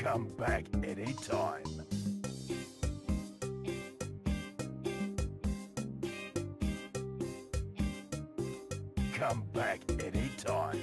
Come back anytime. Come back anytime.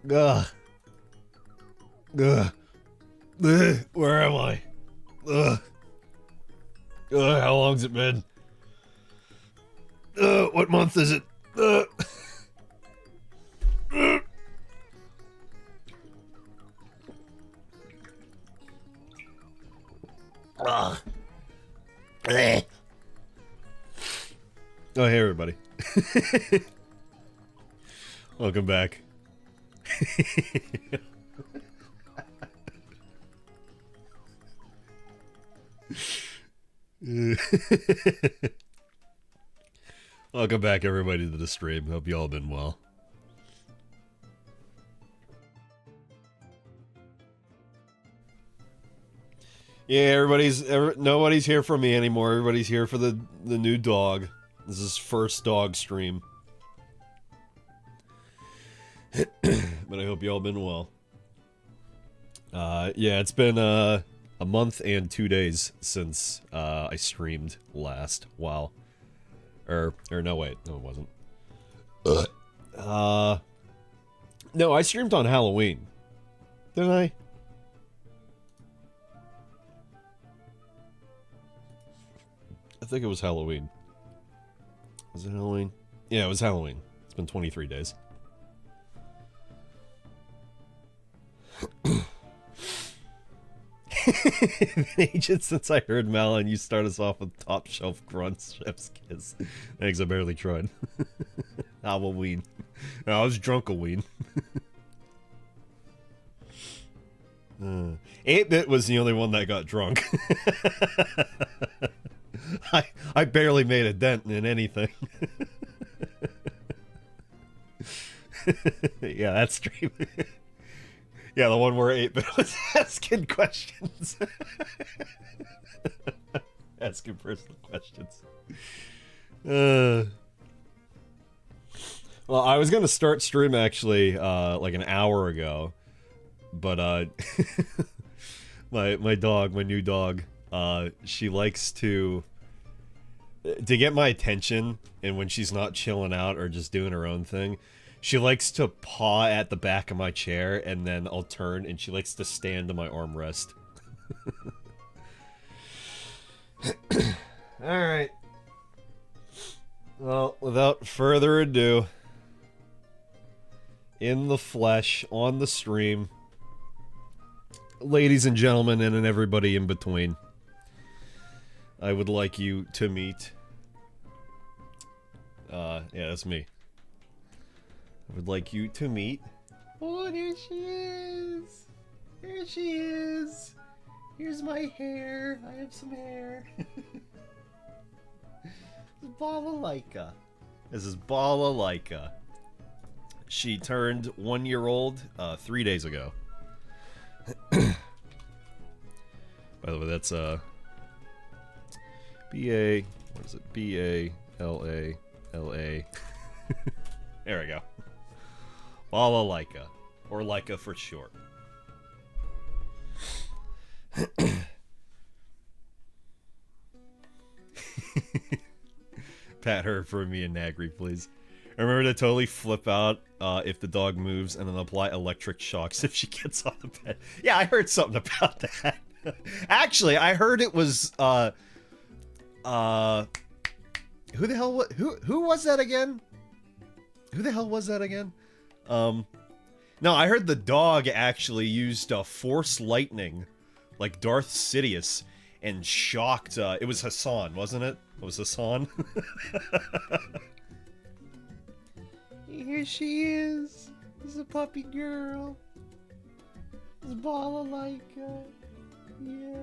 Ugh. Ugh. Ugh. Where am I? Ugh. Ugh, how long's it been? What month is it? Ugh. Ugh. Oh, hey everybody. Welcome back. Welcome back everybody to the stream. Hope you all been well. Yeah, nobody's here for me anymore. Everybody's here for the new dog. This is first dog stream. But I hope you all been well. Yeah, it's been a month and 2 days since I streamed last. Wow. Or no, wait, no, it wasn't. No, I streamed on Halloween, didn't I? I think it was Halloween. Was it Halloween? Yeah, it was Halloween. It's been 23 days. Agent, since I heard Malin, you start us off with top shelf grunts, chef's kiss. Thanks, I barely tried. Halloween. No, I was drunkoween. 8-Bit was the only one that got drunk. I barely made a dent in anything. Yeah, that's stream. Yeah, the one where 8-Bit was asking questions. Asking personal questions. Well, I was gonna start stream actually, like an hour ago, but my new dog, she likes to get my attention, and when she's not chilling out or just doing her own thing, she likes to paw at the back of my chair, and then I'll turn, and she likes to stand on my armrest. Alright. Well, without further ado, in the flesh, on the stream, ladies and gentlemen, and everybody in between, I would like you to meet... yeah, that's me. I would like you to meet... Oh, there she is! There she is! Here's my hair. I have some hair. Balalaika. This is Balalaika. She turned 1 year old 3 days ago. By the way, that's B-A... What is it? B-A-L-A-L-A. There we go. Balalaika. Or Laika for short. Pat her for me and Nagri, please. Remember to totally flip out if the dog moves, and then apply electric shocks if she gets on the bed. Yeah, I heard something about that. Actually, I heard it was who the hell who was that again? Who the hell was that again? No, I heard the dog actually used force lightning, like Darth Sidious, and shocked. It was Hassan, wasn't it? It was Hassan. Here she is. It's a puppy girl. It's Balalaika. Yeah.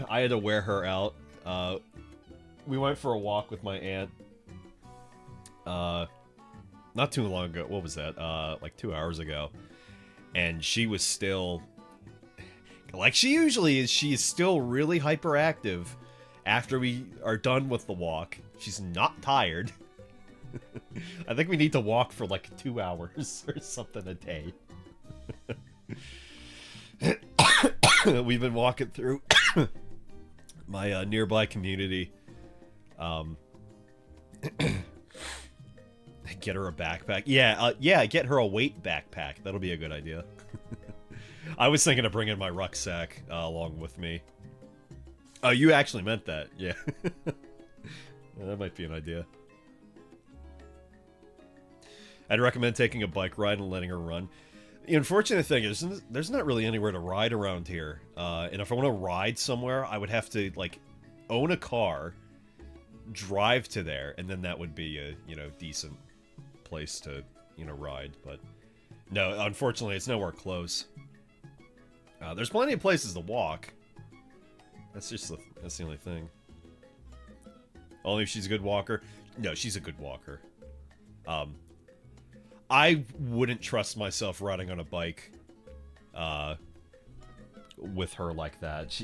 I had to wear her out. We went for a walk with my aunt. Not too long ago. What was that? Like 2 hours ago. And she was still... like she usually is, she is still really hyperactive after we are done with the walk. She's not tired. I think we need to walk for like 2 hours or something a day. We've been walking through my get her a backpack. Yeah, yeah, get her a weight backpack. That'll be a good idea. I was thinking of bringing my rucksack along with me. Oh, you actually meant that. Yeah. Yeah, that might be an idea. I'd recommend taking a bike ride and letting her run. The unfortunate thing is, there's not really anywhere to ride around here. And if I want to ride somewhere, I would have to, like, own a car, drive to there, and then that would be a, you know, decent place to, you know, ride. But, no, unfortunately, it's nowhere close. There's plenty of places to walk. That's the only thing. Only if she's a good walker. No, she's a good walker. I wouldn't trust myself riding on a bike with her like that.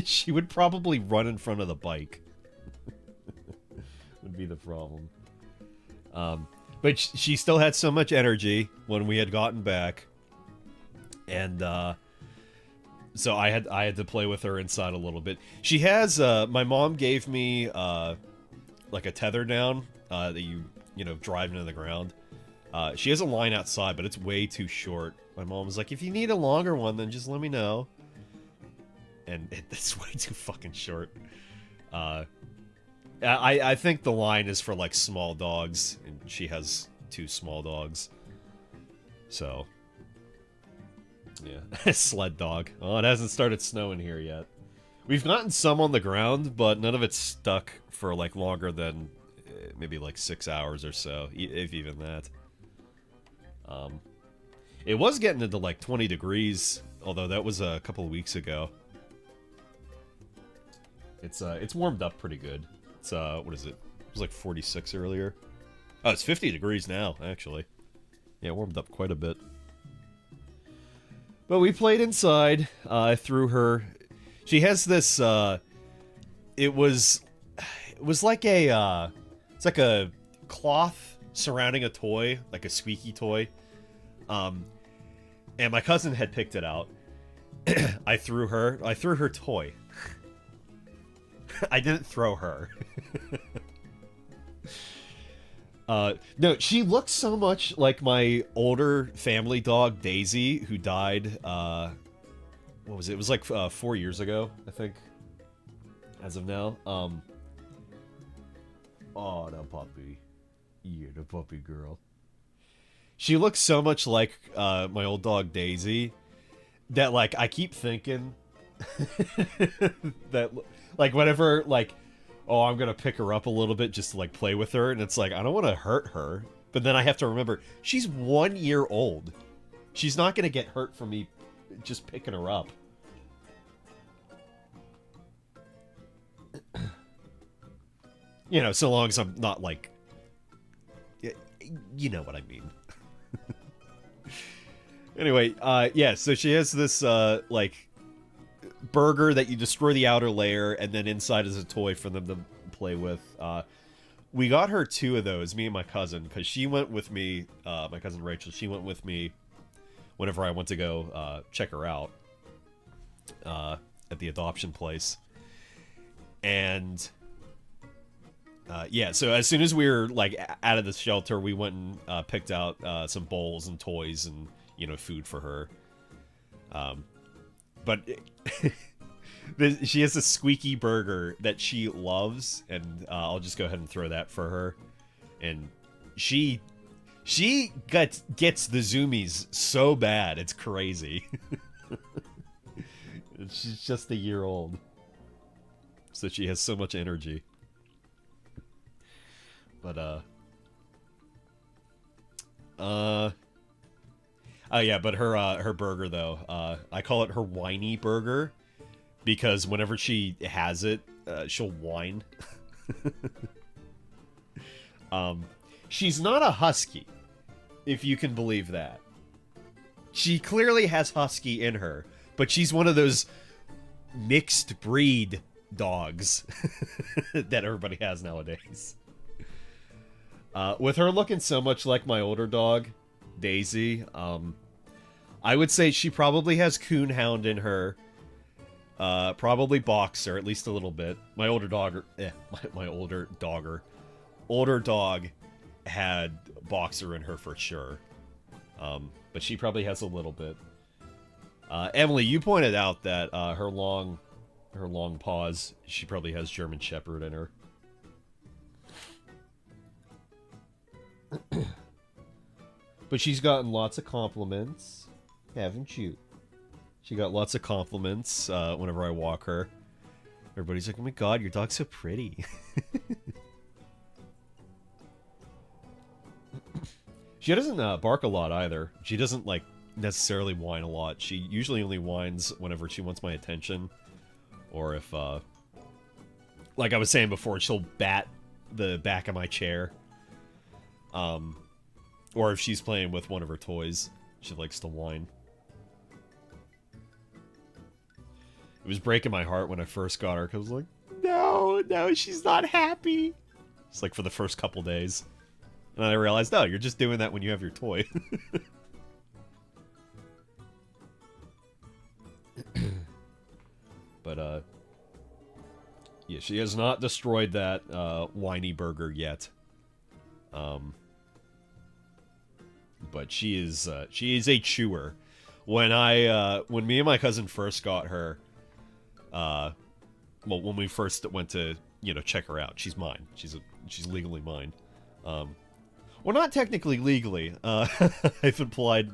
She would probably run in front of the bike. Would be the problem. But she still had so much energy when we had gotten back. And so I had to play with her inside a little bit. She has my mom gave me like a tether down that you know, drive into the ground. She has a line outside, but it's way too short. My mom was like, if you need a longer one, then just let me know. And it's way too fucking short. I think the line is for, like, small dogs, and she has 2 small dogs. So, yeah. Sled dog. Oh, it hasn't started snowing here yet. We've gotten some on the ground, but none of it's stuck for, like, longer than maybe, like, 6 hours or so, if even that. It was getting into, like, 20 degrees, although that was a couple of weeks ago. It's warmed up pretty good. It's, what is it? It was like 46 earlier. Oh, it's 50 degrees now, actually. Yeah, it warmed up quite a bit. But we played inside. I threw her... She has this, it was like a, it's like a cloth surrounding a toy, like a squeaky toy. And my cousin had picked it out. I threw her toy. I didn't throw her. No, she looked so much like my older family dog, Daisy, who died, what was it? It was like 4 years ago, I think, as of now. Oh, the puppy. Yeah, the puppy girl. She looks so much like my old dog, Daisy, that, like, I keep thinking that, like, whenever, like, oh, I'm gonna pick her up a little bit just to, like, play with her, and it's like, I don't want to hurt her, but then I have to remember, she's 1 year old. She's not gonna get hurt from me just picking her up. You know, so long as I'm not, like... You know what I mean. Anyway, yeah, so she has this, like, burger that you destroy the outer layer, and then inside is a toy for them to play with. We got her 2 of those, me and my cousin, because she went with me, my cousin Rachel, she went with me whenever I went to go check her out at the adoption place. And... yeah, so as soon as we were, like, out of the shelter, we went and picked out some bowls and toys and, you know, food for her. But she has a squeaky burger that she loves, and I'll just go ahead and throw that for her. And she gets the zoomies so bad, it's crazy. She's just a year old. So she has so much energy. But, oh yeah, but her burger, though, I call it her whiny burger, because whenever she has it, she'll whine. She's not a husky, if you can believe that. She clearly has husky in her, but she's one of those mixed breed dogs that everybody has nowadays. With her looking so much like my older dog, Daisy, I would say she probably has coonhound in her. Probably boxer, at least a little bit. My older dog, my older dog had boxer in her for sure. But she probably has a little bit. Emily, you pointed out that her long paws, she probably has German Shepherd in her. But she's gotten lots of compliments, haven't you? She got lots of compliments whenever I walk her. Everybody's like, oh my god, your dog's so pretty. She doesn't bark a lot either. She doesn't, like, necessarily whine a lot. She usually only whines whenever she wants my attention. Or if, like I was saying before, she'll bat the back of my chair. Or if she's playing with one of her toys, she likes to whine. It was breaking my heart when I first got her, because I was like, no, she's not happy. It's like for the first couple days. And I realized, no, you're just doing that when you have your toy. But, yeah, she has not destroyed that whiny burger yet. But she is a chewer. When me and my cousin first got her, well, when we first went to, check her out, she's mine. She's legally mine. Well, not technically legally. I haven't applied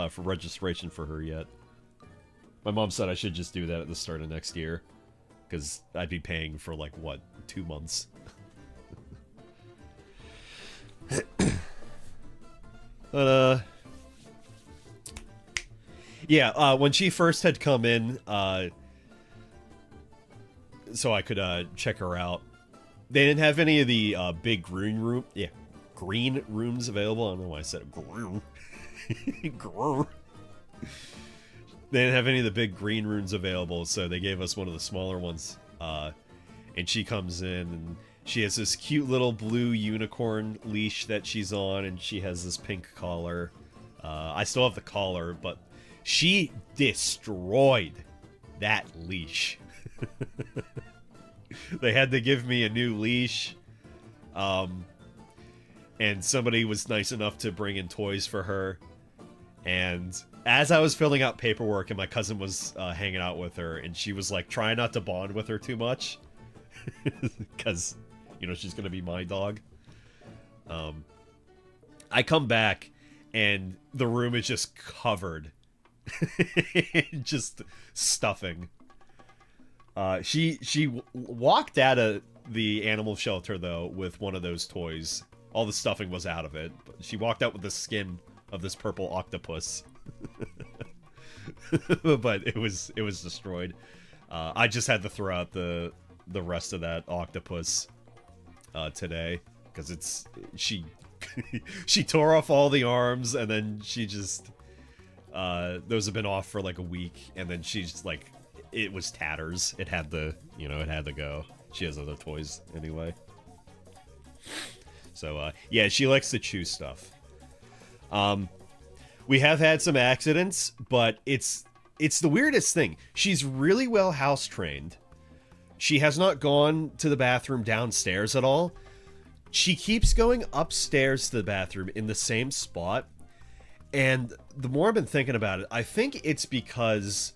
for registration for her yet. My mom said I should just do that at the start of next year. Because I'd be paying for, like, what, 2 months? But, yeah, when she first had come in, so I could, check her out, they didn't have any of the, big green rooms available. I don't know why I said green. Grr. They didn't have any of the big green rooms available, so they gave us one of the smaller ones. And she comes in, and she has this cute little blue unicorn leash that she's on, and she has this pink collar. I still have the collar, but she destroyed that leash. They had to give me a new leash. And somebody was nice enough to bring in toys for her. And as I was filling out paperwork and my cousin was hanging out with her, and she was like trying not to bond with her too much because, she's going to be my dog. I come back and the room is just covered. Just stuffing. She walked out of the animal shelter, though, with one of those toys. All the stuffing was out of it. But she walked out with the skin of this purple octopus. But it was destroyed. I just had to throw out the rest of that octopus today, because she she tore off all the arms, and then she just those have been off for like a week, and then she's like, it was tatters. It had to go. She has other toys anyway. So yeah, she likes to chew stuff. We have had some accidents, but it's the weirdest thing. She's really well house trained. She has not gone to the bathroom downstairs at all. She keeps going upstairs to the bathroom in the same spot. And the more I've been thinking about it, I think it's because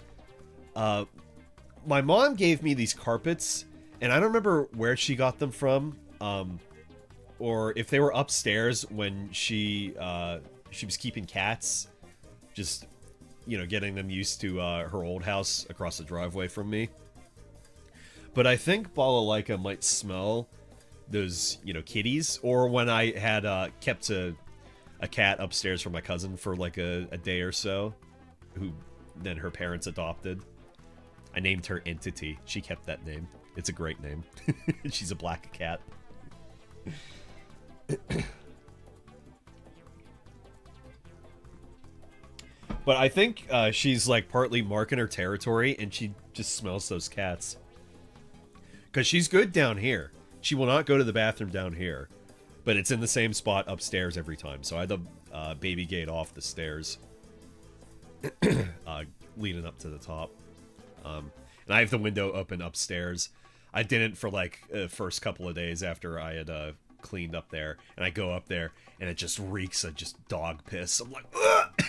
my mom gave me these carpets, and I don't remember where she got them from, or if they were upstairs when she was keeping cats, just, getting them used to her old house across the driveway from me. But I think Balalaika might smell those, kitties, or when I had kept a cat upstairs for my cousin for like a day or so, who then her parents adopted. I named her Entity. She kept that name. It's a great name. She's a black cat. But I think she's like partly marking her territory, and she just smells those cats. Because she's good down here. She will not go to the bathroom down here. But it's in the same spot upstairs every time. So I had the baby gate off the stairs. Leading up to the top. And I have the window open upstairs. I didn't for like the first couple of days after I had cleaned up there, and I go up there, and it just reeks of just dog piss. I'm like, ugh!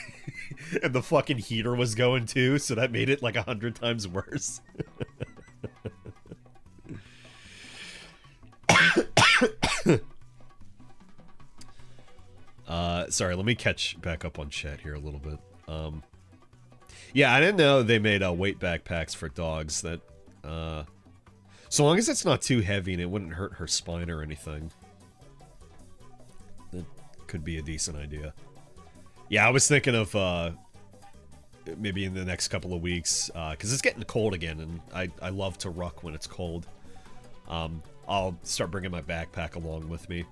And the fucking heater was going too, so that made it like 100 times worse. Sorry, let me catch back up on chat here a little bit. Yeah, I didn't know they made weight backpacks for dogs that, so long as it's not too heavy and it wouldn't hurt her spine or anything. That could be a decent idea. Yeah, I was thinking of, maybe in the next couple of weeks, because it's getting cold again, and I love to ruck when it's cold. I'll start bringing my backpack along with me.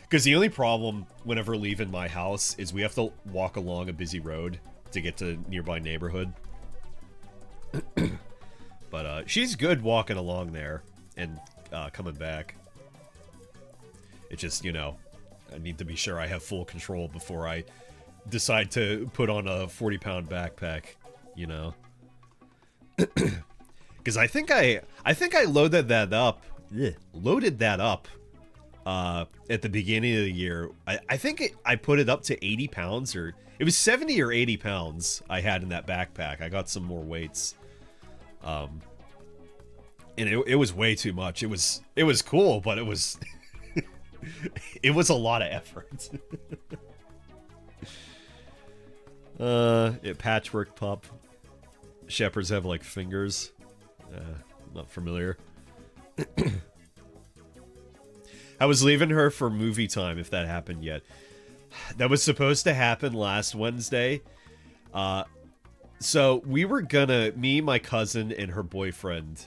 Because the only problem whenever leaving my house is we have to walk along a busy road to get to nearby neighborhood. But she's good walking along there and coming back. It's just, you know, I need to be sure I have full control before I decide to put on a 40-pound backpack, you know. Because I think I loaded that up. Loaded that up at the beginning of the year. I think I put it up to 80 pounds, or it was 70 or 80 pounds I had in that backpack. I got some more weights. And it was way too much. It was cool, but it was it was a lot of effort. Patchwork pup. Shepherds have like fingers. Not familiar. I was leaving her for movie time, if that happened yet. That was supposed to happen last Wednesday. So we were gonna, me, my cousin, and her boyfriend,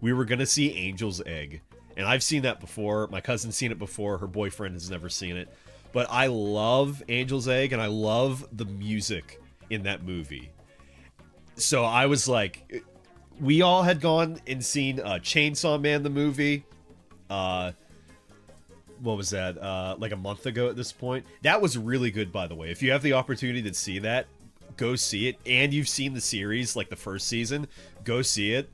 we were gonna see Angel's Egg. And I've seen that before. My cousin's seen it before. Her boyfriend has never seen it. But I love Angel's Egg, and I love the music in that movie. So I was like, we all had gone and seen Chainsaw Man, the movie. What was that? Like a month ago at this point. That was really good, by the way. If you have the opportunity to see that, go see it. And you've seen the series, like the first season, go see it.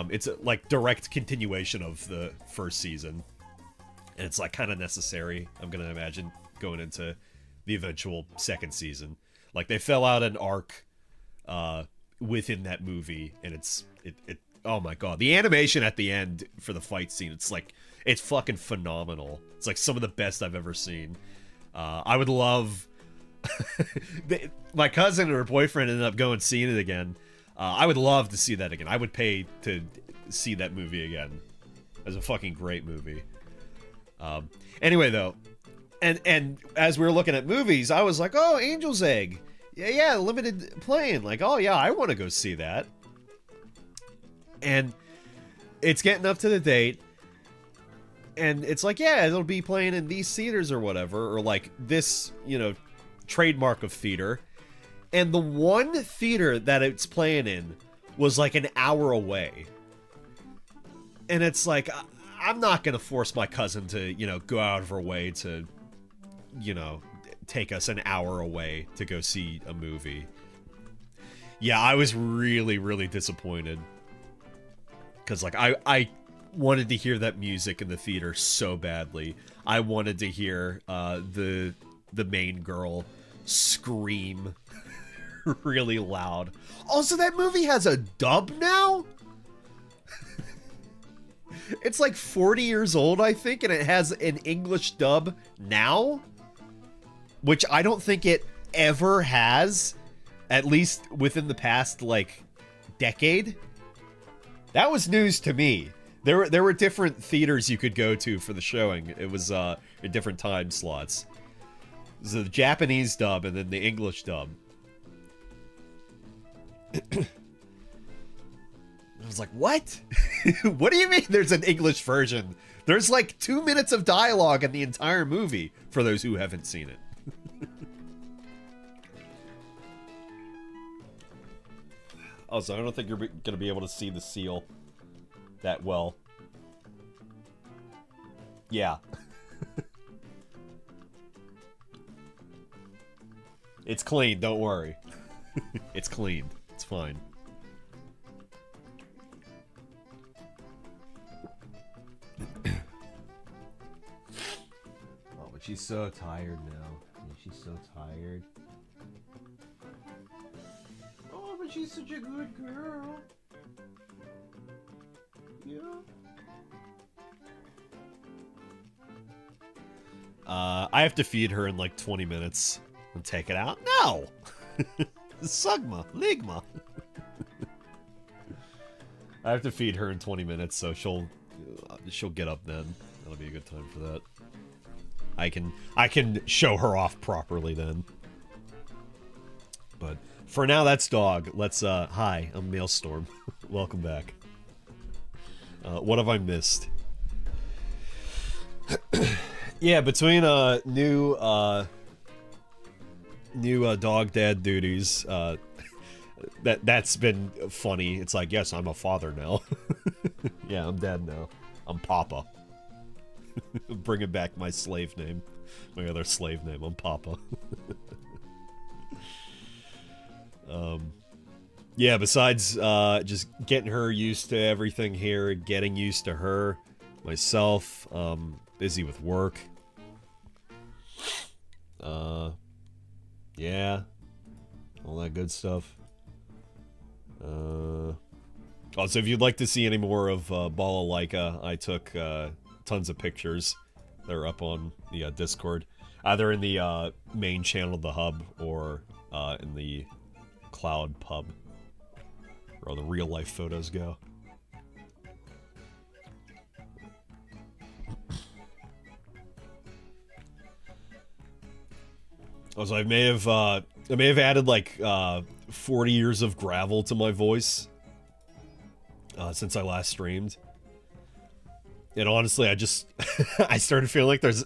It's a, like, direct continuation of the first season. And it's, like, kind of necessary, I'm going to imagine, going into the eventual second season. Like, they fell out an arc within that movie, and it oh my god. The animation at the end for the fight scene, it's, like, it's fucking phenomenal. It's, like, some of the best I've ever seen. I would love... my cousin and her boyfriend ended up going seeing it again. I would love to see that again. I would pay to see that movie again. It's a fucking great movie. Anyway, though, and as we were looking at movies, I was like, oh, Angel's Egg. Yeah, limited playing. Like, oh, yeah, I want to go see that. And it's getting up to the date. And it's like, yeah, it'll be playing in these theaters or whatever. Or, like, this, you know, trademark of theater. And the one theater that it's playing in was like an hour away. And it's like, I'm not going to force my cousin to, you know, go out of her way to, you know, take us an hour away to go see a movie. Yeah, I was really, really disappointed. Because, like, I wanted to hear that music in the theater so badly. I wanted to hear the main girl scream really loud. Also, that movie has a dub now? It's like 40 years old, I think, and it has an English dub now, which I don't think it ever has, at least within the past, like, decade. That was news to me. There were different theaters you could go to for the showing. It was at different time slots. So the Japanese dub and then the English dub. I was like, what? What do you mean there's an English version? There's like 2 minutes of dialogue in the entire movie, for those who haven't seen it. Also, I don't think you're going to be able to see the seal that well. Yeah. It's clean, don't worry. It's clean. It's fine. She's so tired now. Yeah, she's so tired. Oh, but she's such a good girl. Yeah. I have to feed her in like 20 minutes and take it out. No! Sugma. Ligma. I have to feed her in 20 minutes, so she'll get up then. That'll be a good time for that. I can show her off properly then. But for now, that's dog. Let's hi, I'm Maelstrom. Welcome back. What have I missed? Yeah, between new dog dad duties, that's been funny. It's like, yes, I'm a father now. Yeah, I'm dad now. I'm Papa. Bringing back my slave name. My other slave name. I'm Papa. Yeah, besides just getting her used to everything here, getting used to her, myself, busy with work. Yeah, all that good stuff. Also, if you'd like to see any more of Balalaika, I took tons of pictures. They're up on the Discord, either in the main channel of the hub or in the cloud pub, where all the real life photos go. Also, I may have added like 40 years of gravel to my voice since I last streamed. And honestly, I just I started feeling like there's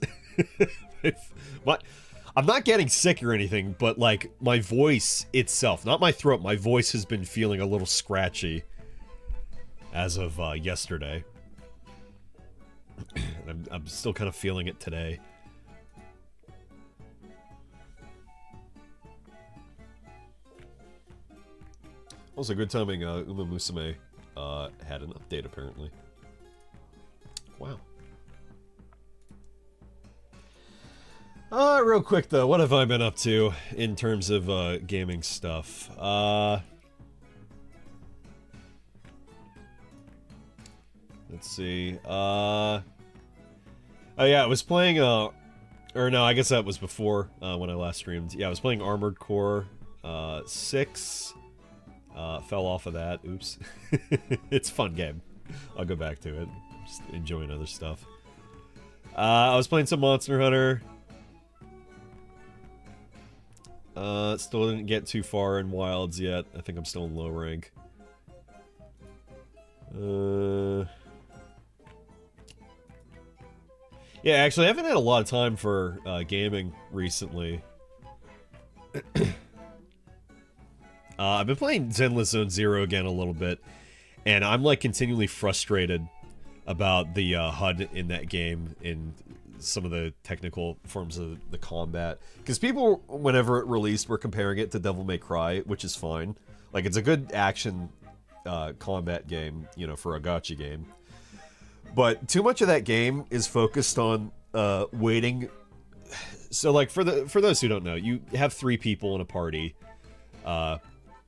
I'm not getting sick or anything, but like my voice itself, not my throat, my voice has been feeling a little scratchy as of yesterday. And I'm still kind of feeling it today. Also, good timing, Uma Musume had an update, apparently. Wow. Real quick, though, what have I been up to in terms of gaming stuff? Let's see. Oh, yeah, I was playing, or no, I guess that was before when I last streamed. Yeah, I was playing Armored Core 6. Fell off of that. Oops. It's a fun game. I'll go back to it. Just enjoying other stuff. I was playing some Monster Hunter. Still didn't get too far in Wilds yet. I think I'm still in low rank. Yeah, actually, I haven't had a lot of time for gaming recently. I've been playing Zenless Zone Zero again a little bit, and I'm like continually frustrated about the HUD in that game and some of the technical forms of the combat. Because people, whenever it released, were comparing it to Devil May Cry, which is fine. Like, it's a good action combat game, you know, for a gacha game. But too much of that game is focused on waiting. So, like, for those who don't know, you have 3 people in a party.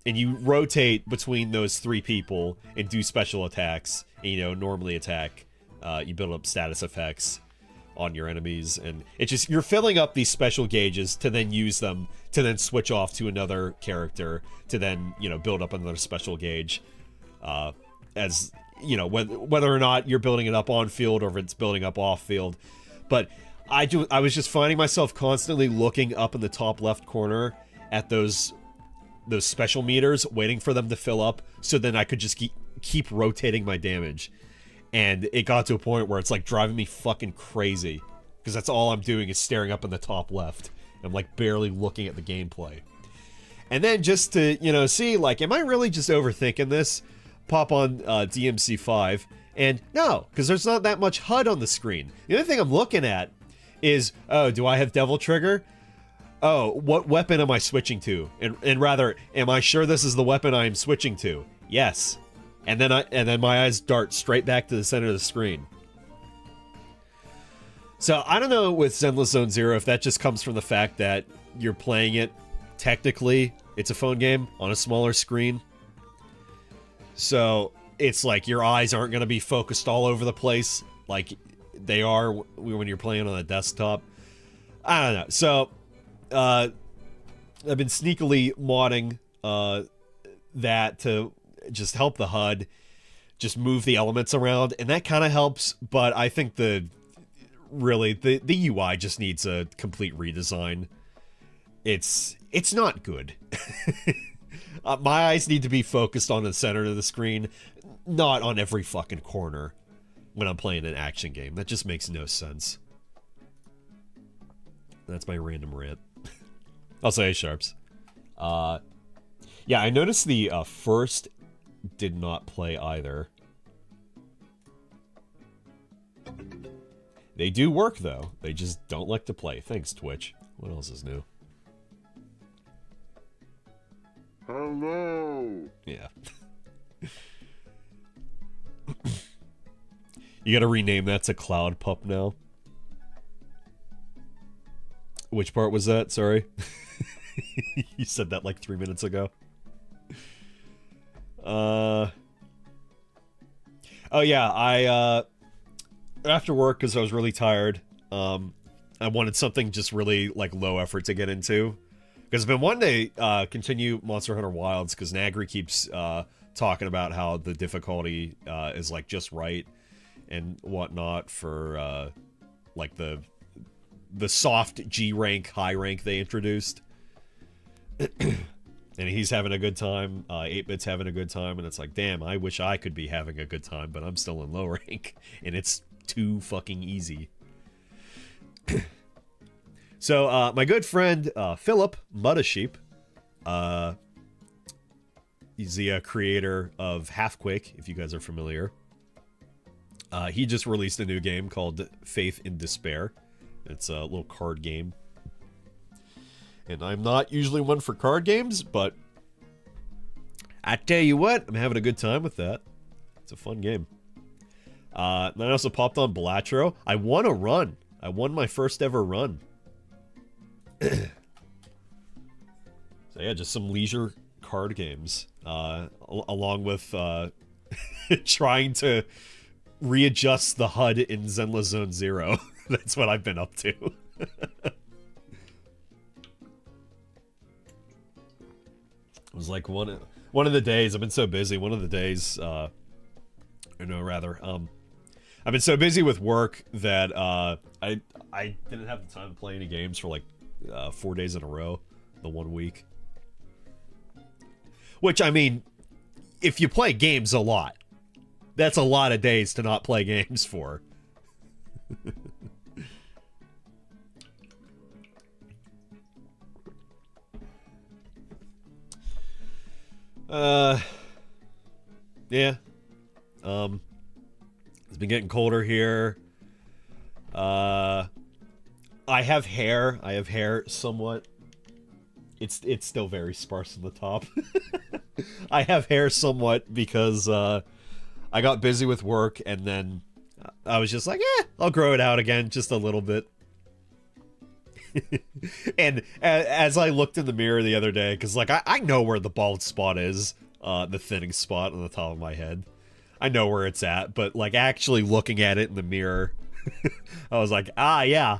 And you rotate between those 3 people and do special attacks. And, you know, normally attack. You build up status effects on your enemies. And it's just, you're filling up these special gauges to then use them to then switch off to another character to then, you know, build up another special gauge. As, you know, whether or not you're building it up on field or if it's building up off field. But I was just finding myself constantly looking up in the top left corner at those special meters, waiting for them to fill up, so then I could just keep rotating my damage. And it got to a point where it's like driving me fucking crazy, because that's all I'm doing is staring up in the top left. I'm like barely looking at the gameplay. And then just to, you know, see, like, am I really just overthinking this? Pop on DMC5, and no, because there's not that much HUD on the screen. The other thing I'm looking at is, oh, do I have Devil Trigger? Oh, what weapon am I switching to? And rather, am I sure this is the weapon I am switching to? Yes. And then my eyes dart straight back to the center of the screen. So I don't know with Zenless Zone Zero if that just comes from the fact that you're playing it, technically, it's a phone game on a smaller screen. So it's like your eyes aren't going to be focused all over the place like they are when you're playing on a desktop. I don't know. So I've been sneakily modding that to just help the HUD just move the elements around, and that kind of helps, but I think the UI just needs a complete redesign. It's not good. My eyes need to be focused on the center of the screen, not on every fucking corner when I'm playing an action game. That just makes no sense. That's my random rant. I'll say, Sharps. Yeah, I noticed the first did not play either. They do work, though. They just don't like to play. Thanks, Twitch. What else is new? Hello. Yeah. You gotta rename that to Cloud Pup now. Which part was that? Sorry. You said that like 3 minutes ago. Oh yeah, I after work, because I was really tired, I wanted something just really like low effort to get into. Because I've been wanting to continue Monster Hunter Wilds, because Nagri keeps talking about how the difficulty is like just right and whatnot for like the soft G rank, high rank they introduced. And he's having a good time, 8-Bit's having a good time, and it's like, damn, I wish I could be having a good time, but I'm still in low rank, and it's too fucking easy. So, my good friend, Philip Mudasheep, he's the creator of Halfquake, if you guys are familiar. He just released a new game called Faith in Despair. It's a little card game. And I'm not usually one for card games, but I tell you what, I'm having a good time with that. It's a fun game. And I also popped on Balatro. I won a run. I won my first ever run. So yeah, just some leisure card games. Along with trying to readjust the HUD in Zenless Zone Zero. That's what I've been up to. It was like one of the days, I've been so busy, one of the days, I've been so busy with work that, I didn't have the time to play any games for like, 4 days in a row, the 1 week. Which, I mean, if you play games a lot, that's a lot of days to not play games for. Yeah. It's been getting colder here. I have hair. I have hair somewhat. It's still very sparse on the top. I have hair somewhat because I got busy with work, and then I was just like, I'll grow it out again just a little bit. And as I looked in the mirror the other day, because like I know where the bald spot is, the thinning spot on the top of my head. I know where it's at, but like actually looking at it in the mirror, I was like, yeah.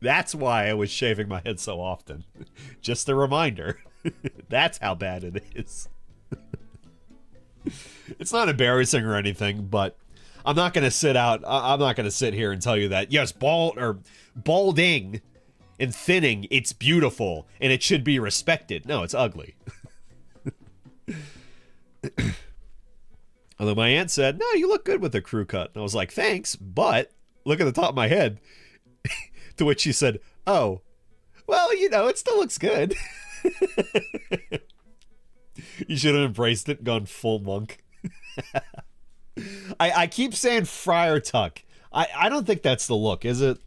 That's why I was shaving my head so often. Just a reminder. That's how bad it is. It's not embarrassing or anything, but I'm not gonna I'm not gonna sit here and tell you that, yes, balding and thinning, it's beautiful and it should be respected. No, it's ugly. Although my aunt said, no, you look good with the crew cut. And I was like, thanks, but look at the top of my head. To which she said, oh, well, you know, it still looks good. You should have embraced it and gone full monk. I keep saying Friar Tuck. I don't think that's the look, is it?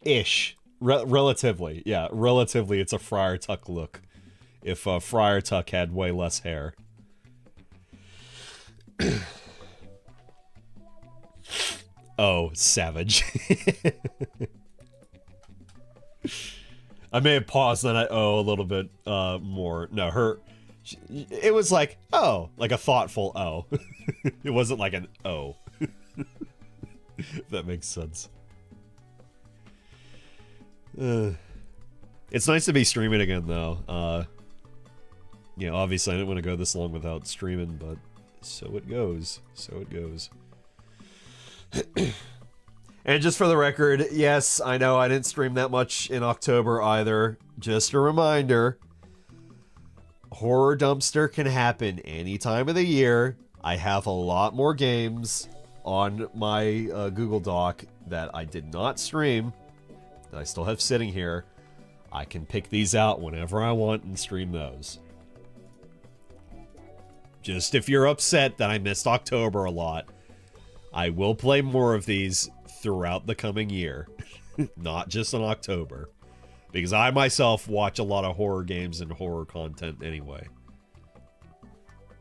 Ish. Relatively. Yeah, relatively it's a Friar Tuck look. If Friar Tuck had way less hair. Oh, savage. I may have paused on that a little bit more. No, it was like, oh, like a thoughtful oh. It wasn't like an oh. If that makes sense. It's nice to be streaming again, though. You know, obviously I didn't want to go this long without streaming, but so it goes. So it goes. And just for the record, yes, I know I didn't stream that much in October either. Just a reminder, Horror Dumpster can happen any time of the year. I have a lot more games on my Google Doc that I did not stream, that I still have sitting here. I can pick these out whenever I want and stream those. Just if you're upset that I missed October a lot, I will play more of these throughout the coming year, not just in October, because I myself watch a lot of horror games and horror content anyway.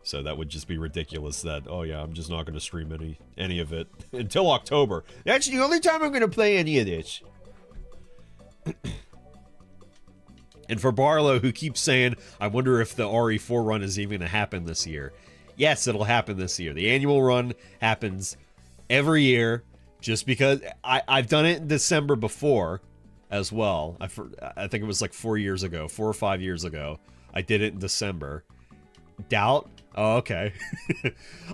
So that would just be ridiculous that, oh yeah, I'm just not going to stream any of it until October. That's the only time I'm going to play any of this. And for Barlow, who keeps saying, I wonder if the RE4 run is even going to happen this year. Yes, it'll happen this year. The annual run happens every year, just because I've done it in December before as well. I think it was like 4 years ago, 4 or 5 years ago. I did it in December. Doubt? Oh, okay.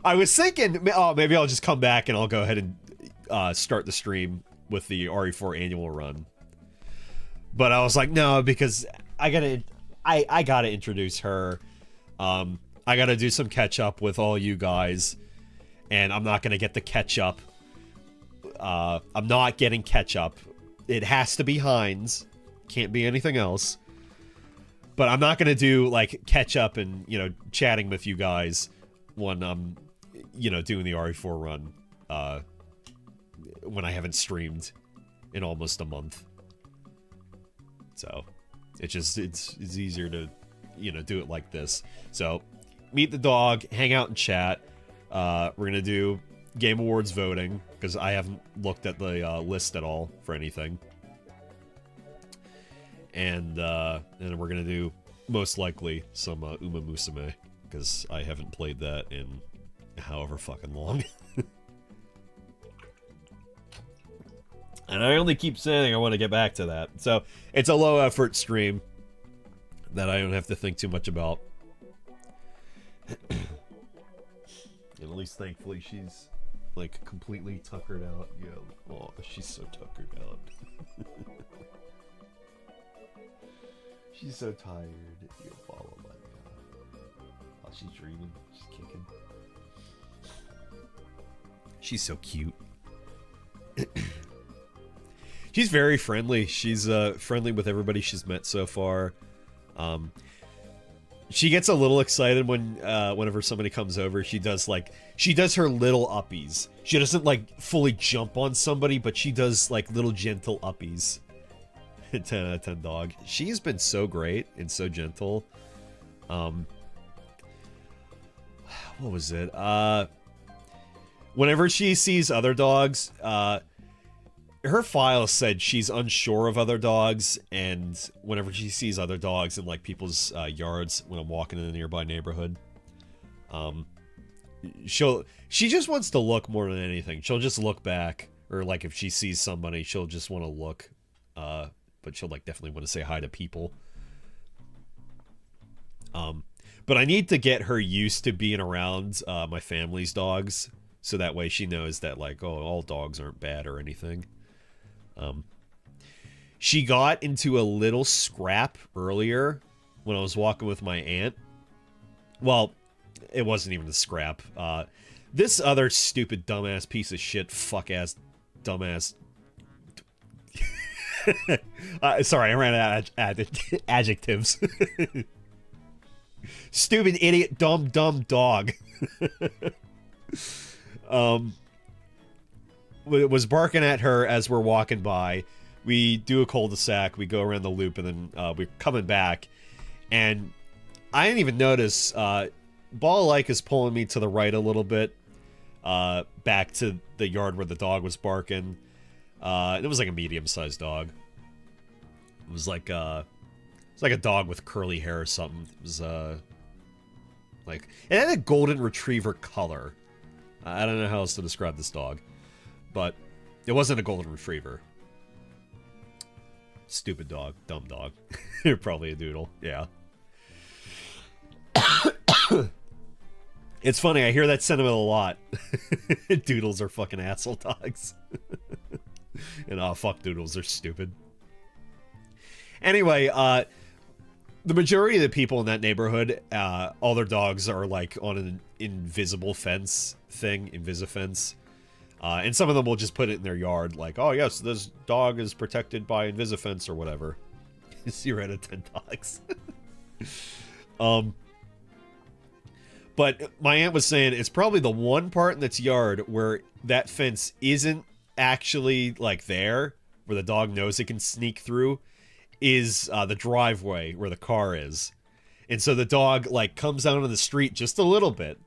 I was thinking, oh, maybe I'll just come back and I'll go ahead and start the stream with the RE4 annual run. But I was like, no, because I gotta introduce her. I gotta do some catch up with all you guys, and I'm not gonna get the catch up. I'm not getting catch up. It has to be Heinz. Can't be anything else. But I'm not gonna do like catch up and, you know, chatting with you guys when I'm, you know, doing the RE4 run. When I haven't streamed in almost a month. So it's easier to, you know, do it like this. So meet the dog, hang out and chat. We're gonna do Game Awards voting because I haven't looked at the list at all for anything. And we're gonna do most likely some Uma Musume because I haven't played that in however fucking long. And I only keep saying I want to get back to that. So it's a low effort stream that I don't have to think too much about. And at least thankfully she's like completely tuckered out. Yeah, oh, she's so tuckered out. She's so tired. You follow my oh, she's dreaming. She's kicking. She's so cute. She's very friendly. She's friendly with everybody she's met so far. She gets a little excited when whenever somebody comes over. She does her little uppies. She doesn't like fully jump on somebody, but she does like little gentle uppies. 10 out of 10 dog. She's been so great and so gentle. What was it? Whenever she sees other dogs, her file said she's unsure of other dogs, and whenever she sees other dogs in like people's yards when I'm walking in a nearby neighborhood, she just wants to look more than anything. She'll just look back, or like if she sees somebody, she'll just want to look, but she'll like definitely want to say hi to people. But I need to get her used to being around my family's dogs, so that way she knows that like, oh, all dogs aren't bad or anything. She got into a little scrap earlier when I was walking with my aunt. Well, it wasn't even a scrap. This other stupid dumbass piece of shit, fuck ass, dumbass. Sorry, I ran out of adjectives. Stupid idiot, dumb dog. Was barking at her as we're walking by. We do a cul-de-sac, we go around the loop, and then we're coming back. And I didn't even notice, Ball Like is pulling me to the right a little bit. back to the yard where the dog was barking. It was like a medium-sized dog. It was like a dog with curly hair or something. It was like it had a golden retriever color. I don't know how else to describe this dog, but it wasn't a golden retriever. Stupid dog, dumb dog. You're probably a doodle, yeah. It's funny, I hear that sentiment a lot. Doodles are fucking asshole dogs. And fuck doodles, they're stupid. Anyway, the majority of the people in that neighborhood, all their dogs are like on an invisible fence thing, Invisifence. And some of them will just put it in their yard, like, oh yes, this dog is protected by Invisifence or whatever. 0 out of 10 dogs. But my aunt was saying it's probably the one part in its yard where that fence isn't actually, like, there, where the dog knows it can sneak through, is the driveway where the car is. And so the dog, like, comes out on the street just a little bit.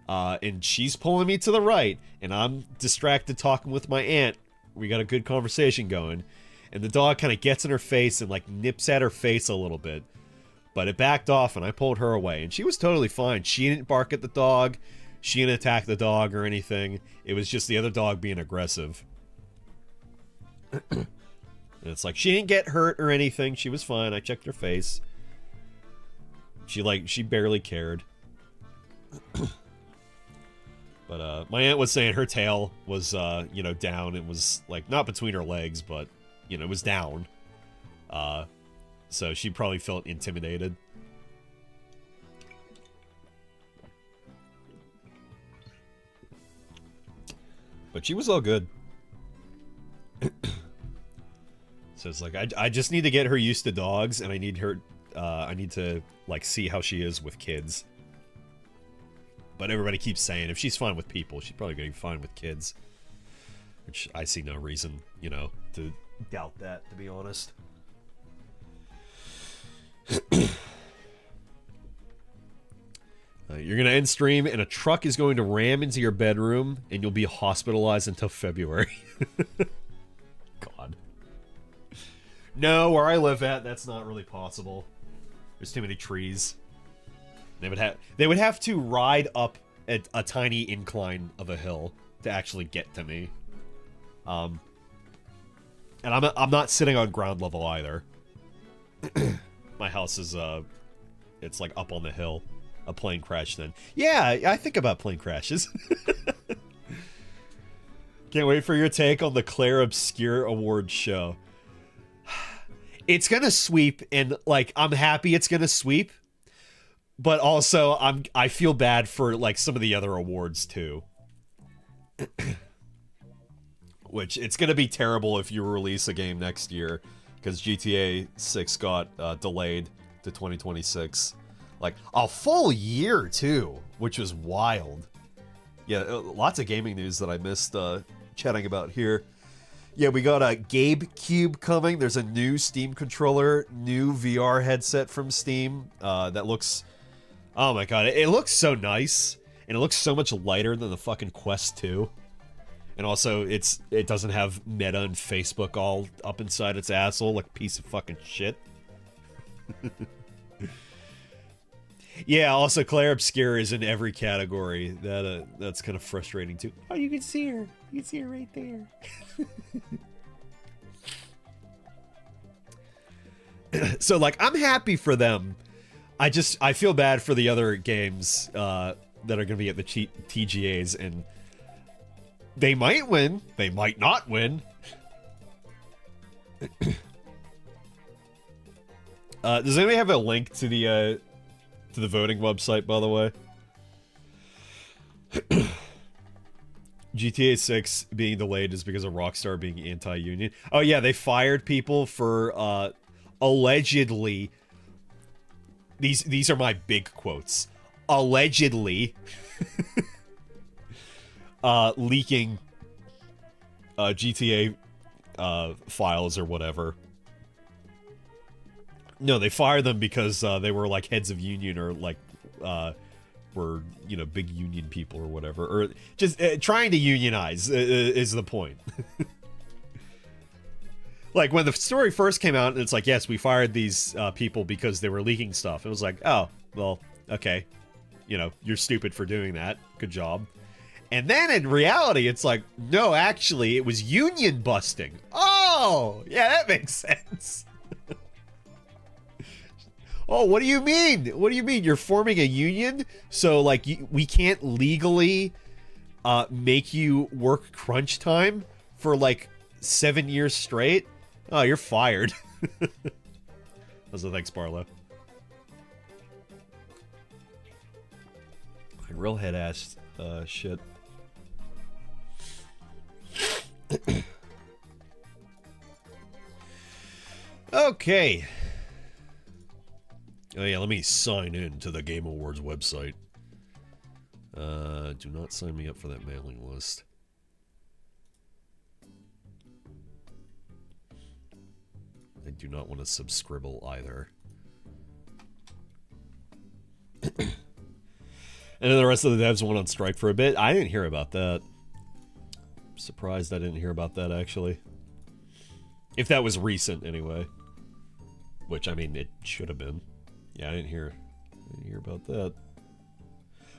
And she's pulling me to the right, and I'm distracted talking with my aunt. We got a good conversation going. And the dog kind of gets in her face and, like, nips at her face a little bit. But it backed off, and I pulled her away. And she was totally fine. She didn't bark at the dog. She didn't attack the dog or anything. It was just the other dog being aggressive. And it's like, she didn't get hurt or anything. She was fine. I checked her face. She barely cared. But, my aunt was saying her tail was, you know, down. It was, like, not between her legs, but, you know, it was down. So she probably felt intimidated. But she was all good. So it's like, I just need to get her used to dogs, and I need to, like, see how she is with kids. But everybody keeps saying if she's fine with people, she's probably going to be fine with kids. Which I see no reason, you know, to doubt that, to be honest. You're going to end stream, and a truck is going to ram into your bedroom, and you'll be hospitalized until February. God. No, where I live at, that's not really possible. There's too many trees. They would have to ride up a tiny incline of a hill to actually get to me. And I'm not sitting on ground level either. My house is it's like up on the hill. A plane crash then. Yeah, I think about plane crashes. Can't wait for your take on the Claire Obscure Awards show. It's gonna sweep, and like I'm happy it's gonna sweep. But also, I feel bad for, like, some of the other awards, too. Which, it's gonna be terrible if you release a game next year, because GTA 6 got delayed to 2026. Like, a full year, too, which was wild. Yeah, lots of gaming news that I missed chatting about here. Yeah, we got a Gabe Cube coming. There's a new Steam controller, new VR headset from Steam that looks... Oh my god, it looks so nice, and it looks so much lighter than the fucking Quest 2. And also, it doesn't have Meta and Facebook all up inside its asshole like a piece of fucking shit. Yeah, also Claire Obscure is in every category. That's kind of frustrating too. Oh, you can see her. You can see her right there. So, like, I'm happy for them. I feel bad for the other games that are going to be at the TGAs, and they might win, they might not win. Does anybody have a link to the voting website, by the way? GTA 6 being delayed is because of Rockstar being anti-union. Oh yeah, they fired people for allegedly. These are my big quotes. Allegedly leaking GTA files or whatever. No, they fired them because they were like heads of union or like we're, you know, big union people or whatever, or just trying to unionize is the point. Like, when the story first came out, and it's like, yes, we fired these people because they were leaking stuff. It was like, oh, well, okay. You know, you're stupid for doing that. Good job. And then in reality, it's like, no, actually, it was union busting. Oh, yeah, that makes sense. Oh, what do you mean? What do you mean? You're forming a union? So, like, we can't legally make you work crunch time for, like, 7 years straight? Oh, you're fired. Also, thanks, Barlow. Like, real head-ass shit. Okay. Oh yeah, let me sign in to the Game Awards website. Do not sign me up for that mailing list. I do not want to subscribble either. And then the rest of the devs went on strike for a bit. I didn't hear about that. I'm surprised I didn't hear about that, actually. If that was recent, anyway. Which, I mean, it should have been. Yeah, I didn't hear about that.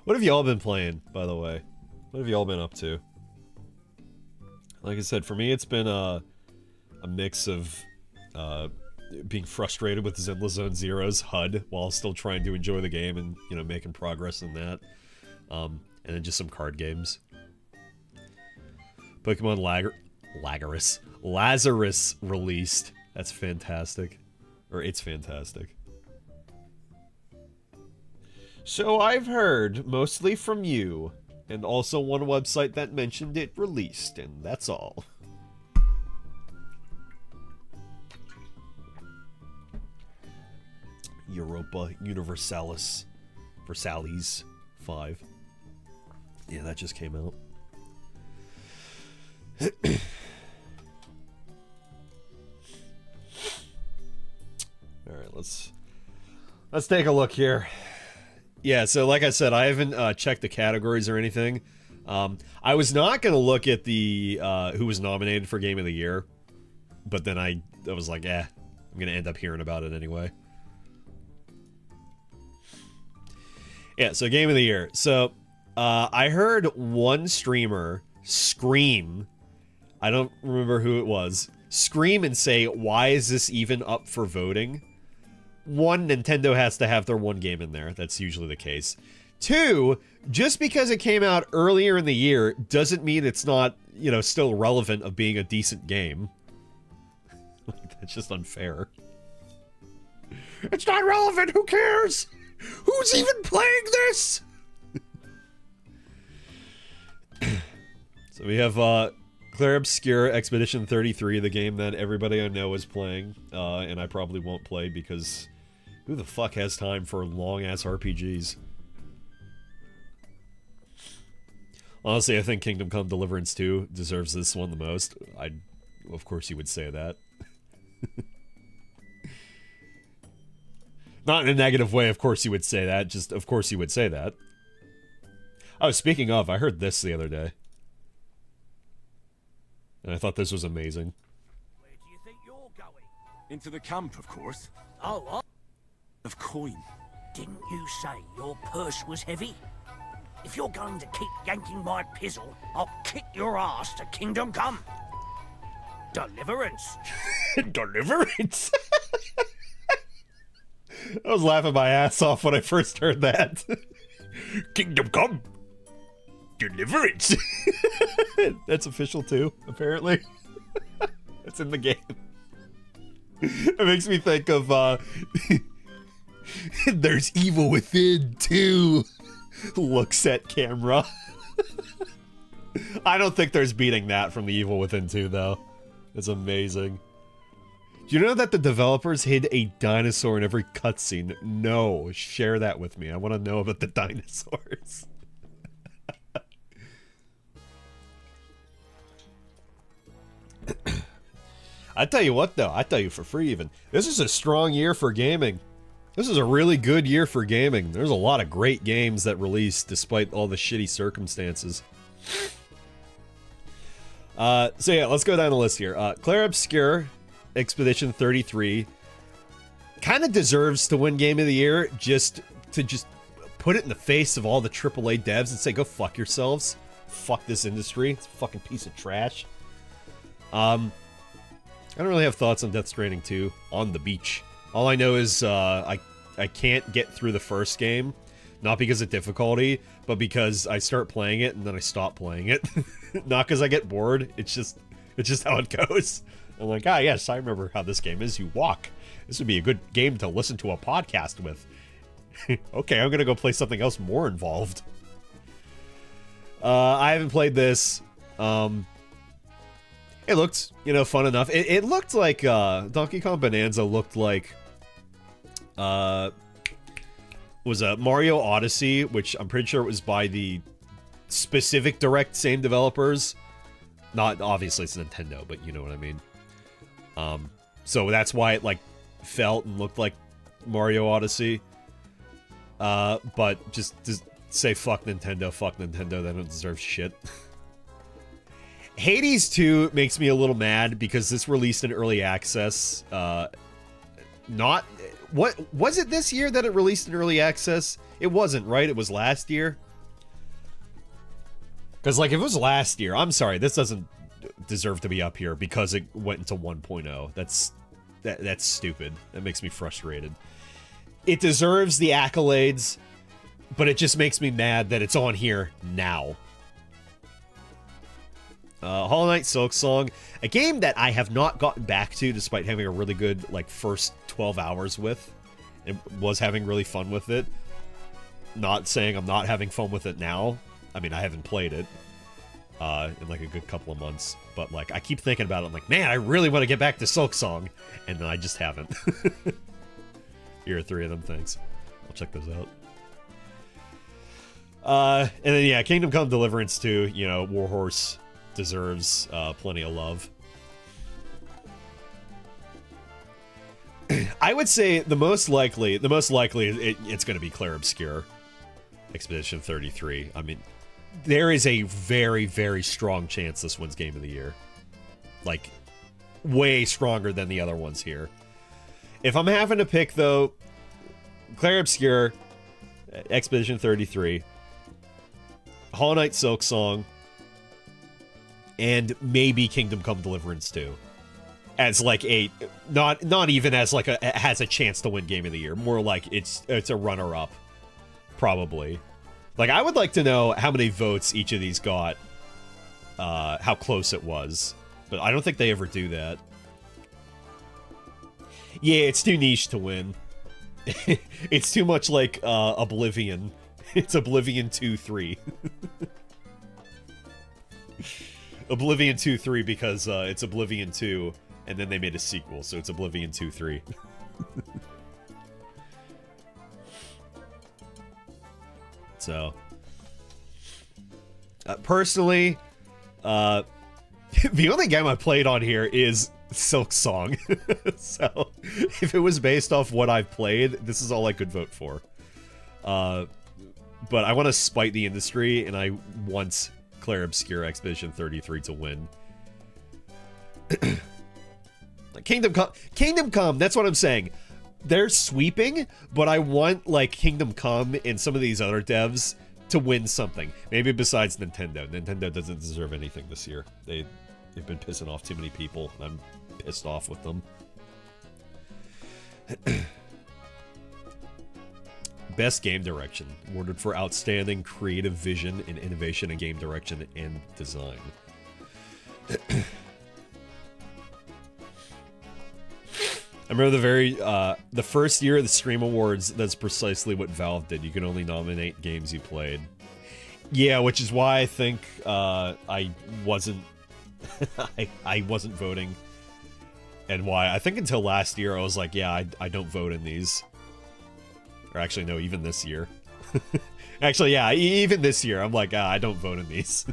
What have y'all been playing, by the way? What have y'all been up to? Like I said, for me, it's been a mix of being frustrated with Zenless Zone Zero's HUD while still trying to enjoy the game and, you know, making progress in that. And then just some card games. Pokemon Lazarus released. That's fantastic. Or it's fantastic. So I've heard, mostly from you, and also one website that mentioned it released, and that's all. Europa Universalis Versalis 5. Yeah, that just came out. Alright, let's take a look here. Yeah, so like I said, I haven't checked the categories or anything. I was not going to look at the who was nominated for Game of the Year, but then I was like, I'm going to end up hearing about it anyway. Yeah, so Game of the Year. So, I heard one streamer scream, I don't remember who it was, scream and say, why is this even up for voting? One, Nintendo has to have their one game in there. That's usually the case. Two, just because it came out earlier in the year doesn't mean it's not, you know, still relevant of being a decent game. That's just unfair. It's not relevant, who cares? Who's even playing this? So we have Claire Obscure Expedition 33, the game that everybody I know is playing, and I probably won't play because who the fuck has time for long-ass RPGs? Honestly, I think Kingdom Come Deliverance 2 deserves this one the most. Of course you would say that. Not in a negative way, of course you would say that, just of course you would say that. Oh, speaking of, I heard this the other day. And I thought this was amazing. Where do you think you're going? Into the camp, of course. Oh, what? Of coin. Didn't you say your purse was heavy? If you're going to keep yanking my pizzle, I'll kick your ass to Kingdom Come. Deliverance. Deliverance? I was laughing my ass off when I first heard that. Kingdom Come. Deliverance. That's official too, apparently. That's in the game. It makes me think of, there's evil within too. Looks at camera. I don't think there's beating that from the Evil Within 2, though. It's amazing. Do you know that the developers hid a dinosaur in every cutscene? No, share that with me. I want to know about the dinosaurs. I tell you what, though. I tell you for free, even. This is a strong year for gaming. This is a really good year for gaming. There's a lot of great games that released despite all the shitty circumstances. So yeah, let's go down the list here. Claire Obscure, Expedition 33, kind of deserves to win Game of the Year just to put it in the face of all the AAA devs and say, go fuck yourselves. Fuck this industry. It's a fucking piece of trash. I don't really have thoughts on Death Stranding 2 on the beach. All I know is I can't get through the first game, not because of difficulty, but because I start playing it and then I stop playing it. Not because I get bored. It's just how it goes. I'm like, ah, yes, I remember how this game is. You walk. This would be a good game to listen to a podcast with. Okay, I'm gonna go play something else more involved. I haven't played this. It looked, fun enough. It looked like Donkey Kong Bonanza looked like was a Mario Odyssey, which I'm pretty sure it was by the specific direct same developers. Not obviously it's Nintendo, but you know what I mean. So that's why it like felt and looked like Mario Odyssey. But just say fuck Nintendo, they don't deserve shit. Hades 2 makes me a little mad because this released in early access. What was it this year that it released in early access? It wasn't, right? It was last year. Because like if it was last year, I'm sorry, this doesn't deserve to be up here because it went into 1.0. That's stupid. That makes me frustrated. It deserves the accolades, but it just makes me mad that it's on here now. Hollow Knight Silksong, a game that I have not gotten back to despite having a really good like first 12 hours with. It was having really fun with it. Not saying I'm not having fun with it now. I mean, I haven't played it in like a good couple of months, but like I keep thinking about it. I'm like, man, I really want to get back to Silksong, and then I just haven't. Here are 3 of them, thanks. I'll check those out. And then yeah, Kingdom Come Deliverance 2, Warhorse deserves plenty of love. I would say the most likely it's going to be Claire Obscure, Expedition 33. I mean, there is a very, very strong chance this wins Game of the Year. Like, way stronger than the other ones here. If I'm having to pick, though, Claire Obscure, Expedition 33, Hollow Knight Silksong, and maybe Kingdom Come Deliverance 2. As like a not even as like a has a chance to win Game of the Year. More like it's a runner-up, probably. Like I would like to know how many votes each of these got, how close it was, but I don't think they ever do that. Yeah, it's too niche to win. It's too much like Oblivion. It's Oblivion 2-3. Oblivion 2-3 because it's Oblivion 2, and then they made a sequel, so it's Oblivion 2-3. So, personally, the only game I played on here is Silksong. So, if it was based off what I've played, this is all I could vote for. But I want to spite the industry, and I want Claire Obscure Expedition 33 to win. Kingdom Come, that's what I'm saying. They're sweeping, but I want, like, Kingdom Come and some of these other devs to win something. Maybe besides Nintendo. Nintendo doesn't deserve anything this year. They've been pissing off too many people, and I'm pissed off with them. Best Game Direction, awarded for outstanding creative vision and innovation in game direction and design. I remember the first year of the Stream Awards, that's precisely what Valve did. You can only nominate games you played. Yeah, which is why I think I wasn't I wasn't voting. And why I think until last year I was like, yeah, I don't vote in these. Or actually, no, even this year. Actually, yeah, even this year, I'm like, I don't vote in these.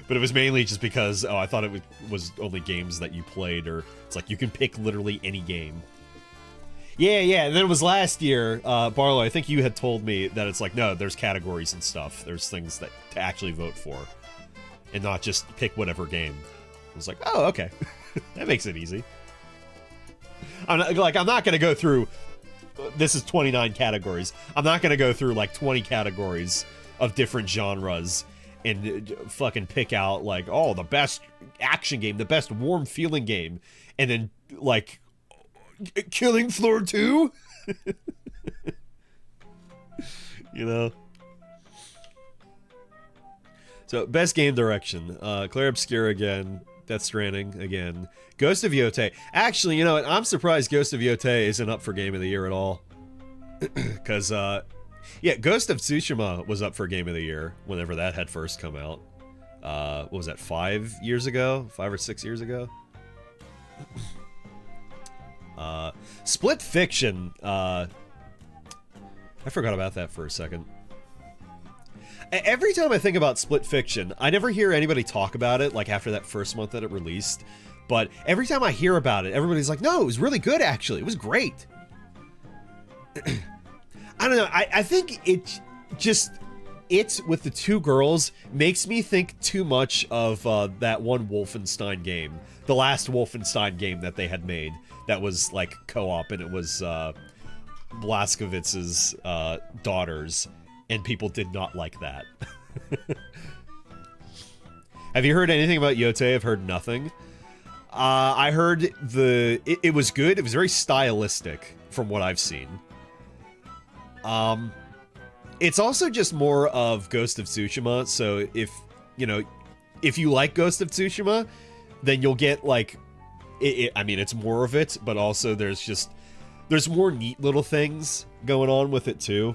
But it was mainly just because, I thought it was only games that you played, or it's like you can pick literally any game. Yeah, and then it was last year, Barlow, I think you had told me that it's like, no, there's categories and stuff. There's things that to actually vote for, and not just pick whatever game. I was like, oh, okay. That makes it easy. I'm not going to go through, this is 29 categories. I'm not going to go through like 20 categories of different genres and fucking pick out like, oh, the best action game, the best warm feeling game, and then like Killing Floor 2? You know? So, best game direction. Claire Obscura again. Death Stranding again. Ghost of Yotei. Actually, you know what? I'm surprised Ghost of Yotei isn't up for Game of the Year at all. Because, yeah, Ghost of Tsushima was up for Game of the Year whenever that had first come out. What was that, 5 years ago? 5 or 6 years ago? Split Fiction. I forgot about that for a second. Every time I think about Split Fiction, I never hear anybody talk about it, like after that first month that it released. But every time I hear about it, everybody's like, no, it was really good, actually. It was great. I don't know. I think it just... It, with the two girls, makes me think too much of that one Wolfenstein game. The last Wolfenstein game that they had made. That was, like, co-op, and it was Blazkowicz's daughters. And people did not like that. Have you heard anything about Yotei? I've heard nothing. I heard it was good. It was very stylistic from what I've seen. It's also just more of Ghost of Tsushima. So if you like Ghost of Tsushima, then you'll get like, I mean, it's more of it, but also there's more neat little things going on with it too.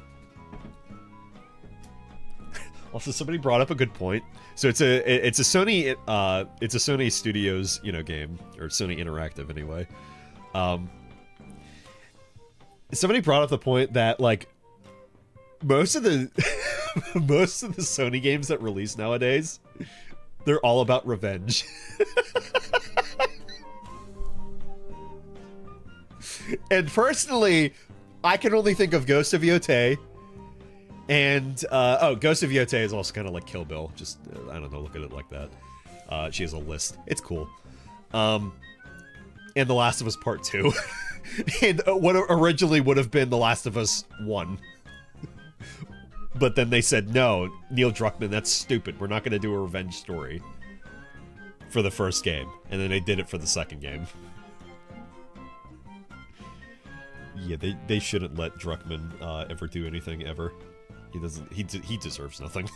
Also, somebody brought up a good point. So it's a Sony Studios, game, or Sony Interactive anyway. Somebody brought up the point that like most of the Sony games that release nowadays, they're all about revenge. And personally, I can only think of Ghost of Yotei. And, Ghost of Yotei is also kind of like Kill Bill. Just, I don't know, look at it like that. She has a list. It's cool. And The Last of Us Part 2. And what originally would have been The Last of Us 1. But then they said, no, Neil Druckmann, that's stupid. We're not going to do a revenge story for the first game. And then they did it for the second game. Yeah, they shouldn't let Druckmann ever do anything ever. He deserves nothing.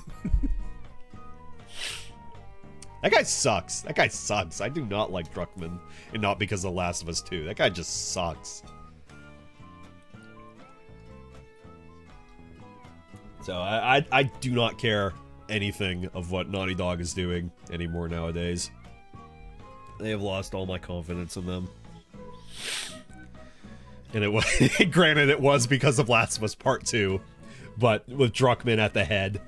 That guy sucks. That guy sucks. I do not like Druckmann, and not because of The Last of Us 2. That guy just sucks. So I do not care anything of what Naughty Dog is doing anymore nowadays. They have lost all my confidence in them. And it was, granted, it was because of Last of Us Part 2. But with Druckmann at the head,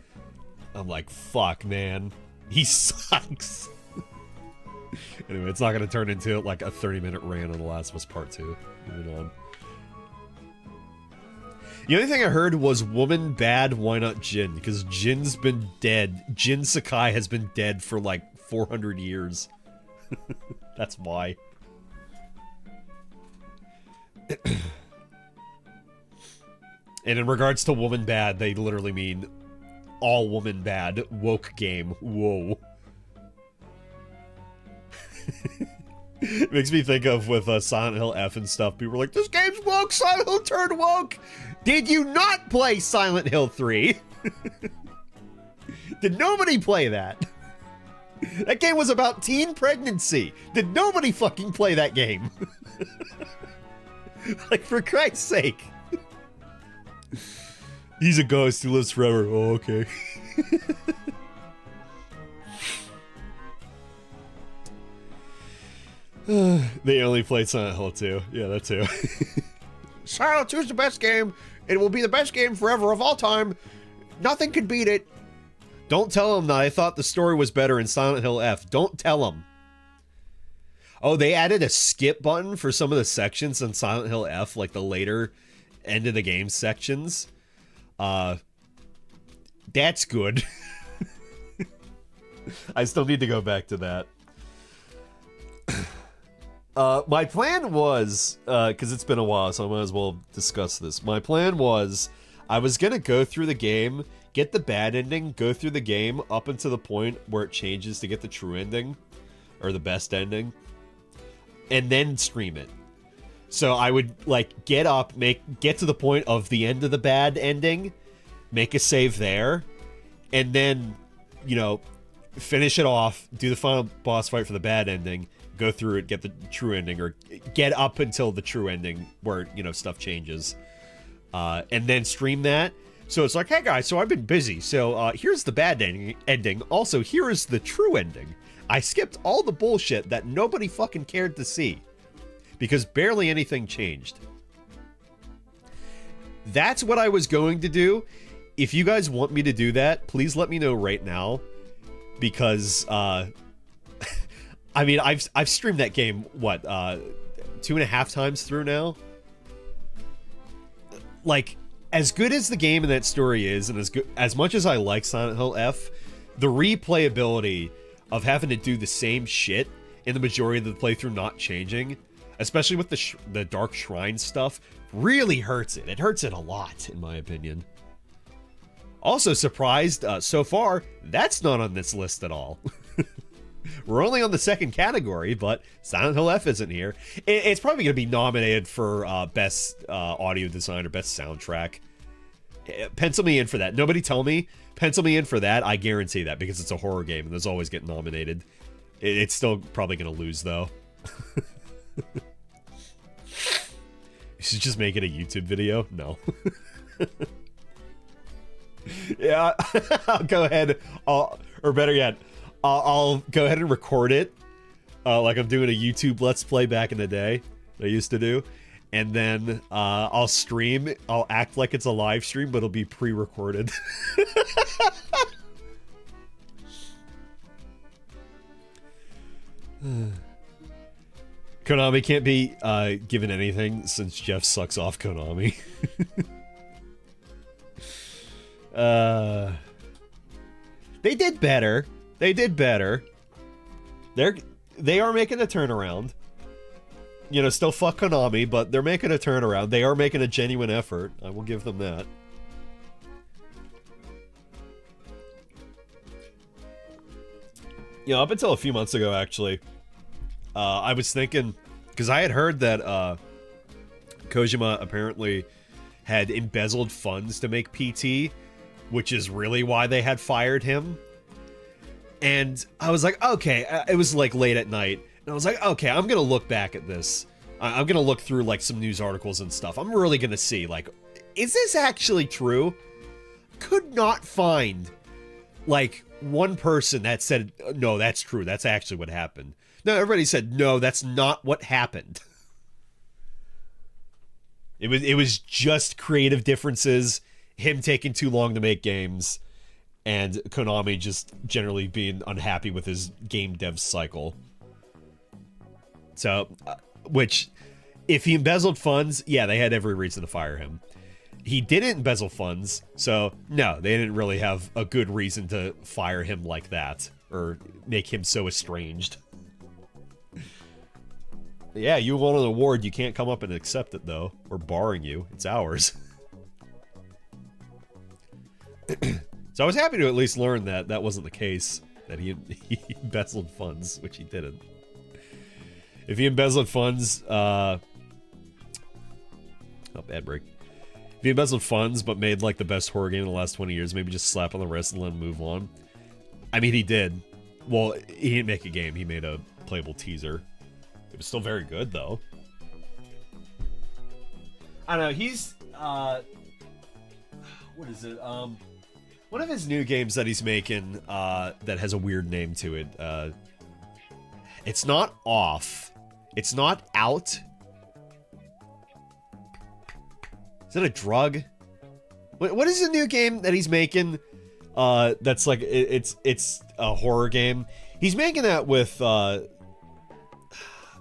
I'm like, fuck, man. He sucks. Anyway, it's not going to turn into like a 30-minute rant on The Last of Us Part 2. Moving on. The only thing I heard was woman bad, why not Jin? Because Jin's been dead. Jin Sakai has been dead for like 400 years. That's why. And in regards to woman bad, they literally mean all woman bad. Woke game. Whoa. Makes me think of with Silent Hill F and stuff. People are like, this game's woke, Silent Hill turned woke. Did you not play Silent Hill 3? Did nobody play that? That game was about teen pregnancy. Did nobody fucking play that game? Like, for Christ's sake. He's a ghost who lives forever. Oh, okay. They only played Silent Hill 2. Yeah, that too. Silent 2 is the best game. It will be the best game forever of all time. Nothing can beat it. Don't tell him that I thought the story was better in Silent Hill F. Don't tell him. Oh, they added a skip button for some of the sections in Silent Hill F, like the later end of the game sections. That's good. I still need to go back to that. My plan was, because it's been a while, so I might as well discuss this. My plan was, I was going to go through the game, get the bad ending, go through the game up until the point where it changes to get the true ending, or the best ending, and then stream it. So I would, like, get up, get to the point of the end of the bad ending, make a save there, and then, you know, finish it off, do the final boss fight for the bad ending, go through it, get the true ending, or get up until the true ending where, you know, stuff changes. And then stream that. So it's like, hey guys, so I've been busy. So here's the bad ending. Also, here is the true ending. I skipped all the bullshit that nobody fucking cared to see. Because barely anything changed. That's what I was going to do. If you guys want me to do that, please let me know right now. Because, I mean, I've streamed that game, what, 2.5 times through now? Like, as good as the game and that story is, and as much as I like Silent Hill F, the replayability of having to do the same shit in the majority of the playthrough not changing, especially with the Dark Shrine stuff, really hurts it. It hurts it a lot, in my opinion. Also surprised, so far, that's not on this list at all. We're only on the second category, but Silent Hill F isn't here. It's probably going to be nominated for Best Audio Design or Best Soundtrack. Pencil me in for that. Nobody tell me. Pencil me in for that. I guarantee that, because it's a horror game and those always get nominated. It's still probably going to lose, though. You should just make it a YouTube video? No. Yeah, I'll go ahead, or better yet, I'll go ahead and record it, like I'm doing a YouTube Let's Play back in the day, I used to do, and then I'll stream, I'll act like it's a live stream, but it'll be pre-recorded. Konami can't be given anything since Jeff sucks off Konami. They did better. They did better. They are making a turnaround. You know, still fuck Konami, but they're making a turnaround. They are making a genuine effort. I will give them that. You know, up until a few months ago, actually, I was thinking, because I had heard that Kojima apparently had embezzled funds to make PT, which is really why they had fired him. And I was like, okay, it was like late at night, and I was like, okay, I'm gonna look back at this. I'm gonna look through like some news articles and stuff. I'm really gonna see, like, is this actually true? Could not find like one person that said, no, that's true, that's actually what happened. No, everybody said, no, that's not what happened. It was just creative differences, him taking too long to make games, and Konami just generally being unhappy with his game dev cycle. So, which, if he embezzled funds, yeah, they had every reason to fire him. He didn't embezzle funds, so no, they didn't really have a good reason to fire him like that, or make him so estranged. Yeah, you won an award, you can't come up and accept it, though. We're barring you. It's ours. So I was happy to at least learn that that wasn't the case, that he embezzled funds, which he didn't. If he embezzled funds, oh, bad break. If he embezzled funds but made, like, the best horror game in the last 20 years, maybe just slap on the wrist and let him move on. I mean, he did. Well, he didn't make a game, he made a playable teaser. It was still very good, though. I don't know, he's, what is it, one of his new games that he's making, that has a weird name to it, it's not off, it's not out. Is it a drug? What is the new game that he's making, that's like, it's a horror game? He's making that with,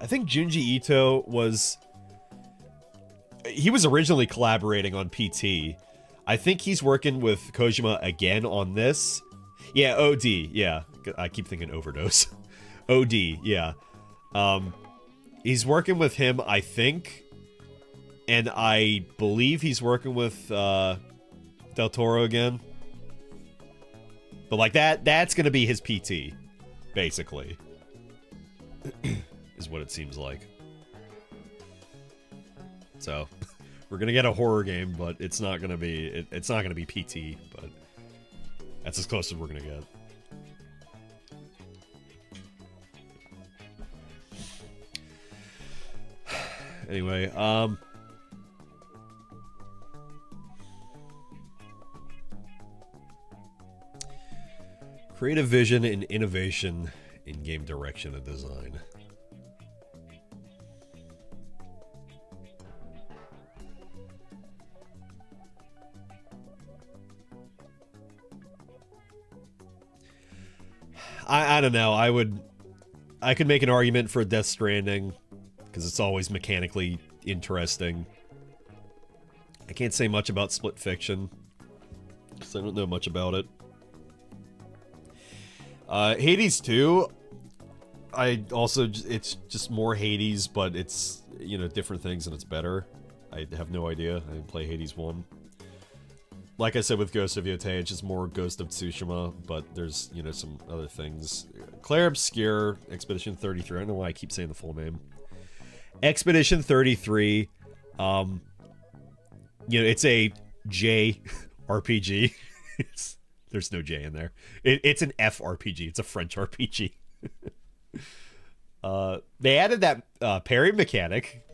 I think Junji Ito was... He was originally collaborating on PT. I think he's working with Kojima again on this. Yeah, OD, yeah. I keep thinking overdose. OD, yeah. He's working with him, I think. And I believe he's working with Del Toro again. But like that's gonna be his PT, basically. Is what it seems like. So, we're gonna get a horror game, but it's not gonna be it's not gonna be PT, but that's as close as we're gonna get. Anyway, creative vision and innovation in game direction and design. I don't know. I could make an argument for Death Stranding because it's always mechanically interesting. I can't say much about Split Fiction because I don't know much about it. Hades 2, it's just more Hades, but it's, you know, different things and it's better. I have no idea. I didn't play Hades 1. Like I said with Ghost of Yotei, it's just more Ghost of Tsushima, but there's, you know, some other things. Claire Obscure, Expedition 33. I don't know why I keep saying the full name. Expedition 33, you know, it's a J RPG. There's no J in there. It's an F RPG. It's a French RPG. They added that parry mechanic.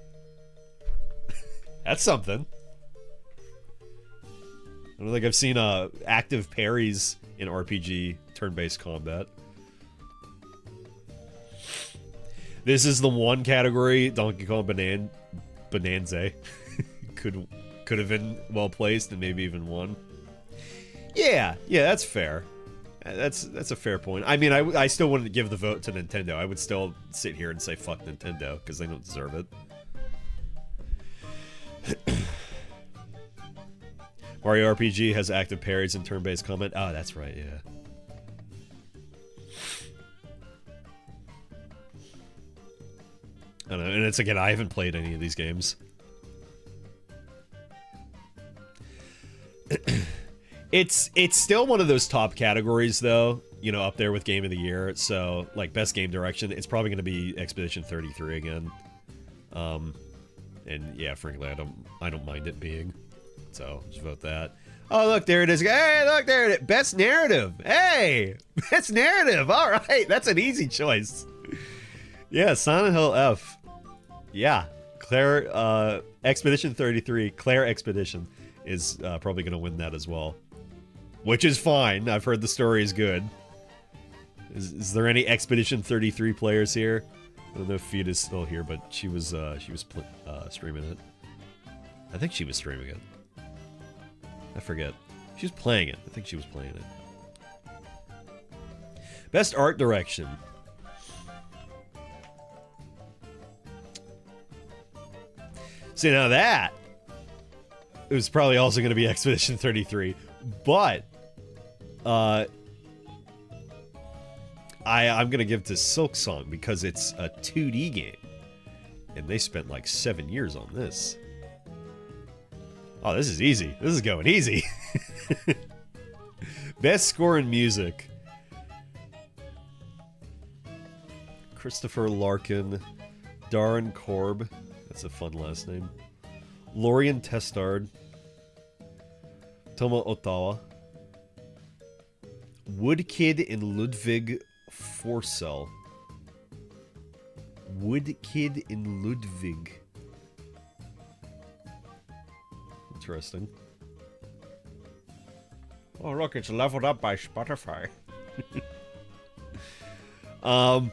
That's something. I don't think I've seen active parries in RPG turn-based combat. This is the one category Donkey Kong Bonanza could have been well placed and maybe even won. Yeah, that's fair. That's a fair point. I mean, I still wouldn't give the vote to Nintendo. I would still sit here and say fuck Nintendo because they don't deserve it. Mario RPG has active parries and turn-based combat. Oh, that's right, yeah. I don't know, and it's again, I haven't played any of these games. It's still one of those top categories, though, you know, up there with Game of the Year. So, like, best game direction, it's probably going to be Expedition 33 again. And yeah, frankly, I don't mind it being. So, just vote that. Oh, look, there it is. Hey, look, there it is. Best narrative. Hey, best narrative. All right, that's an easy choice. Yeah, Silent Hill F. Yeah, Claire, Expedition 33, Claire Expedition is probably going to win that as well. Which is fine. I've heard the story is good. Is there any Expedition 33 players here? I don't know if Feed is still here, but she was streaming it. I think she was streaming it. I forget. She was playing it. I think she was playing it. Best art direction. See, now that it was probably also going to be Expedition 33, but I'm going to give to Silk Song because it's a 2D game, and they spent like 7 years on this. Oh, this is easy. This is going easy. Best score in music. Christopher Larkin, Darren Korb. That's a fun last name. Lorian Testard. Toma Ottawa. Woodkid and Ludwig Forsell. Woodkid and Ludwig. Interesting. Oh, look, it's leveled up by Spotify. I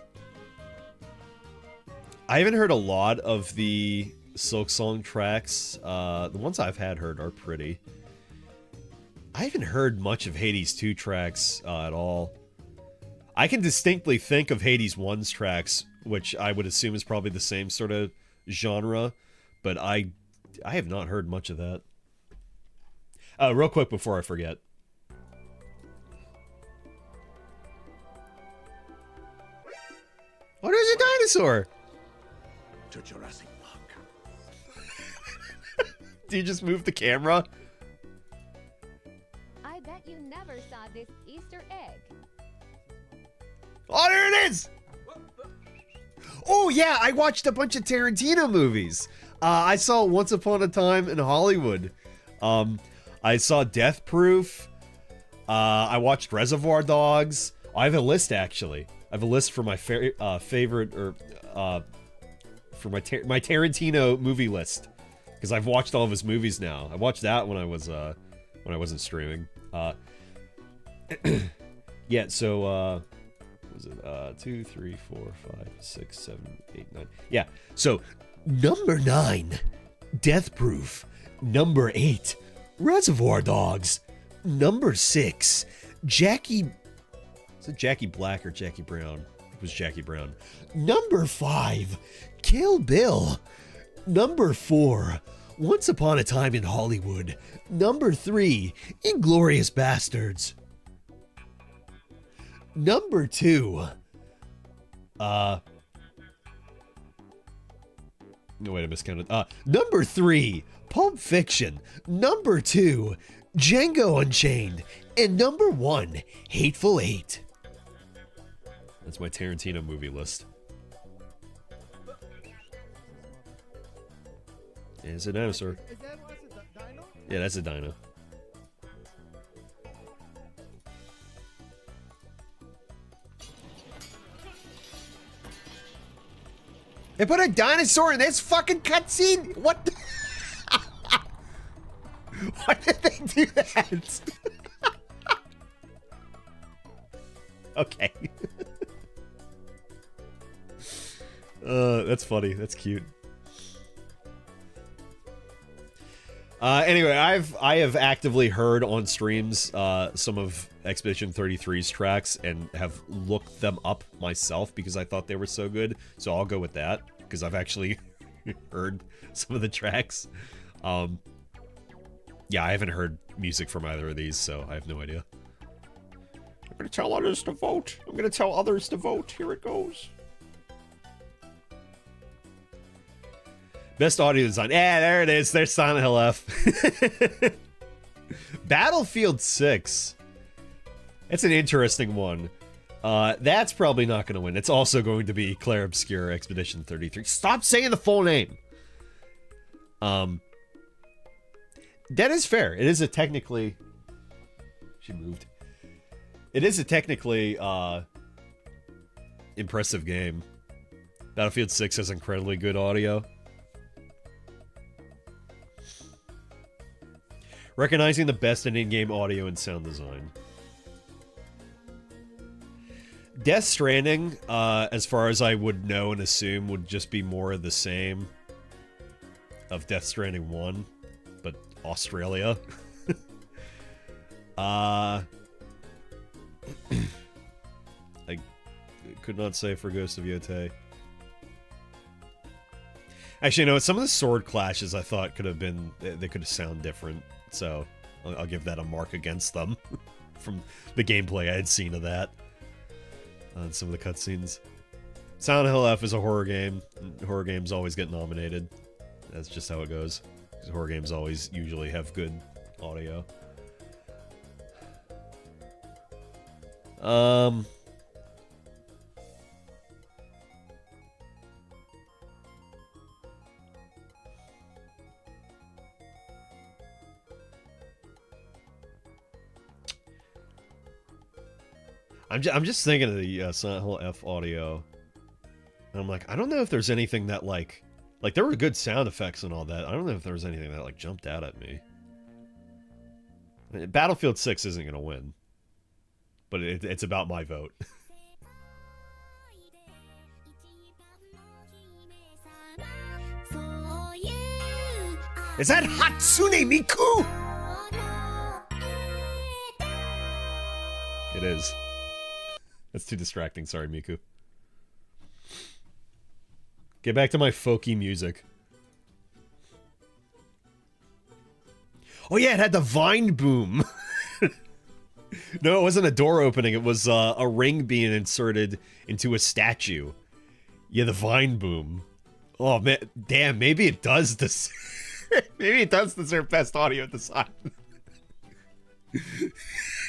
haven't heard a lot of the Silk Song tracks. The ones I've heard are pretty. I haven't heard much of Hades 2 tracks at all. I can distinctly think of Hades 1's tracks which I would assume is probably the same sort of genre, but I have not heard much of that. Real quick before I forget. Oh, there's a dinosaur! To Jurassic Park. Do you just move the camera? I bet you never saw this Easter egg. Oh, there it is! Oh, yeah, I watched a bunch of Tarantino movies. I saw Once Upon a Time in Hollywood. I saw Death Proof. I watched Reservoir Dogs. I have a list, actually. I have a list for my favorite, or for my Tarantino movie list, because I've watched all of his movies now. I watched that when I wasn't streaming. Yeah. So what was it 2, 3, 4, 5, 6, 7, 8, 9? Yeah. So number 9, Death Proof. Number 8, Reservoir Dogs. Number 6, Jackie. Is it Jackie Black or Jackie Brown? It was Jackie Brown. Number 5, Kill Bill. Number 4, Once Upon a Time in Hollywood. Number 3, Inglourious Bastards. Number 2, no, wait, I miscounted. Number 3, Pulp Fiction. Number 2, Django Unchained. And number 1, Hateful Eight. That's my Tarantino movie list. Yeah, it's a dinosaur. Is that what's a dino? Yeah, that's a dino. They put a dinosaur in this fucking cutscene? What the Why did they do that? Okay. That's funny. That's cute. Anyway, I have actively heard on streams some of Expedition 33's tracks and have looked them up myself because I thought they were so good. So I'll go with that because I've actually heard some of the tracks. Yeah, I haven't heard music from either of these, so I have no idea. I'm gonna tell others to vote. I'm gonna tell others to vote. Here it goes. Best audio design. Yeah, there it is. There's Silent Hill F. Battlefield 6. That's an interesting one. That's probably not going to win. It's also going to be Claire Obscure Expedition 33. Stop saying the full name. That is fair. It is a technically... She moved. It is a technically impressive game. Battlefield 6 has incredibly good audio. Recognizing the best in in-game audio and sound design. Death Stranding, as far as I would know and assume, would just be more of the same of Death Stranding 1, but Australia. I could not say for Ghost of Yotei. Actually, no, some of the sword clashes I thought could have been... They could have sounded different, so I'll give that a mark against them from the gameplay I had seen of that on some of the cutscenes. Silent Hill F is a horror game. Horror games always get nominated. That's just how it goes. Because horror games always usually have good audio. I'm just thinking of the Silent Hill F audio, and I'm like, I don't know if there's anything that like there were good sound effects and all that. I don't know if there was anything that like jumped out at me. I mean, Battlefield 6 isn't gonna win, but it's about my vote. Is that Hatsune Miku? It is. That's too distracting. Sorry, Miku. Get back to my folky music. Oh yeah, it had the vine boom. No, it wasn't a door opening. It was a ring being inserted into a statue. Yeah, the vine boom. Oh man, damn. Maybe it does this. Maybe it does deserve best audio design.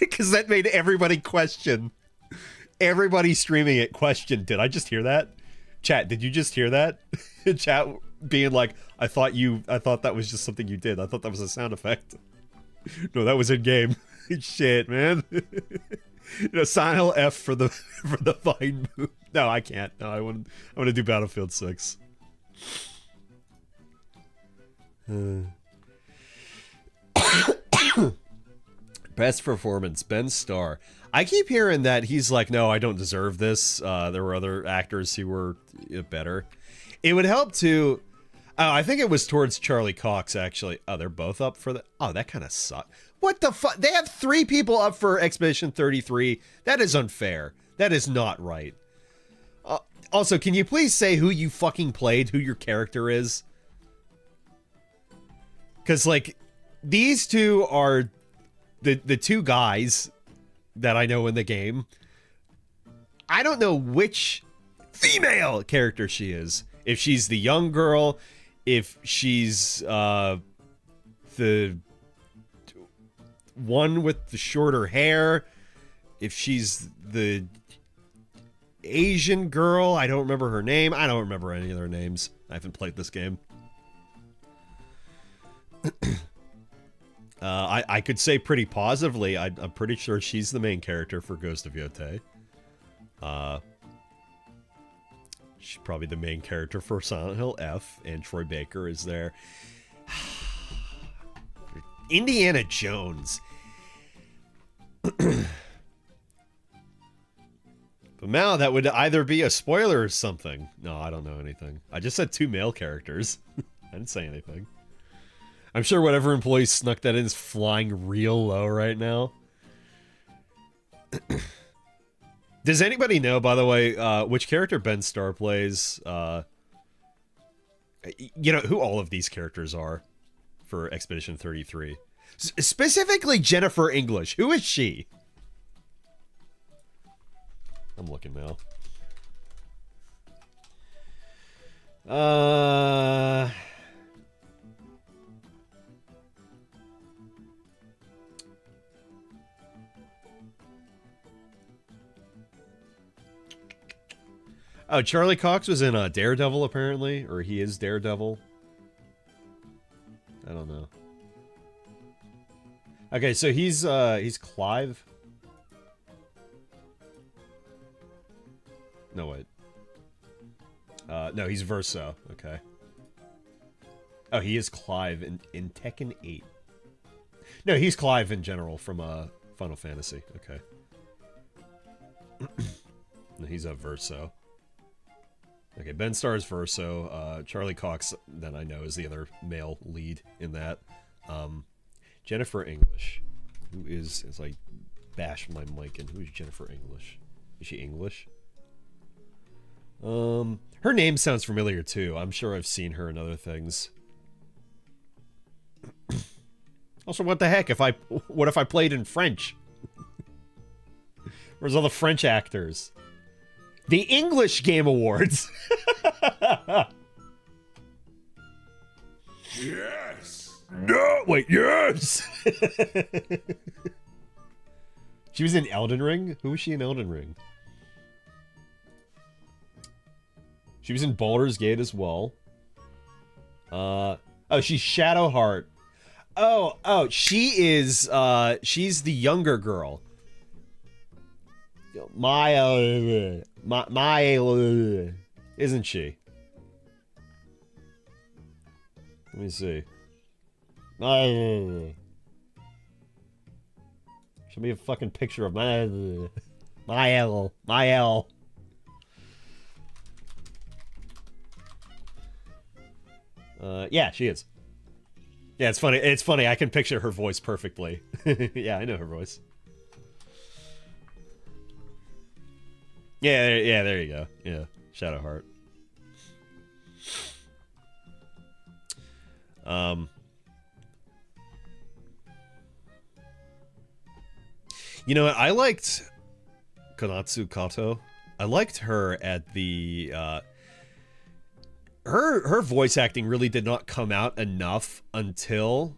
Because that made everybody question. Everybody streaming it questioned. Did I just hear that? Chat, did you just hear that? Chat being like, I thought that was just something you did. I thought that was a sound effect. No, that was in game. Shit, man. You know, Silent Hill F for the vine move. No, I can't. No, I want to do Battlefield 6. Best performance, Ben Starr. I keep hearing that he's like, no, I don't deserve this. There were other actors who were better. It would help to... I think it was towards Charlie Cox, actually. Oh, they're both up for the... Oh, that kind of sucks. What the fuck? They have 3 people up for Expedition 33. That is unfair. That is not right. Also, can you please say who you fucking played, who your character is? Because, like, these two are the 2 guys that I know in the game. I don't know which female character she is. If she's the young girl, if she's the one with the shorter hair, if she's the Asian girl, I don't remember her name. I don't remember any of their names. I haven't played this game. I could say pretty positively, I'm pretty sure she's the main character for Ghost of Yotei. She's probably the main character for Silent Hill F, and Troy Baker is there. Indiana Jones. But now that would either be a spoiler or something. No, I don't know anything. I just said 2 male characters. I didn't say anything. I'm sure whatever employee snuck that in is flying real low right now. Does anybody know, by the way, which character Ben Starr plays? You know, who all of these characters are for Expedition 33. Specifically Jennifer English. Who is she? I'm looking now. Oh, Charlie Cox was in Daredevil, apparently. Or he is Daredevil. I don't know. Okay, so he's Clive. No, wait. No, he's Verso. Okay. Oh, he is Clive in Tekken 8. No, he's Clive in general from Final Fantasy. Okay. No, he's a Verso. Okay, Ben Starr is Verso. Charlie Cox, then I know, is the other male lead in that. Jennifer English, who is like bash my mic, and who is Jennifer English? Is she English? Her name sounds familiar too. I'm sure I've seen her in other things. Also, what the heck? What if I played in French? Where's all the French actors? The English Game Awards. Yes. No, wait, yes. She was in Elden Ring. Who was she in Elden Ring? She was in Baldur's Gate as well. Oh, she's Shadowheart. Oh, she is. She's the younger girl. Maya, isn't she? Let me see. Show me a fucking picture of Mael. Yeah, she is. Yeah, it's funny. It's funny. I can picture her voice perfectly. Yeah, I know her voice. Yeah, there you go. Yeah, Shadowheart. You know what? I liked Konatsu Kato. I liked her at the her voice acting really did not come out enough until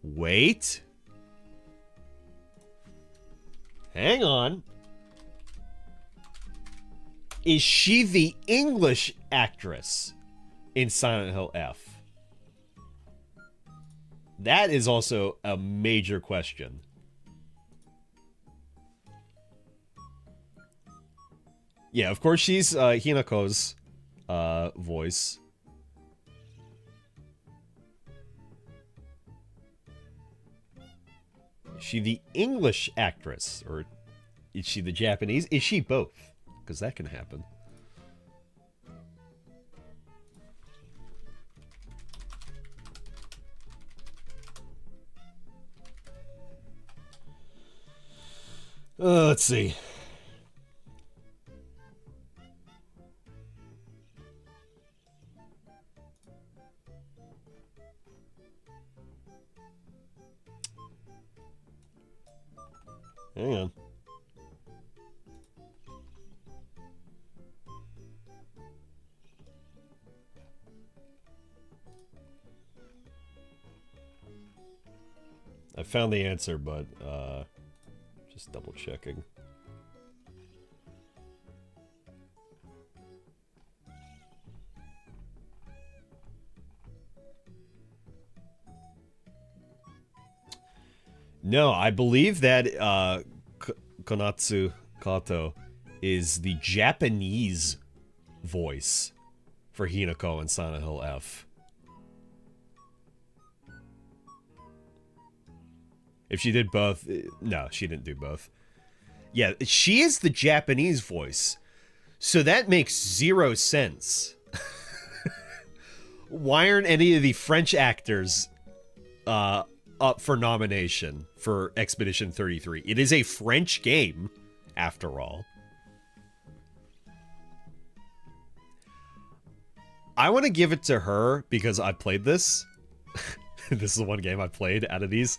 wait. Hang on. Is she the English actress in Silent Hill F? That is also a major question. Yeah, of course she's Hinako's voice. Is she the English actress? Or is she the Japanese? Is she both? Because that can happen. Let's see. Hang on. I found the answer, but just double checking. No, I believe that Konatsu Kato is the Japanese voice for Hinako in Silent Hill F. If she did both... No, she didn't do both. Yeah, she is the Japanese voice. So that makes zero sense. Why aren't any of the French actors up for nomination for Expedition 33? It is a French game, after all. I want to give it to her because I played this. This is the one game I played out of these.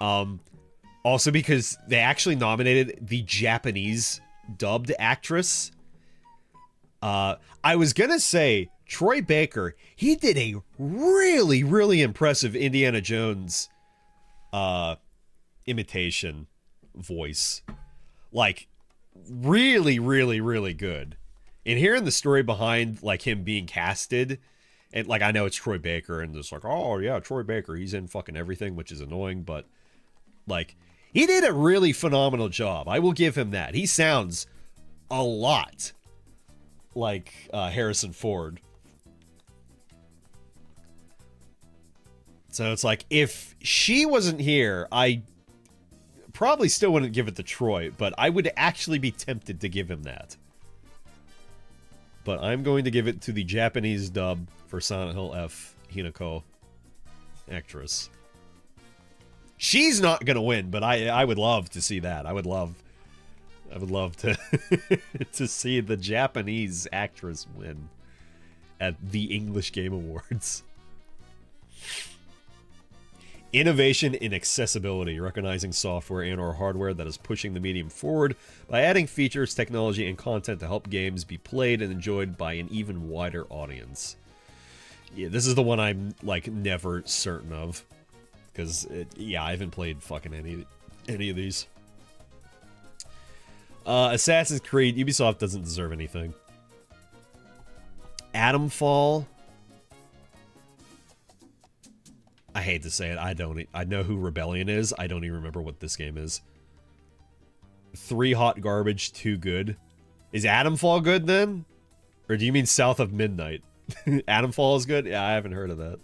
Also because they actually nominated the Japanese dubbed actress. I was gonna say Troy Baker, he did a really, really impressive Indiana Jones imitation voice. Like, really, really, really good. And hearing the story behind, like, him being casted, and, like, I know it's Troy Baker, and it's like, oh, yeah, Troy Baker, he's in fucking everything, which is annoying, but, like, he did a really phenomenal job. I will give him that. He sounds a lot like Harrison Ford. So it's like, if she wasn't here, I probably still wouldn't give it to Troy, but I would actually be tempted to give him that. But I'm going to give it to the Japanese dub for Silent Hill F Hinako actress. She's not going to win, but I would love to see that. I would love to to see the Japanese actress win at the English Game Awards. Innovation in accessibility, recognizing software and or hardware that is pushing the medium forward by adding features, technology, and content to help games be played and enjoyed by an even wider audience. Yeah, this is the one I'm, like, never certain of. Because, yeah, I haven't played fucking any of these. Assassin's Creed, Ubisoft doesn't deserve anything. Atomfall. I hate to say it, I know who Rebellion is. I don't even remember what this game is. 3 hot garbage, 2 good. Is Atomfall good then? Or do you mean South of Midnight? Atomfall is good? Yeah, I haven't heard of that.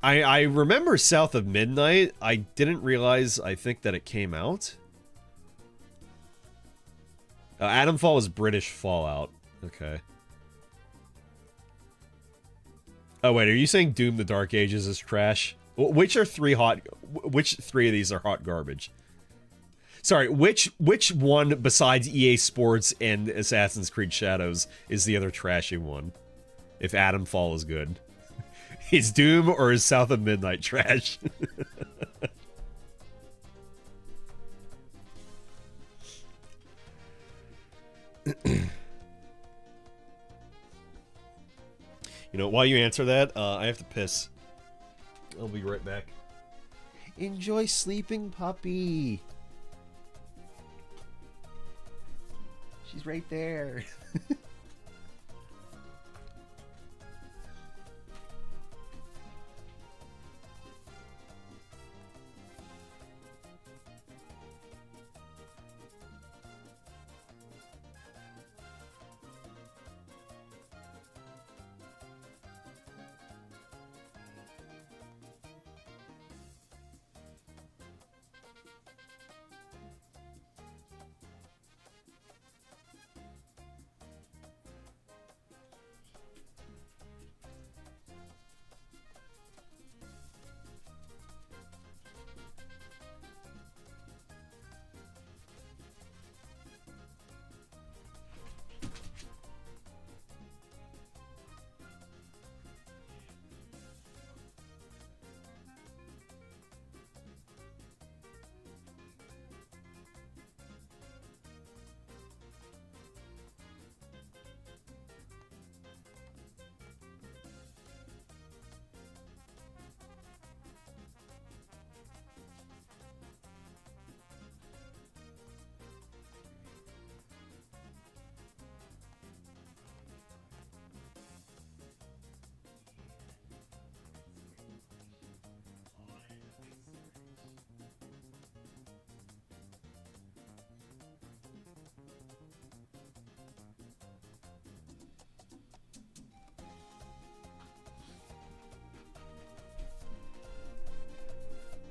I remember South of Midnight. I didn't realize, I think, that it came out. Atomfall is British Fallout. Okay. Oh, wait, are you saying Doom the Dark Ages is trash? Which 3 of these are hot garbage? Sorry, which one besides EA Sports and Assassin's Creed Shadows is the other trashy one? If Adamfall is good. Is Doom or is South of Midnight trash? You know, while you answer that, I have to piss. I'll be right back. Enjoy sleeping, puppy. She's right there.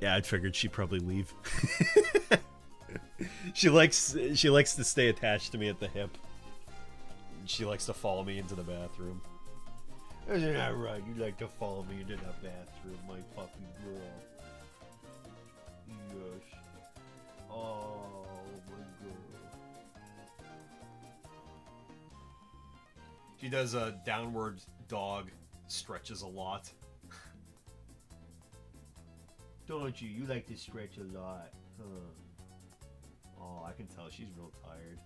Yeah, I figured she'd probably leave. She likes to stay attached to me at the hip. She likes to follow me into the bathroom. Isn't that right? You like to follow me into the bathroom, my puppy girl. Yes. Oh, my girl. She does a downward dog, stretches a lot. Don't you? You like to stretch a lot, huh? Oh, I can tell she's real tired.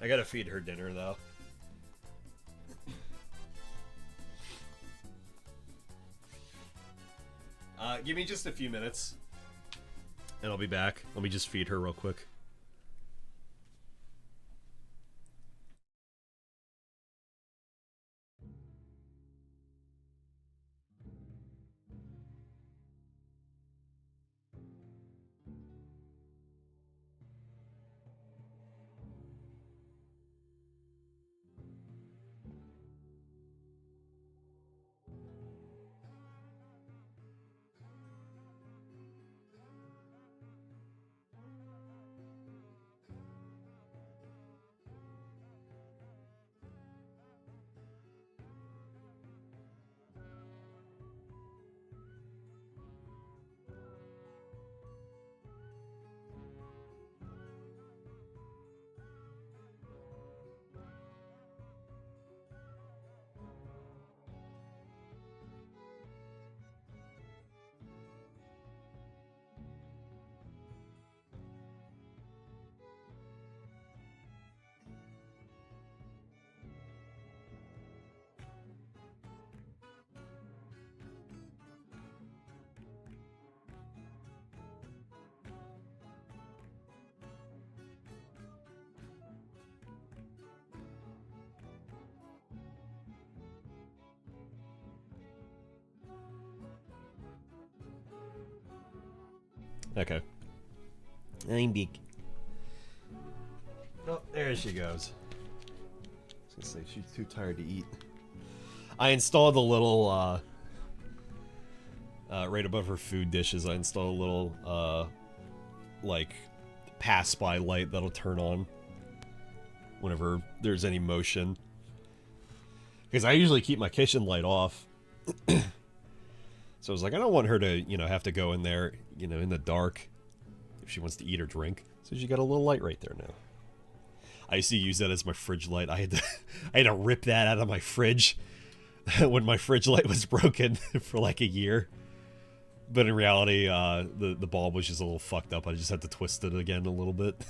I gotta feed her dinner, though. Give me just a few minutes, and I'll be back. Let me just feed her real quick. Okay. I'm big. Oh, there she goes. I was gonna say she's too tired to eat. I installed a little, right above her food dishes, I installed a little, like, pass-by light that'll turn on whenever there's any motion. Because I usually keep my kitchen light off. So I was like, I don't want her to, have to go in there, in the dark if she wants to eat or drink. So she got a little light right there now. I used to use that as my fridge light. I had to rip that out of my fridge when my fridge light was broken for like a year. But in reality, the bulb was just a little fucked up. I just had to twist it again a little bit.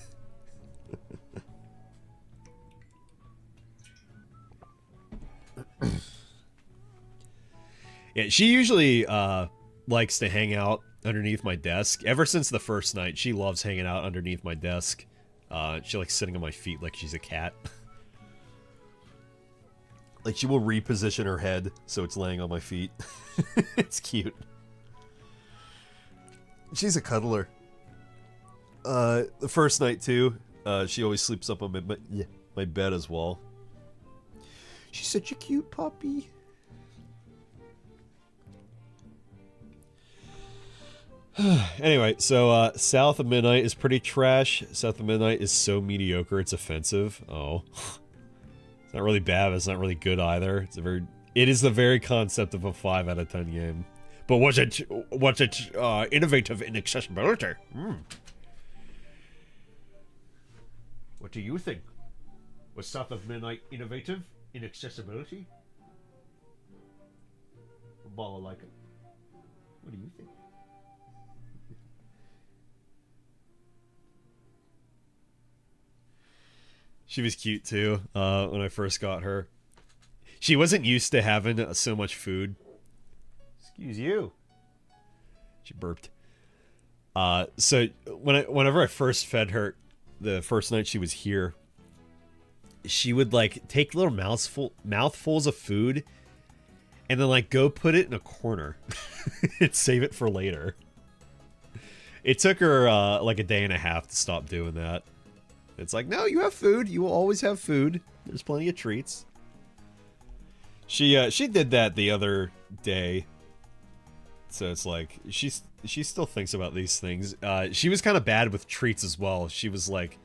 Yeah, she usually likes to hang out underneath my desk. Ever since the first night, she loves hanging out underneath my desk. She likes sitting on my feet like she's a cat. Like, she will reposition her head so it's laying on my feet. It's cute. She's a cuddler. The first night, too, she always sleeps up on my bed as well. She's such a cute puppy. Anyway, so South of Midnight is pretty trash. South of Midnight is so mediocre, it's offensive. Oh. It's not really bad, but it's not really good either. It is the very concept of a 5 out of 10 game. But was it innovative in accessibility? What do you think? Was South of Midnight innovative in accessibility? Balalaika. What do you think? She was cute too when I first got her. She wasn't used to having so much food. Excuse you. She burped. So whenever I first fed her, the first night she was here, she would like take little mouthfuls of food and then like go put it in a corner and save it for later. It took her like a day and a half to stop doing that. It's like, no, you have food. You will always have food. There's plenty of treats. She did that the other day. So it's like, she still thinks about these things. She was kind of bad with treats as well. She was like,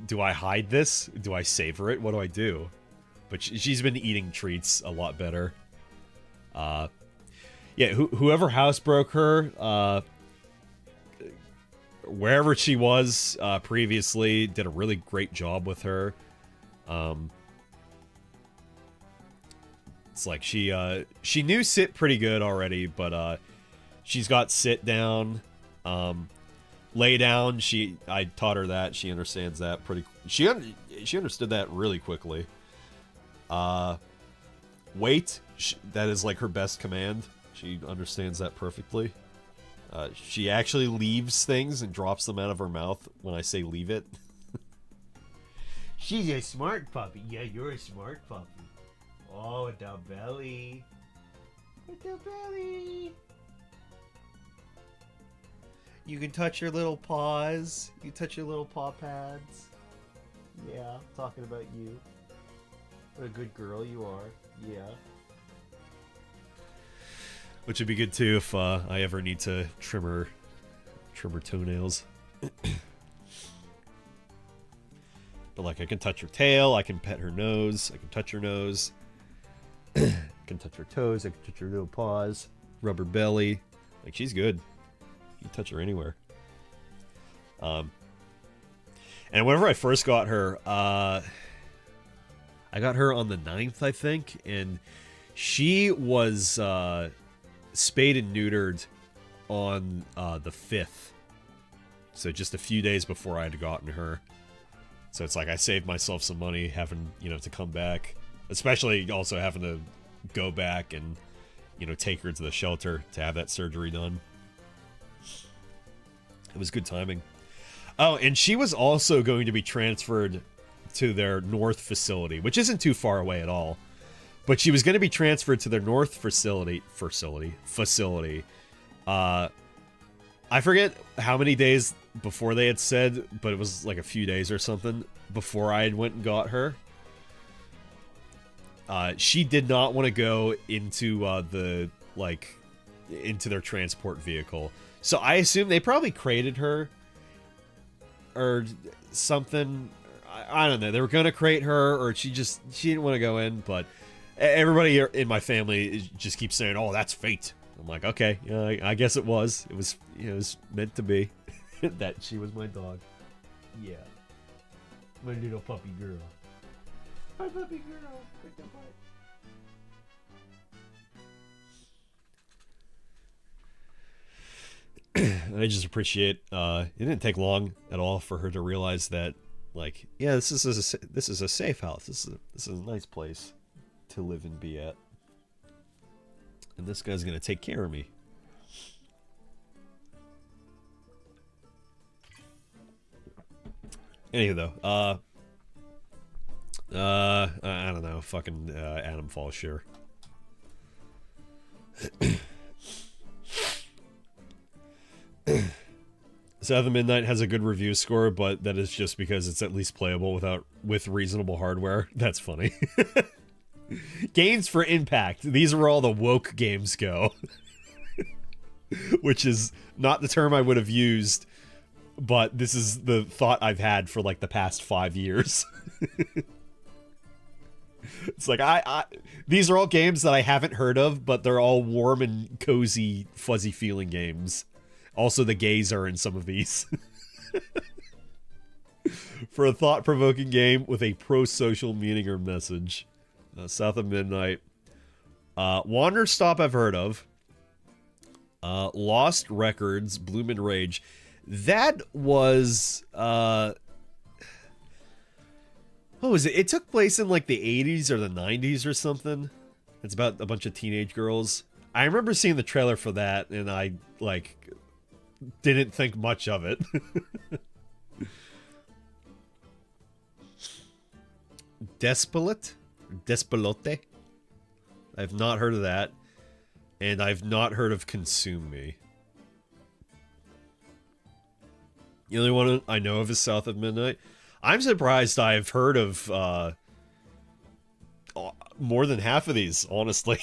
do I hide this? Do I savor it? What do I do? But she's been eating treats a lot better. Yeah, whoever housebroke her, wherever she was previously, did a really great job with her. It's like she knew sit pretty good already, but she's got sit down, lay down. I taught her that. She understands that pretty. She understood that really quickly. Wait, that is like her best command. She understands that perfectly. She actually leaves things and drops them out of her mouth when I say leave it. She's a smart puppy. Yeah, you're a smart puppy. Oh, the belly. The belly. You can touch your little paws. You touch your little paw pads. Yeah, talking about you. What a good girl you are. Yeah. Which would be good too if I ever need to trim her toenails. But like, I can touch her tail, I can pet her nose, I can touch her nose, I can touch her toes, I can touch her little paws, rub her belly. Like, she's good. You can touch her anywhere. And whenever I first got her, I got her on the 9th, I think, and she was spayed and neutered on the 5th. So just a few days before I had gotten her. So it's like I saved myself some money having, to come back. Especially also having to go back and, take her to the shelter to have that surgery done. It was good timing. Oh, and she was also going to be transferred to their north facility, which isn't too far away at all. But she was going to be transferred to their north facility. I forget how many days before they had said, but it was like a few days or something before I had went and got her. She did not want to go into into their transport vehicle. So I assume they probably crated her or something. I don't know. They were going to crate her, or she didn't want to go in, but everybody in my family just keeps saying, oh, that's fate. I'm like, okay, I guess it was. It was, it was meant to be that she was my dog. Yeah. My little puppy girl. My puppy girl. With the butt. I just appreciate, it didn't take long at all for her to realize that, like, yeah, this is a safe house. This is a nice place to live and be at. And this guy's gonna take care of me. Anyway, though, I don't know, fucking Adam Falls, sure. South of Midnight has a good review score, but that is just because it's at least playable with reasonable hardware. That's funny. Games for impact. These are where all the woke games go. Which is not the term I would have used, but this is the thought I've had for like the past 5 years. It's like, these are all games that I haven't heard of, but they're all warm and cozy, fuzzy feeling games. Also, the gays are in some of these. For a thought-provoking game with a pro-social meaning or message. South of Midnight. Wander Stop I've heard of. Lost Records, Bloom and Rage. That was... what was it? It took place in like the 80s or the 90s or something. It's about a bunch of teenage girls. I remember seeing the trailer for that, and I, like... didn't think much of it. Despelate? Despelote? I've not heard of that. And I've not heard of Consume Me. The only one I know of is South of Midnight. I'm surprised I've heard of more than half of these, honestly.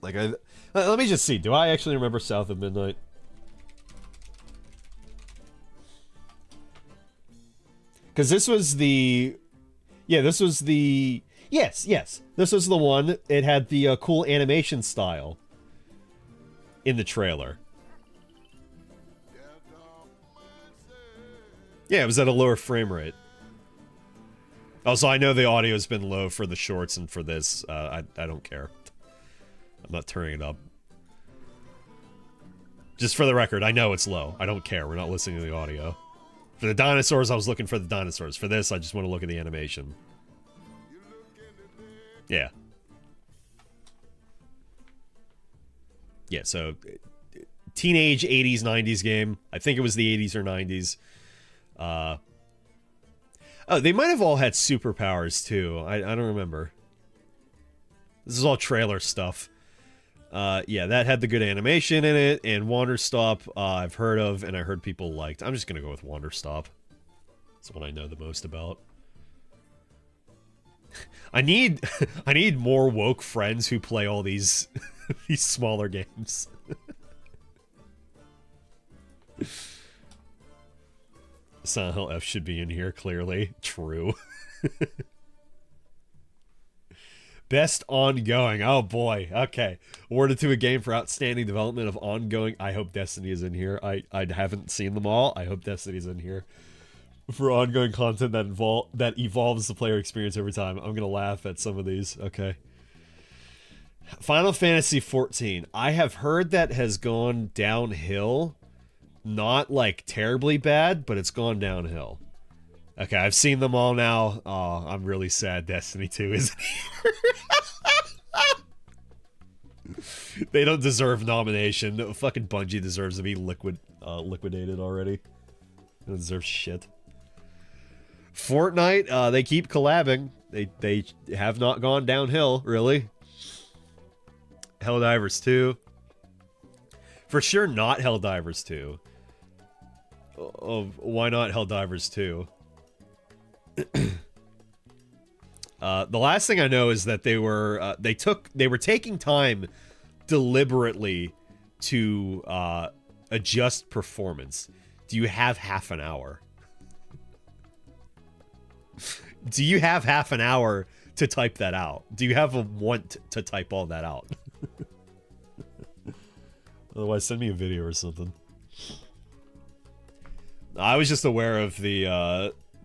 Like, let me just see. Do I actually remember South of Midnight? Because this was the... Yeah, this was the... Yes. This was the one. It had the cool animation style in the trailer. Yeah, it was at a lower frame rate. Also, I know the audio's been low for the shorts and for this. I don't care. I'm not turning it up. Just for the record, I know it's low. I don't care. We're not listening to the audio. For the dinosaurs, I was looking for the dinosaurs. For this, I just want to look at the animation. Yeah. Yeah, so... Teenage 80s, 90s game. I think it was the 80s or 90s. Oh, they might have all had superpowers, too. I don't remember. This is all trailer stuff. Yeah, that had the good animation in it, and Wander Stop, I've heard of, and I heard people liked. I'm just gonna go with Wander Stop. That's what I know the most about. I need more woke friends who play all these these smaller games. Silent Hill F should be in here, clearly. True. Best ongoing. Oh boy. Okay. Awarded to a game for outstanding development of ongoing. I hope Destiny is in here. I haven't seen them all. I hope Destiny's in here. For ongoing content that evolves the player experience over time. I'm gonna laugh at some of these. Okay. Final Fantasy XIV. I have heard that has gone downhill. Not like terribly bad, but it's gone downhill. Okay, I've seen them all now. Oh, I'm really sad Destiny 2 isn't here. They don't deserve nomination. Fucking Bungie deserves to be liquidated already. They don't deserve shit. Fortnite, they keep collabing. They have not gone downhill, really. Helldivers 2. For sure not Helldivers 2. Why not Helldivers 2? The last thing I know is that they were taking time deliberately to adjust performance. Do you have half an hour? Do you have half an hour to type that out? Do you have a want to type all that out? Otherwise, send me a video or something. I was just aware of the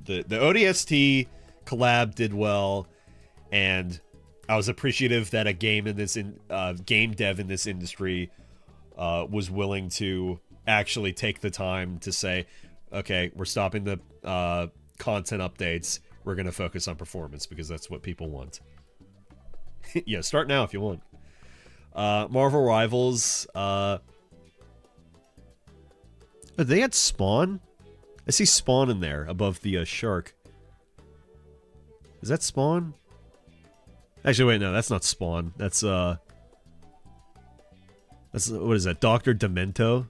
ODST collab did well, and I was appreciative that a game dev in this industry was willing to actually take the time to say, okay, we're stopping the content updates. We're going to focus on performance because that's what people want. Yeah, start now if you want. Marvel Rivals. They had Spawn? I see Spawn in there above the shark. Is that Spawn? Actually, wait, no, that's not Spawn. That's what is that? Dr. Demento?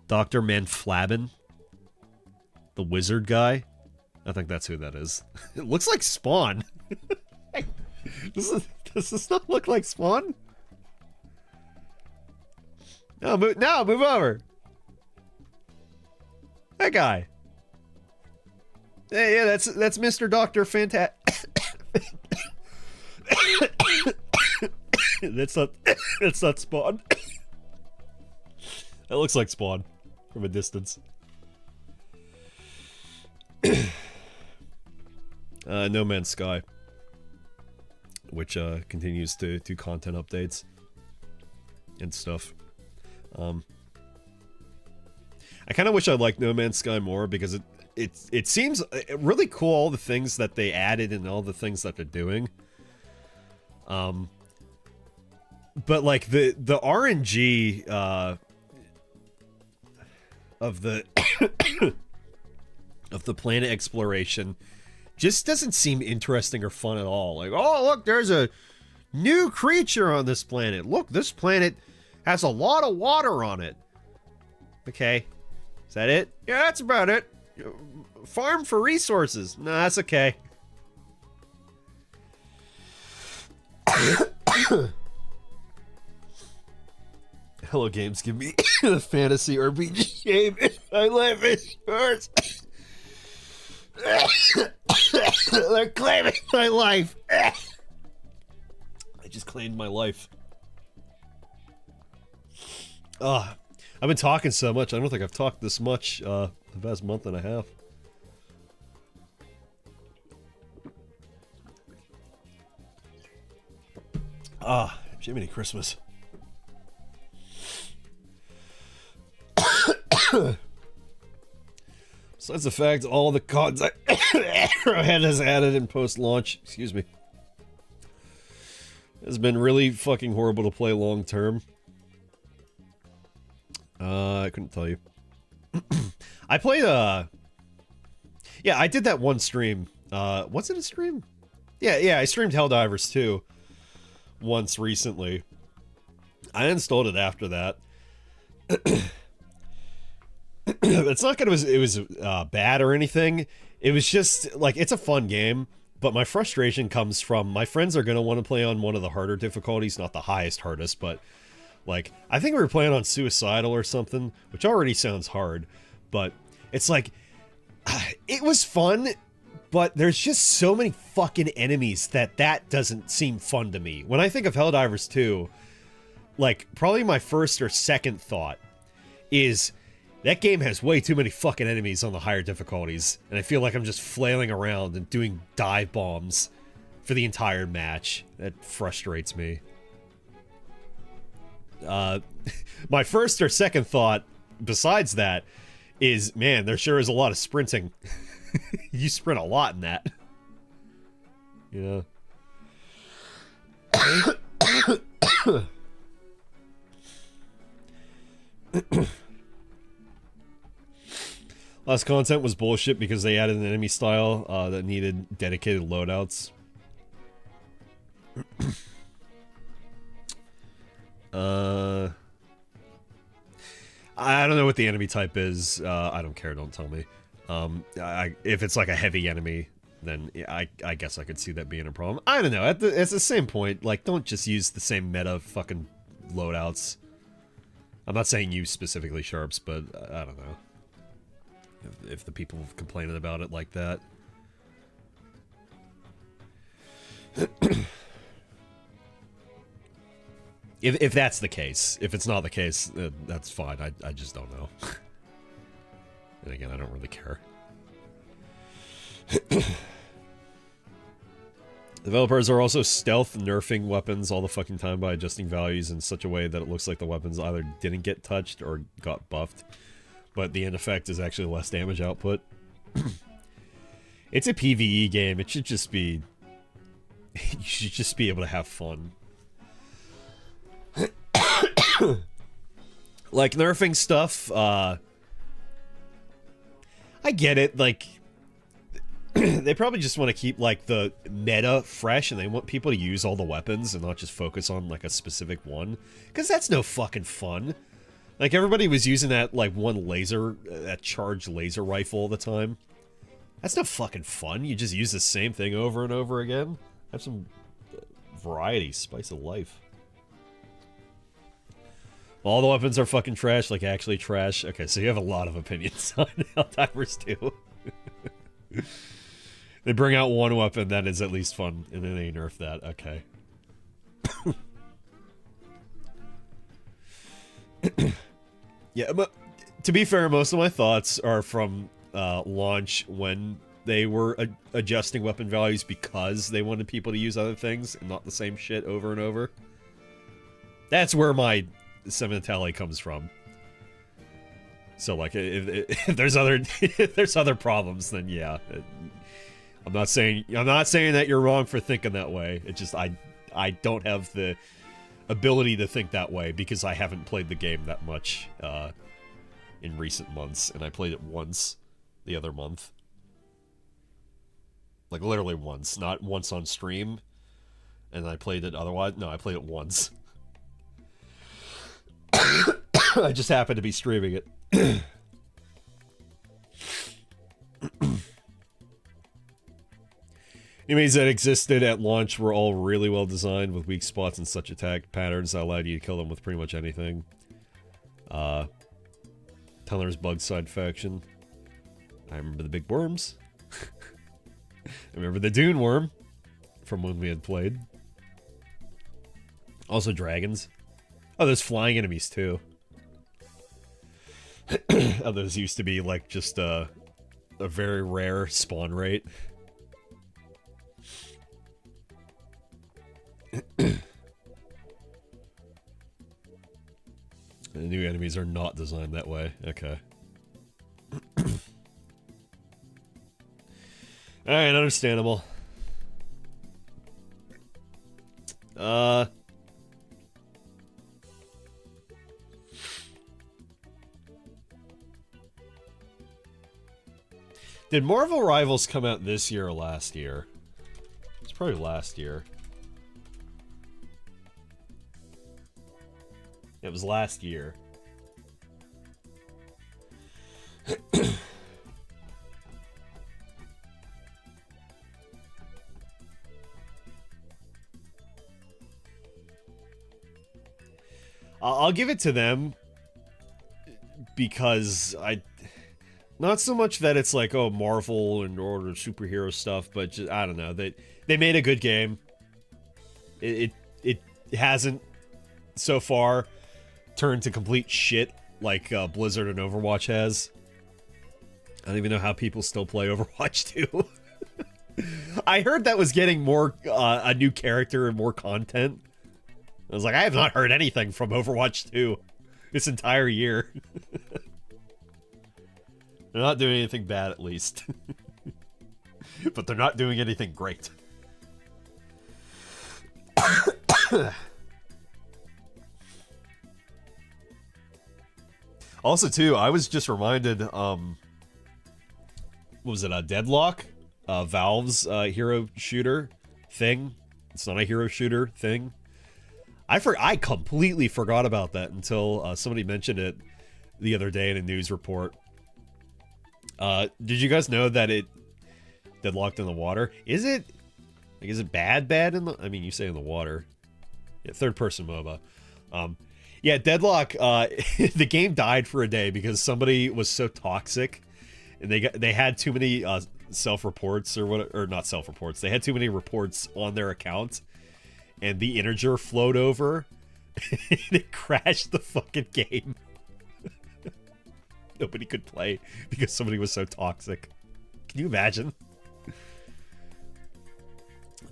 Dr. Manflabin? The wizard guy? I think that's who that is. It looks like Spawn. Does this not look like Spawn? No, move over. That guy. Yeah, that's Mr. Dr. Fantastic. That's not Spawn. That looks like Spawn from a distance. No Man's Sky, which continues to do content updates and stuff. I kind of wish I liked No Man's Sky more because it seems really cool, all the things that they added and all the things that they're doing. But like the RNG of the of the planet exploration just doesn't seem interesting or fun at all. Like, oh look, there's a new creature on this planet. Look, this planet has a lot of water on it. Okay. Is that it? Yeah, that's about it. Farm for resources. No, that's okay. Hello Games, give me a fantasy RPG game. My life is yours. They're claiming my life. I just claimed my life. I've been talking so much. I don't think I've talked this much the past month and a half. Jiminy Christmas. Besides the fact all the cards Arrowhead has added in post-launch, excuse me, has been really fucking horrible to play long term. I couldn't tell you. I played, yeah, I did that one stream. Was it a stream? Yeah, I streamed Helldivers 2 once recently. I installed it after that. It's not that it was bad or anything. It was just, like, it's a fun game, but my frustration comes from my friends are going to want to play on one of the harder difficulties, not the highest hardest, but... Like, I think we were playing on Suicidal or something, which already sounds hard, but it's like, it was fun, but there's just so many fucking enemies that doesn't seem fun to me. When I think of Helldivers 2, like, probably my first or second thought is, that game has way too many fucking enemies on the higher difficulties, and I feel like I'm just flailing around and doing dive bombs for the entire match. That frustrates me. My first or second thought, besides that, is, man, there sure is a lot of sprinting. You sprint a lot in that. You know? Last content was bullshit because they added an enemy style that needed dedicated loadouts. I don't know what the enemy type is. I don't care, don't tell me. If it's like a heavy enemy, then I guess I could see that being a problem. I don't know, at the same point, like, don't just use the same meta fucking loadouts. I'm not saying you specifically, Sharps, but I don't know. If the people complaining about it like that. If that's the case. If it's not the case, that's fine. I just don't know. And again, I don't really care. Developers are also stealth nerfing weapons all the fucking time by adjusting values in such a way that it looks like the weapons either didn't get touched or got buffed, but the end effect is actually less damage output. It's a PvE game. It should just be... You should just be able to have fun. Like, nerfing stuff, I get it, like... They probably just want to keep, like, the meta fresh, and they want people to use all the weapons and not just focus on, like, a specific one. Because that's no fucking fun. Like, everybody was using that, like, one laser, that charged laser rifle all the time. That's no fucking fun. You just use the same thing over and over again. Have some variety, spice of life. All the weapons are fucking trash, like, actually trash. Okay, so you have a lot of opinions on Helldivers 2. They bring out one weapon that is at least fun, and then they nerf that. Okay. Yeah, but to be fair, most of my thoughts are from launch when they were adjusting weapon values because they wanted people to use other things and not the same shit over and over. That's where my sentimentality comes from. So, like, if there's other if there's other problems, then yeah. I'm not saying that you're wrong for thinking that way. It's just I don't have the ability to think that way because I haven't played the game that much in recent months, and I played it once the other month. Like, literally once, not once on stream, and I played it otherwise. No, I played it once. I just happened to be streaming it. Enemies that existed at launch were all really well designed with weak spots and such attack patterns that allowed you to kill them with pretty much anything. Teller's bug side faction. I remember the big worms. I remember the Dune worm from when we had played. Also dragons. Oh, there's flying enemies too. Oh, those used to be like just a very rare spawn rate. The new enemies are not designed that way. Okay. Alright, understandable. Did Marvel Rivals come out this year or last year? It's probably last year. It was last year. I'll give it to them because not so much that it's like, oh, Marvel and or superhero stuff, but just, I don't know, they made a good game. It hasn't so far turned to complete shit like Blizzard and Overwatch has. I don't even know how people still play Overwatch 2. I heard that was getting more a new character and more content. I was like, I have not heard anything from Overwatch 2 this entire year. They're not doing anything bad, at least. But they're not doing anything great. Also, too, I was just reminded, what was it, Deadlock? Valve's hero shooter thing. It's not a hero shooter thing. I completely forgot about that until somebody mentioned it the other day in a news report. Did you guys know that it deadlocked in the water? Is it? Like, is it bad in the... I mean, you say in the water. Yeah, third-person MOBA. Yeah, Deadlock, the game died for a day because somebody was so toxic, and they had too many self-reports, or not self-reports, they had too many reports on their account, and the integer flowed over It crashed the fucking game. Nobody could play because somebody was so toxic. Can you imagine?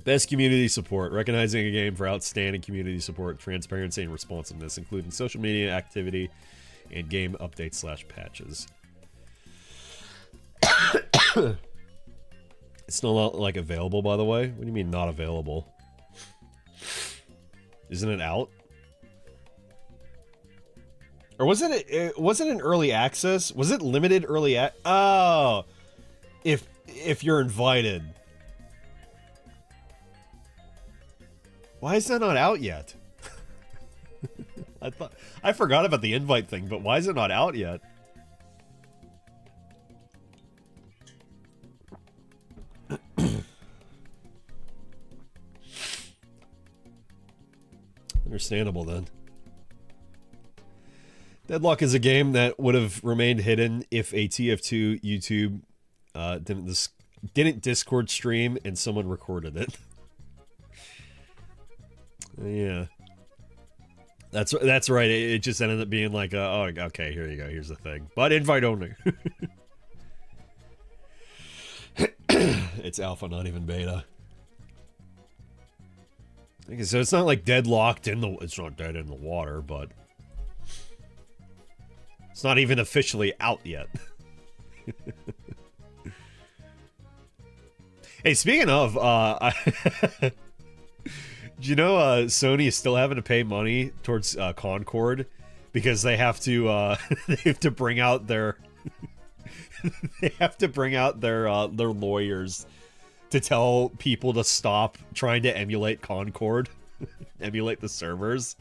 Best community support. Recognizing a game for outstanding community support, transparency, and responsiveness, including social media activity and game updates/patches. It's not like available, by the way. What do you mean not available? Isn't it out? Or was it an early access? Was it limited early Oh, if you're invited. Why is that not out yet? I forgot about the invite thing, but why is it not out yet? Understandable then. Deadlock is a game that would have remained hidden if a TF2 YouTube didn't Discord stream and someone recorded it. Yeah, that's right. It just ended up being like, oh, okay, here you go. Here's the thing, but invite only. It's alpha, not even beta. Okay, so it's not like deadlocked in the. It's not dead in the water, but it's not even officially out yet. Hey, speaking of, do you know Sony is still having to pay money towards Concord because they have to they have to bring out their they have to bring out their lawyers to tell people to stop trying to emulate Concord, emulate the servers.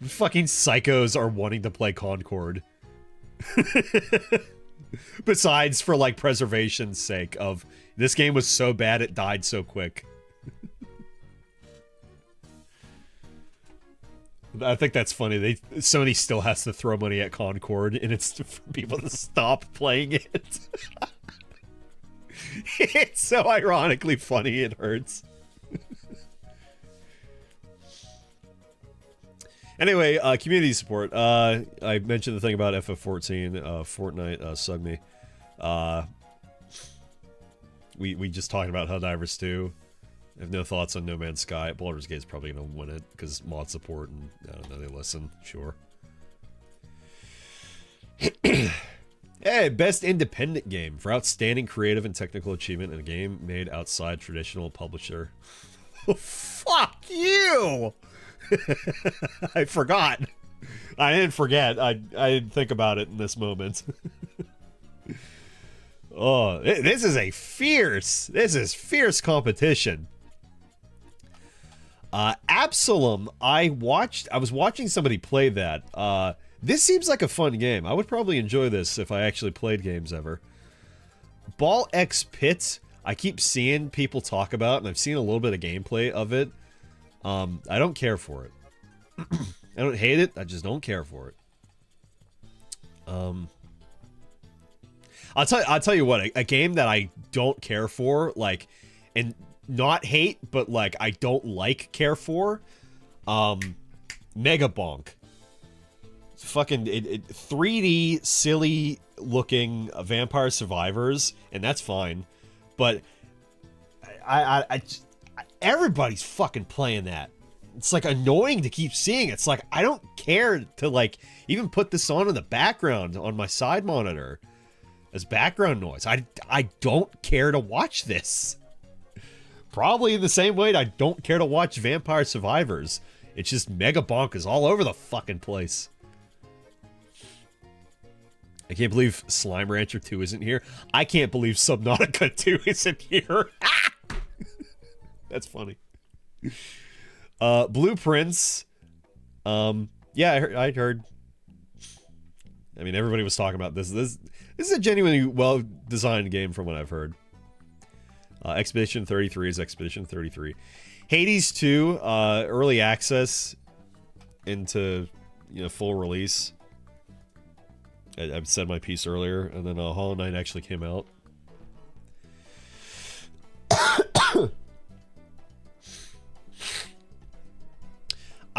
Fucking psychos are wanting to play Concord. Besides for like preservation's sake of this game was so bad it died so quick. I think that's funny. Sony still has to throw money at Concord, and it's for people to stop playing it. It's so ironically funny, it hurts. Anyway, community support. I mentioned the thing about FF14, Fortnite, sug me. We just talked about Helldivers 2. I have no thoughts on No Man's Sky. Baldur's Gate's probably going to win it because mod support and I don't know, they listen. Sure. Hey, best independent game for outstanding creative and technical achievement in a game made outside traditional publisher. Fuck you! I forgot. I didn't forget. I didn't think about it in this moment. Oh, this is fierce competition. Absalom, I was watching somebody play that. This seems like a fun game. I would probably enjoy this if I actually played games ever. Ball X Pit, I keep seeing people talk about, and I've seen a little bit of gameplay of it. I don't care for it. I don't hate it, I just don't care for it. I'll tell you what, a game that I don't care for, like, and not hate, but like I don't care for, Mega Bonk. Fucking 3D silly looking Vampire Survivors, and that's fine, but I everybody's fucking playing that. It's like annoying to keep seeing. It's like I don't care to like even put this on in the background on my side monitor as background noise. I don't care to watch this. Probably in the same way I don't care to watch Vampire Survivors. It's just Mega Bonkers all over the fucking place. I can't believe Slime Rancher 2 isn't here. I can't believe Subnautica 2 isn't here. That's funny. Blueprints. Yeah, I heard. I mean, everybody was talking about this. This is a genuinely well-designed game from what I've heard. Expedition 33 is Expedition 33. Hades 2, early access into, full release. I've said my piece earlier, and then Hollow Knight actually came out.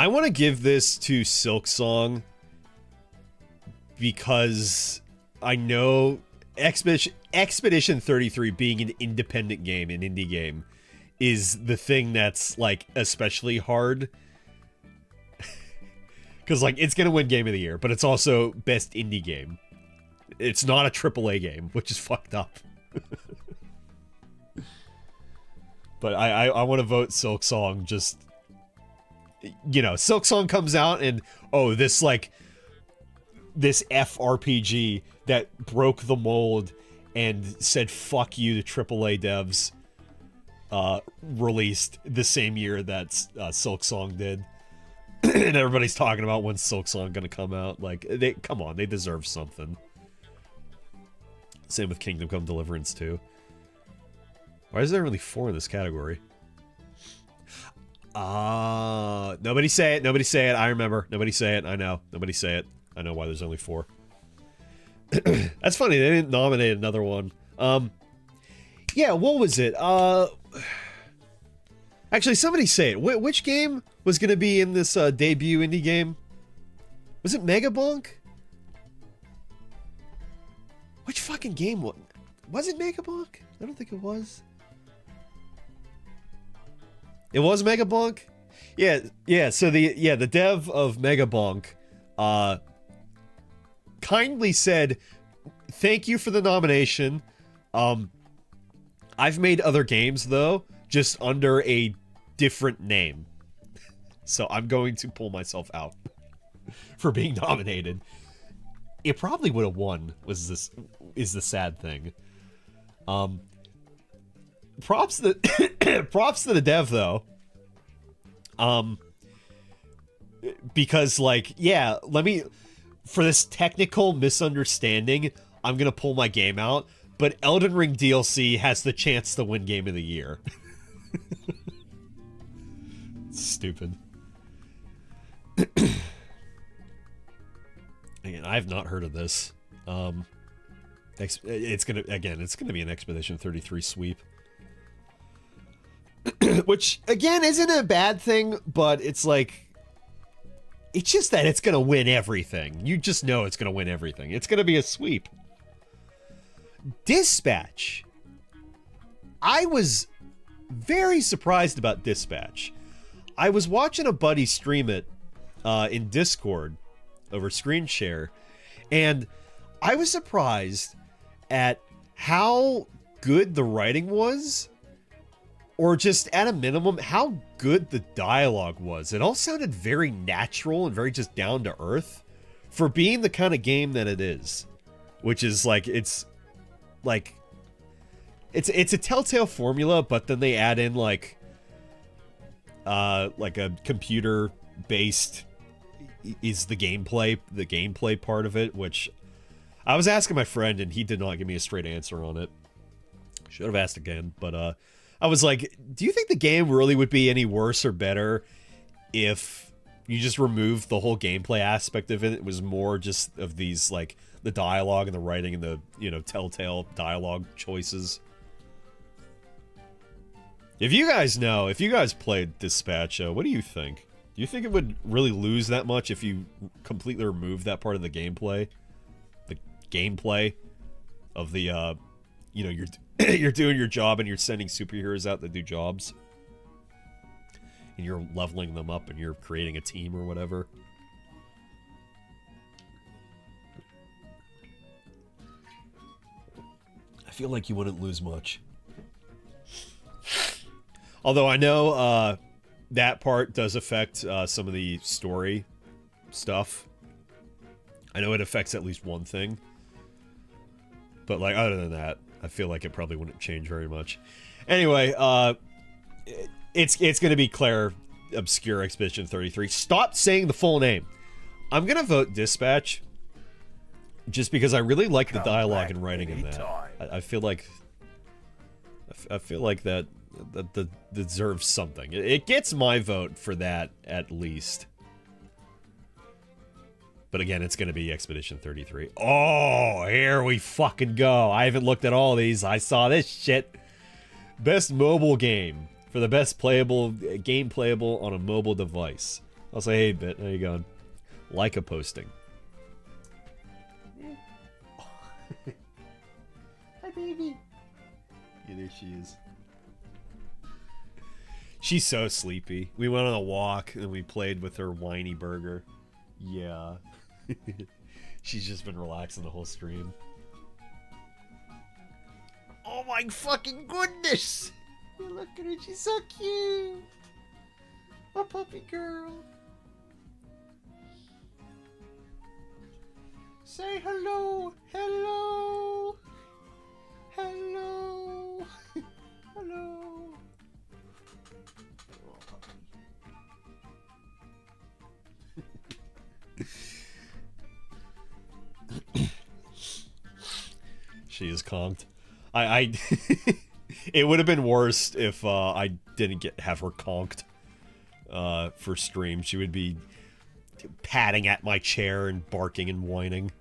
I want to give this to Silk Song because I know Expedition 33 being an independent game, an indie game, is the thing that's, like, especially hard. Because, like, it's going to win Game of the Year, but it's also Best Indie Game. It's not a AAA game, which is fucked up. But I want to vote Silk Song, just... You know, Silk Song comes out and, oh, this, like... This FRPG that broke the mold and said fuck you to AAA devs, released the same year that Silk Song did. And everybody's talking about when Silk Song gonna come out. Like, come on, they deserve something. Same with Kingdom Come Deliverance 2. Why is there only 4 in this category? Nobody say it, nobody say it, I remember. Nobody say it, I know. Nobody say it. I know why there's only 4. That's funny, they didn't nominate another one. Yeah, what was it? Actually, somebody say it. Which game was going to be in this debut indie game? Was it Megabonk? Which fucking game was it Megabonk? I don't think it was. It was Megabonk? Yeah, so the dev of Megabonk kindly said, "Thank you for the nomination. I've made other games though, just under a different name. So I'm going to pull myself out for being nominated." It probably would have won, is the sad thing. Props to the dev though. Because, like, yeah, for this technical misunderstanding, I'm gonna pull my game out, but Elden Ring DLC has the chance to win Game of the Year. Stupid. Again, I've not heard of this. It's gonna be an Expedition 33 sweep. Which, again, isn't a bad thing, but it's like... It's just that it's gonna win everything. You just know it's gonna win everything. It's gonna be a sweep. Dispatch. I was very surprised about Dispatch. I was watching a buddy stream it in Discord over screen share, and I was surprised at how good the writing was, or just at a minimum, how good the dialogue was. It all sounded very natural and very just down to earth for being the kind of game that it is, which is like, it's a Telltale formula, but then they add in like a computer based is the gameplay part of it, which I was asking my friend and he did not give me a straight answer on it. Should have asked again, but I was like, do you think the game really would be any worse or better if you just removed the whole gameplay aspect of it? It was more just of these, like, the dialogue and the writing and the, you know, Telltale dialogue choices. If you guys know, if you guys played Dispatch, what do you think? Do you think it would really lose that much if you completely remove that part of the gameplay? The gameplay of the, you know, you're doing your job and you're sending superheroes out to do jobs. And you're leveling them up and you're creating a team or whatever. I feel like you wouldn't lose much. Although I know that part does affect some of the story stuff. I know it affects at least one thing. But, like, other than that, I feel like it probably wouldn't change very much. Anyway, it's going to be Claire Obscure Expedition 33. Stop saying the full name. I'm going to vote Dispatch just because I really like the dialogue and writing in that. I feel like that deserves something. It gets my vote for that at least. But again, it's going to be Expedition 33. Oh, here we fucking go. I haven't looked at all these. I saw this shit. Best mobile game for the best game playable on a mobile device. I'll say, hey, Bit, how you going? Like a posting. Hi, baby. Yeah, there she is. She's so sleepy. We went on a walk and we played with her whiny burger. Yeah. She's just been relaxing the whole stream. Oh my fucking goodness! Look at her, she's so cute! A puppy girl. Say hello! Hello! Hello! Hello! She is conked. I it would have been worse if I didn't have her conked for stream. She would be patting at my chair and barking and whining.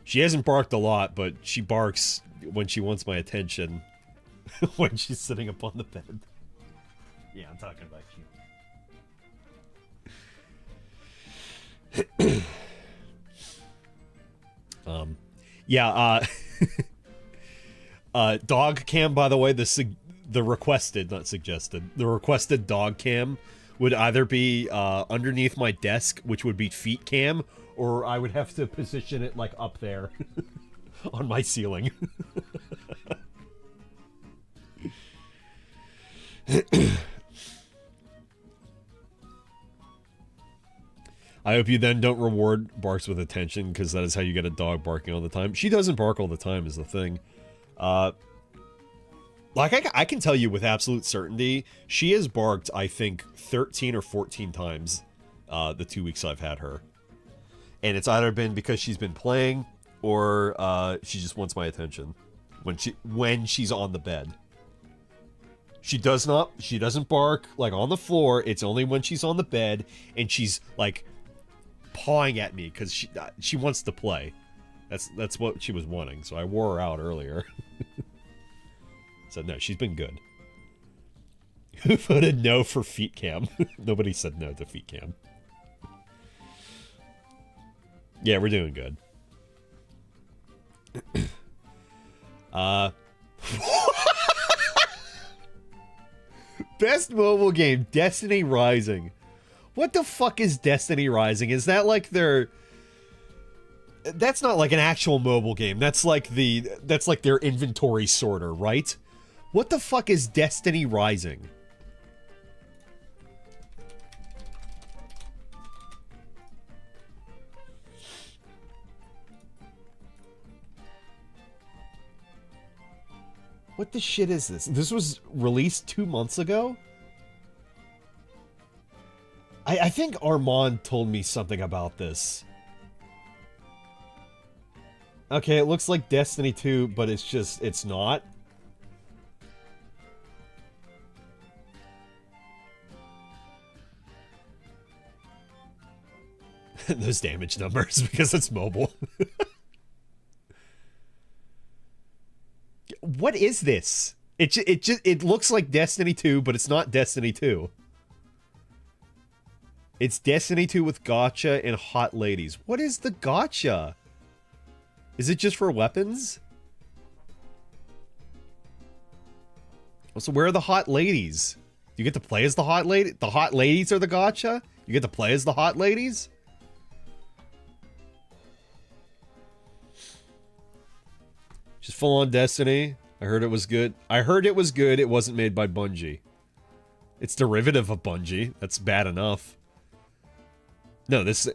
She hasn't barked a lot, but she barks when she wants my attention when she's sitting up on the bed. Yeah, I'm talking about you. Yeah, dog cam, by the way, the requested, not suggested, the requested dog cam would either be underneath my desk, which would be feet cam, or I would have to position it like up there on my ceiling. I hope you then don't reward barks with attention, because that is how you get a dog barking all the time. She doesn't bark all the time is the thing. Like, I can tell you with absolute certainty, she has barked, I think, 13 or 14 times the 2 weeks I've had her. And it's either been because she's been playing, or she just wants my attention when she's on the bed. She doesn't bark, like, on the floor. It's only when she's on the bed, and she's, like, pawing at me, because she wants to play. That's what she was wanting, so I wore her out earlier. So, no, she's been good. Who voted no for feet cam? Nobody said no to feet cam. Yeah, we're doing good. Best mobile game, Destiny Rising. What the fuck is Destiny Rising? Is that like their... That's not like an actual mobile game. That's like their inventory sorter, right? What the fuck is Destiny Rising? What the shit is this? This was released 2 months ago? I think Armand told me something about this. Okay, it looks like Destiny 2, but it's not. Those damage numbers, because it's mobile. What is this? It looks like Destiny 2, but it's not Destiny 2. It's Destiny 2 with gacha and hot ladies. What is the gacha? Is it just for weapons? So where are the hot ladies? Do you get to play as the hot lady? The hot ladies are the gacha? You get to play as the hot ladies? Just full on Destiny. I heard it was good. I heard it was good. It wasn't made by Bungie. It's derivative of Bungie. That's bad enough. No, this...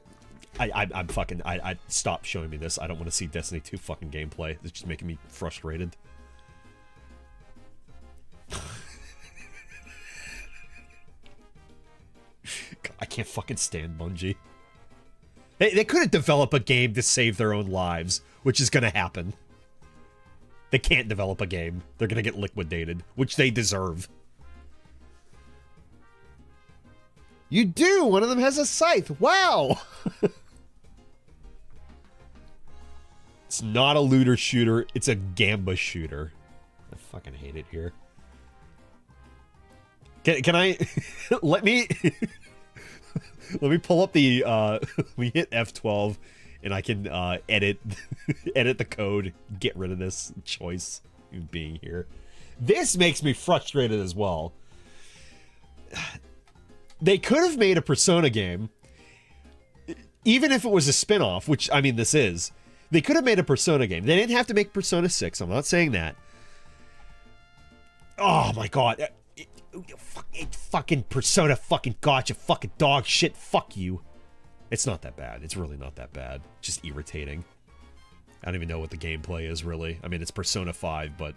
I'm fucking... I stop showing me this. I don't want to see Destiny 2 fucking gameplay. It's just making me frustrated. I can't fucking stand Bungie. They couldn't develop a game to save their own lives, which is gonna happen. They can't develop a game. They're gonna get liquidated, which they deserve. You do! One of them has a scythe! Wow! It's not a looter shooter, it's a gamba shooter. I fucking hate it here. Can I... let me... let me pull up the we hit F12 and I can edit edit the code, get rid of this choice being here. This makes me frustrated as well. They could have made a Persona game, even if it was a spin-off, which, I mean, this is. They could have made a Persona game. They didn't have to make Persona 6. I'm not saying that. Oh, my God. Fucking Persona fucking gotcha. Fucking dog shit. Fuck you. It's not that bad. It's really not that bad. Just irritating. I don't even know what the gameplay is, really. I mean, it's Persona 5, but...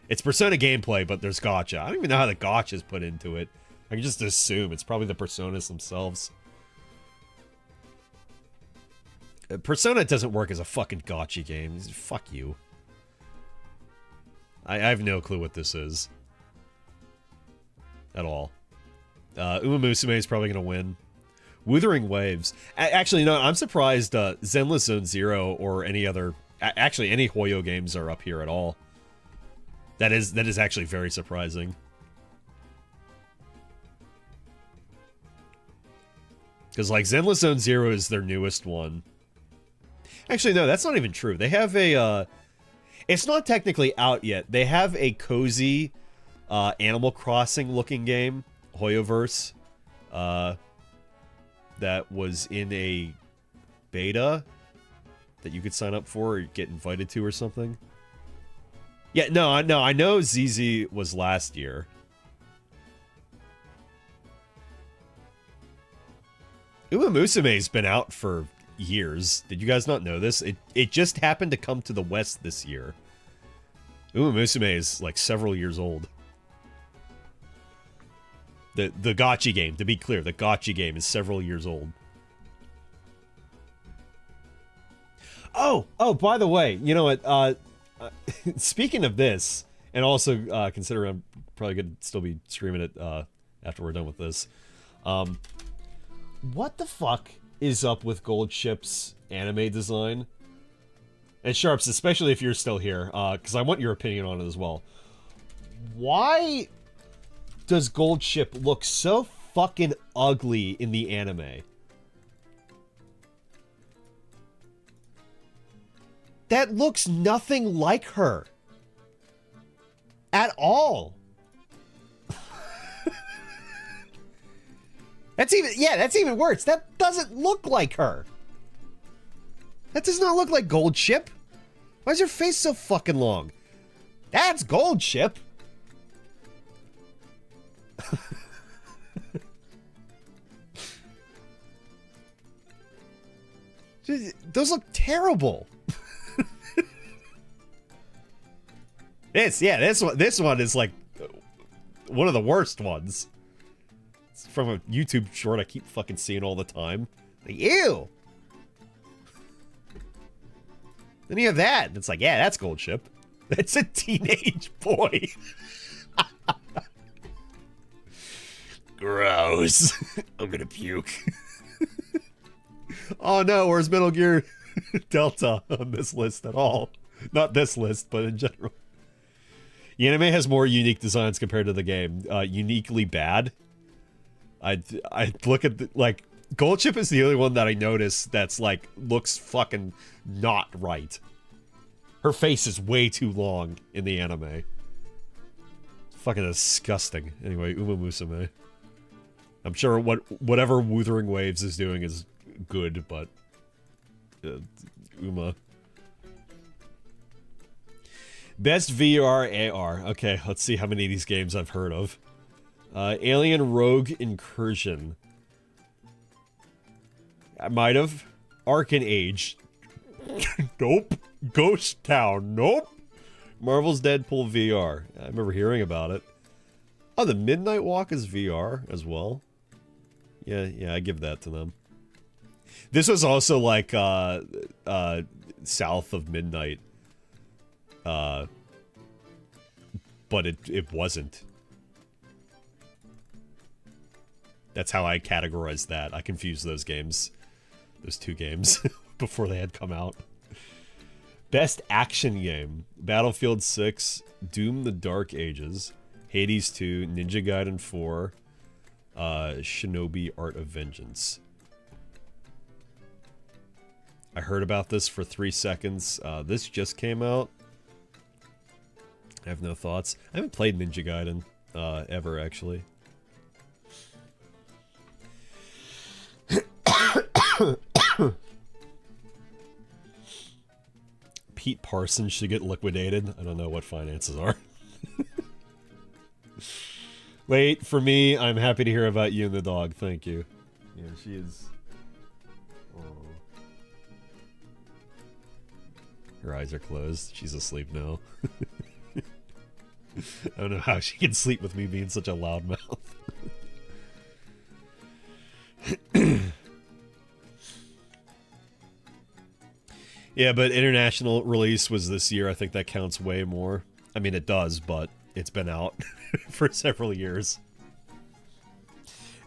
It's Persona gameplay, but there's gotcha. I don't even know how the gotcha is put into it. I can just assume it's probably the Personas themselves. Persona doesn't work as a fucking gotcha game. Fuck you. I have no clue what this is. At all. Uma Musume is probably going to win. Wuthering Waves. Actually, no, I'm surprised Zenless Zone Zero or any other... Actually, any Hoyo games are up here at all. That is actually very surprising. Because, like, Zenless Zone Zero is their newest one. Actually, no, that's not even true. They have a, it's not technically out yet. They have a cozy, Animal Crossing-looking game, Hoyoverse, that was in a beta that you could sign up for or get invited to or something. Yeah, no, I know ZZ was last year. Uma Musume's been out for years. Did you guys not know this? It just happened to come to the West this year. Uma Musume is like several years old. The gotcha game, to be clear, the gotcha game is several years old. Oh, by the way, you know what? Speaking of this, and also considering I'm probably going to still be streaming it after we're done with this. What the fuck is up with Gold Ship's anime design? And Sharps, especially if you're still here, because I want your opinion on it as well. Why does Gold Ship look so fucking ugly in the anime? That looks nothing like her. At all. That's even worse. That doesn't look like her. That does not look like Gold Ship. Why is her face so fucking long? That's Gold Ship. Those look terrible. This one is like one of the worst ones. It's from a YouTube short I keep fucking seeing all the time. Like, ew. Then you have that, and it's like, yeah, that's Gold Ship. That's a teenage boy. Gross. I'm gonna puke. Oh no, where's Metal Gear Delta on this list at all? Not this list, but in general. The anime has more unique designs compared to the game. Uniquely bad. I look at like Gold Ship is the only one that I notice that's like looks fucking not right. Her face is way too long in the anime. It's fucking disgusting. Anyway, Uma Musume. I'm sure whatever Wuthering Waves is doing is good, but Uma. Best VR AR. Okay, let's see how many of these games I've heard of. Alien Rogue Incursion. I might have. Arcan Age. Nope. Ghost Town. Nope. Marvel's Deadpool VR. I remember hearing about it. Oh, the Midnight Walk is VR as well. Yeah, I give that to them. This was also like south of Midnight. But it wasn't. That's how I categorized that. I confused those games. Those two games before they had come out. Best action game. Battlefield 6, Doom the Dark Ages, Hades 2, Ninja Gaiden 4, Shinobi Art of Vengeance. I heard about this for 3 seconds. This just came out. I have no thoughts. I haven't played Ninja Gaiden ever, actually. Pete Parsons should get liquidated. I don't know what finances are. Wait, for me, I'm happy to hear about you and the dog. Thank you. Yeah, she is... Oh. Her eyes are closed. She's asleep now. I don't know how she can sleep with me being such a loudmouth. Yeah, but international release was this year. I think that counts way more. I mean, it does, but it's been out for several years.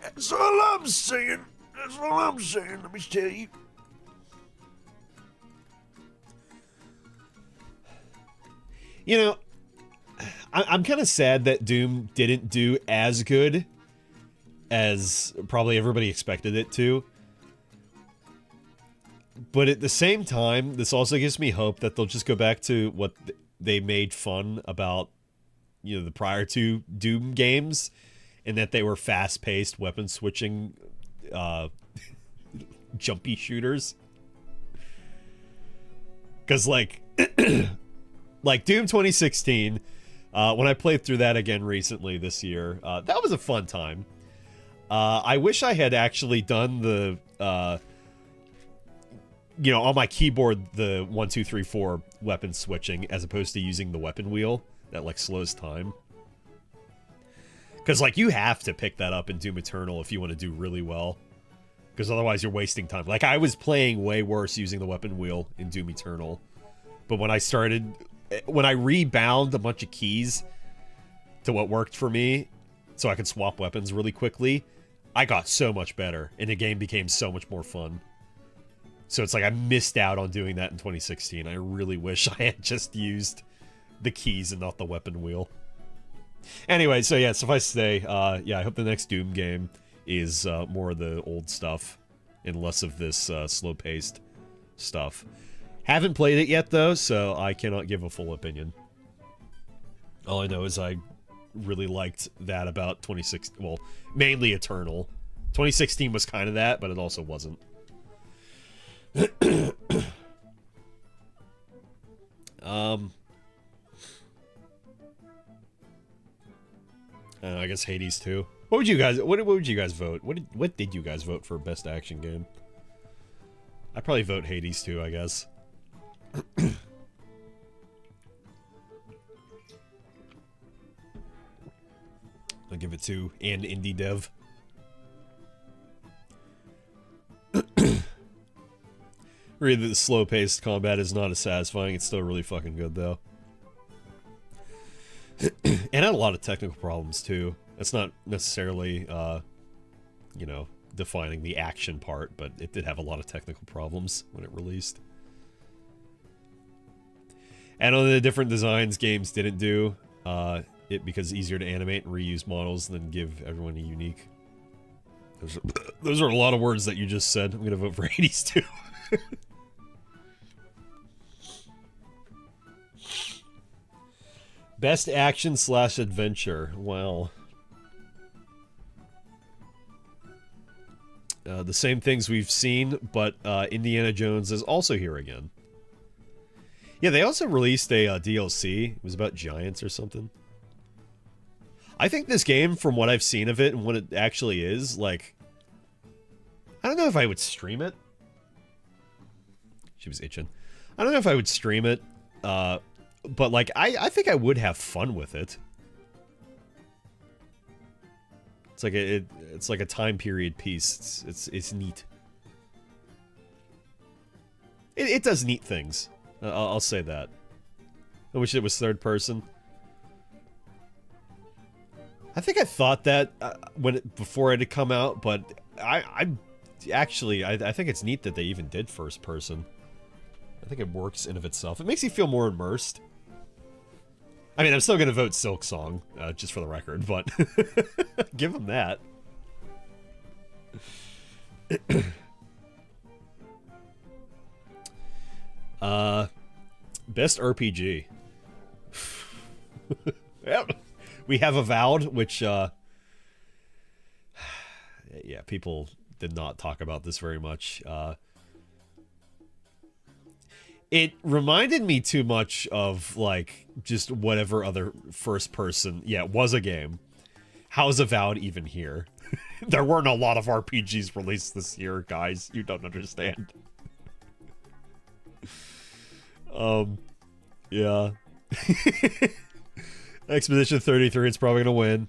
That's all I'm saying. That's all I'm saying, let me tell you. You know, I'm kind of sad that Doom didn't do as good as probably everybody expected it to. But at the same time, this also gives me hope that they'll just go back to what they made fun about, you know, the prior two Doom games, and that they were fast-paced, weapon-switching, jumpy shooters. Because, like, like Doom 2016, when I played through that again recently this year, that was a fun time. I wish I had actually done the... you know, on my keyboard, the 1, 2, 3, 4 weapon switching, as opposed to using the weapon wheel that, like, slows time. Because, like, you have to pick that up in Doom Eternal if you want to do really well. Because otherwise you're wasting time. Like, I was playing way worse using the weapon wheel in Doom Eternal. But when I rebound a bunch of keys to what worked for me, so I could swap weapons really quickly, I got so much better. And the game became so much more fun. So it's like I missed out on doing that in 2016. I really wish I had just used the keys and not the weapon wheel. Anyway, so yeah, suffice to say, yeah, I hope the next Doom game is more of the old stuff and less of this slow-paced stuff. Haven't played it yet, though, so I cannot give a full opinion. All I know is I really liked that about 2016. Well, mainly Eternal. 2016 was kind of that, but it also wasn't. I guess Hades too. What would you guys vote? What did you guys vote for best action game? I'd probably vote Hades too, I guess. I'll give it to and indie dev. Really, the slow-paced combat is not as satisfying. It's still really fucking good, though. And had a lot of technical problems, too. That's not necessarily, you know, defining the action part, but it did have a lot of technical problems when it released. And on the different designs games didn't do, it because it's easier to animate and reuse models than give everyone a unique. Those are a lot of words that you just said. I'm gonna vote for Hades too. Best action / adventure. Well, the same things we've seen, but Indiana Jones is also here again. Yeah, they also released a DLC. It was about giants or something. I think this game, from what I've seen of it and what it actually is, like, I don't know if I would stream it. She was itching. I don't know if I would stream it, but, like, I think I would have fun with it. It's like it's like a time period piece. It's neat. It does neat things. I'll say that. I wish it was third person. I think I thought that before it had come out, but I think it's neat that they even did first person. I think it works in of itself. It makes you feel more immersed. I mean, I'm still gonna vote Silk Song, just for the record, but give them that. Best RPG. Yep. We have Avowed, which yeah, people did not talk about this very much. It reminded me too much of, like, just whatever other first person. Yeah, it was a game. How's Avowed even here? There weren't a lot of RPGs released this year, guys. You don't understand. Yeah. Expedition 33, it's probably gonna win.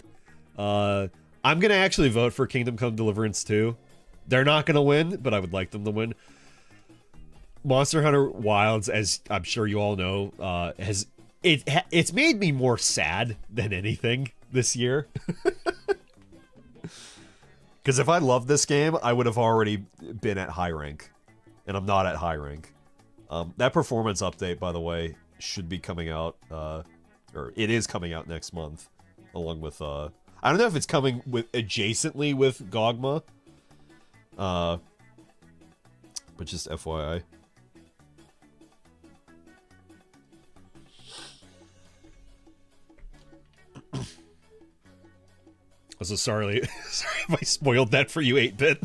I'm gonna actually vote for Kingdom Come Deliverance 2. They're not gonna win, but I would like them to win. Monster Hunter Wilds, as I'm sure you all know, it's made me more sad than anything this year. Because if I loved this game, I would have already been at high rank, and I'm not at high rank. That performance update, by the way, should be coming out, or it is coming out next month, along with, I don't know if it's coming with adjacently with Gogma, but just FYI. I'm so sorry if I spoiled that for you, 8-Bit.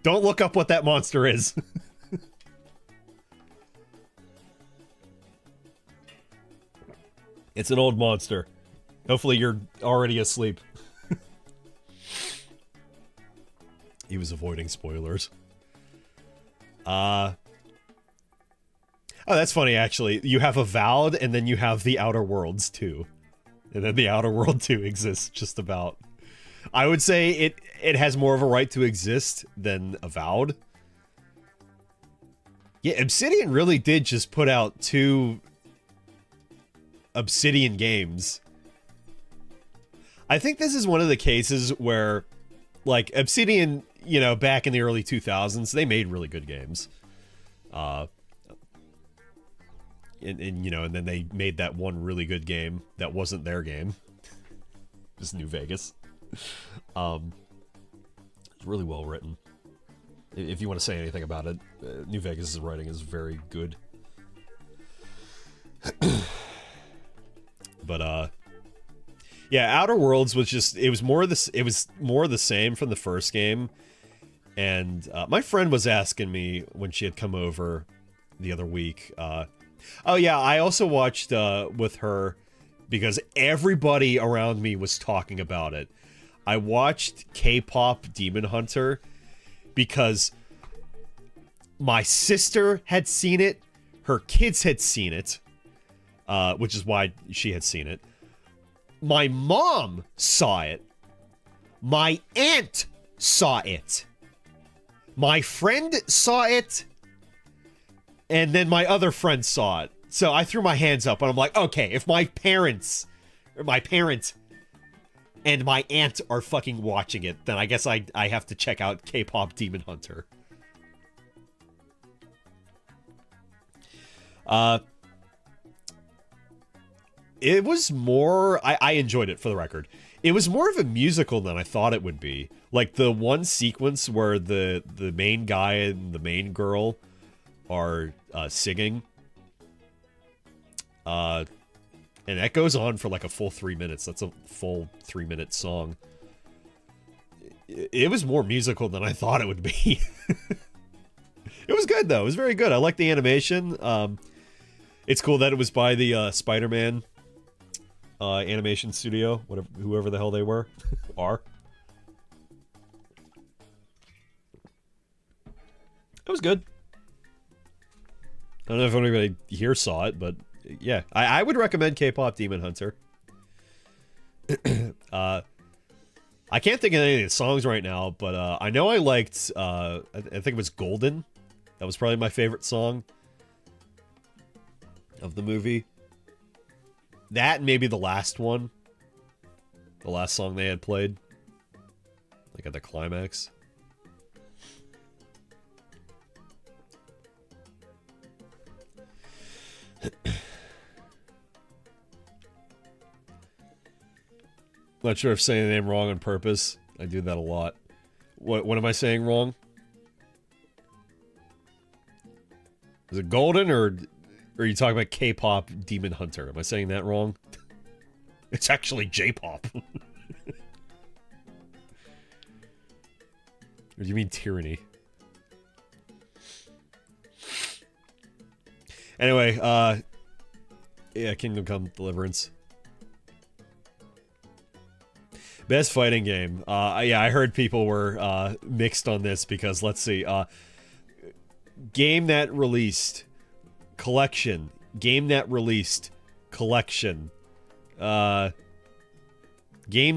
Don't look up what that monster is. It's an old monster. Hopefully you're already asleep. He was avoiding spoilers. Oh, that's funny, actually. You have Avowed, and then you have The Outer Worlds 2. And then The Outer World 2 exists just about. I would say it has more of a right to exist than Avowed. Yeah, Obsidian really did just put out 2 Obsidian games. I think this is one of the cases where, like, Obsidian, you know, back in the early 2000s, they made really good games. And you know, and then they made that one really good game that wasn't their game. Just New Vegas. It's really well written. If you want to say anything about it, New Vegas' writing is very good. But yeah, Outer Worlds was just, it was more of the same from the first game. And my friend was asking me when she had come over the other week, oh yeah, I also watched with her because everybody around me was talking about it. I watched K-pop Demon Hunter because my sister had seen it, her kids had seen it, which is why she had seen it. My mom saw it. My aunt saw it. My friend saw it. And then my other friend saw it. So I threw my hands up and I'm like, okay, if my parents, or my parent and my aunt are fucking watching it, then I guess I have to check out K-pop Demon Hunter. It was more, I enjoyed it, for the record. It was more of a musical than I thought it would be. Like, the one sequence where the main guy and the main girl are singing. And that goes on for like a full 3 minutes. That's a full 3-minute song. It was more musical than I thought it would be. It was good, though. It was very good. I like the animation. It's cool that it was by the Spider-Man animation studio, whoever the hell they were, are. It was good. I don't know if anybody here saw it, but yeah, I would recommend K-pop Demon Hunter. I can't think of any of the songs right now, but I know I liked, I think it was Golden. That was probably my favorite song of the movie. That and maybe the last one. The last song they had played. Like at the climax. Not sure if saying the name wrong on purpose. I do that a lot. What am I saying wrong? Is it Golden, or are you talking about K-pop Demon Hunter? Am I saying that wrong? It's actually J-pop. Or do you mean Tyranny? Anyway, yeah, Kingdom Come Deliverance. Best fighting game. Yeah, I heard people were mixed on this because, let's see, game that released, collection, game that released, collection, game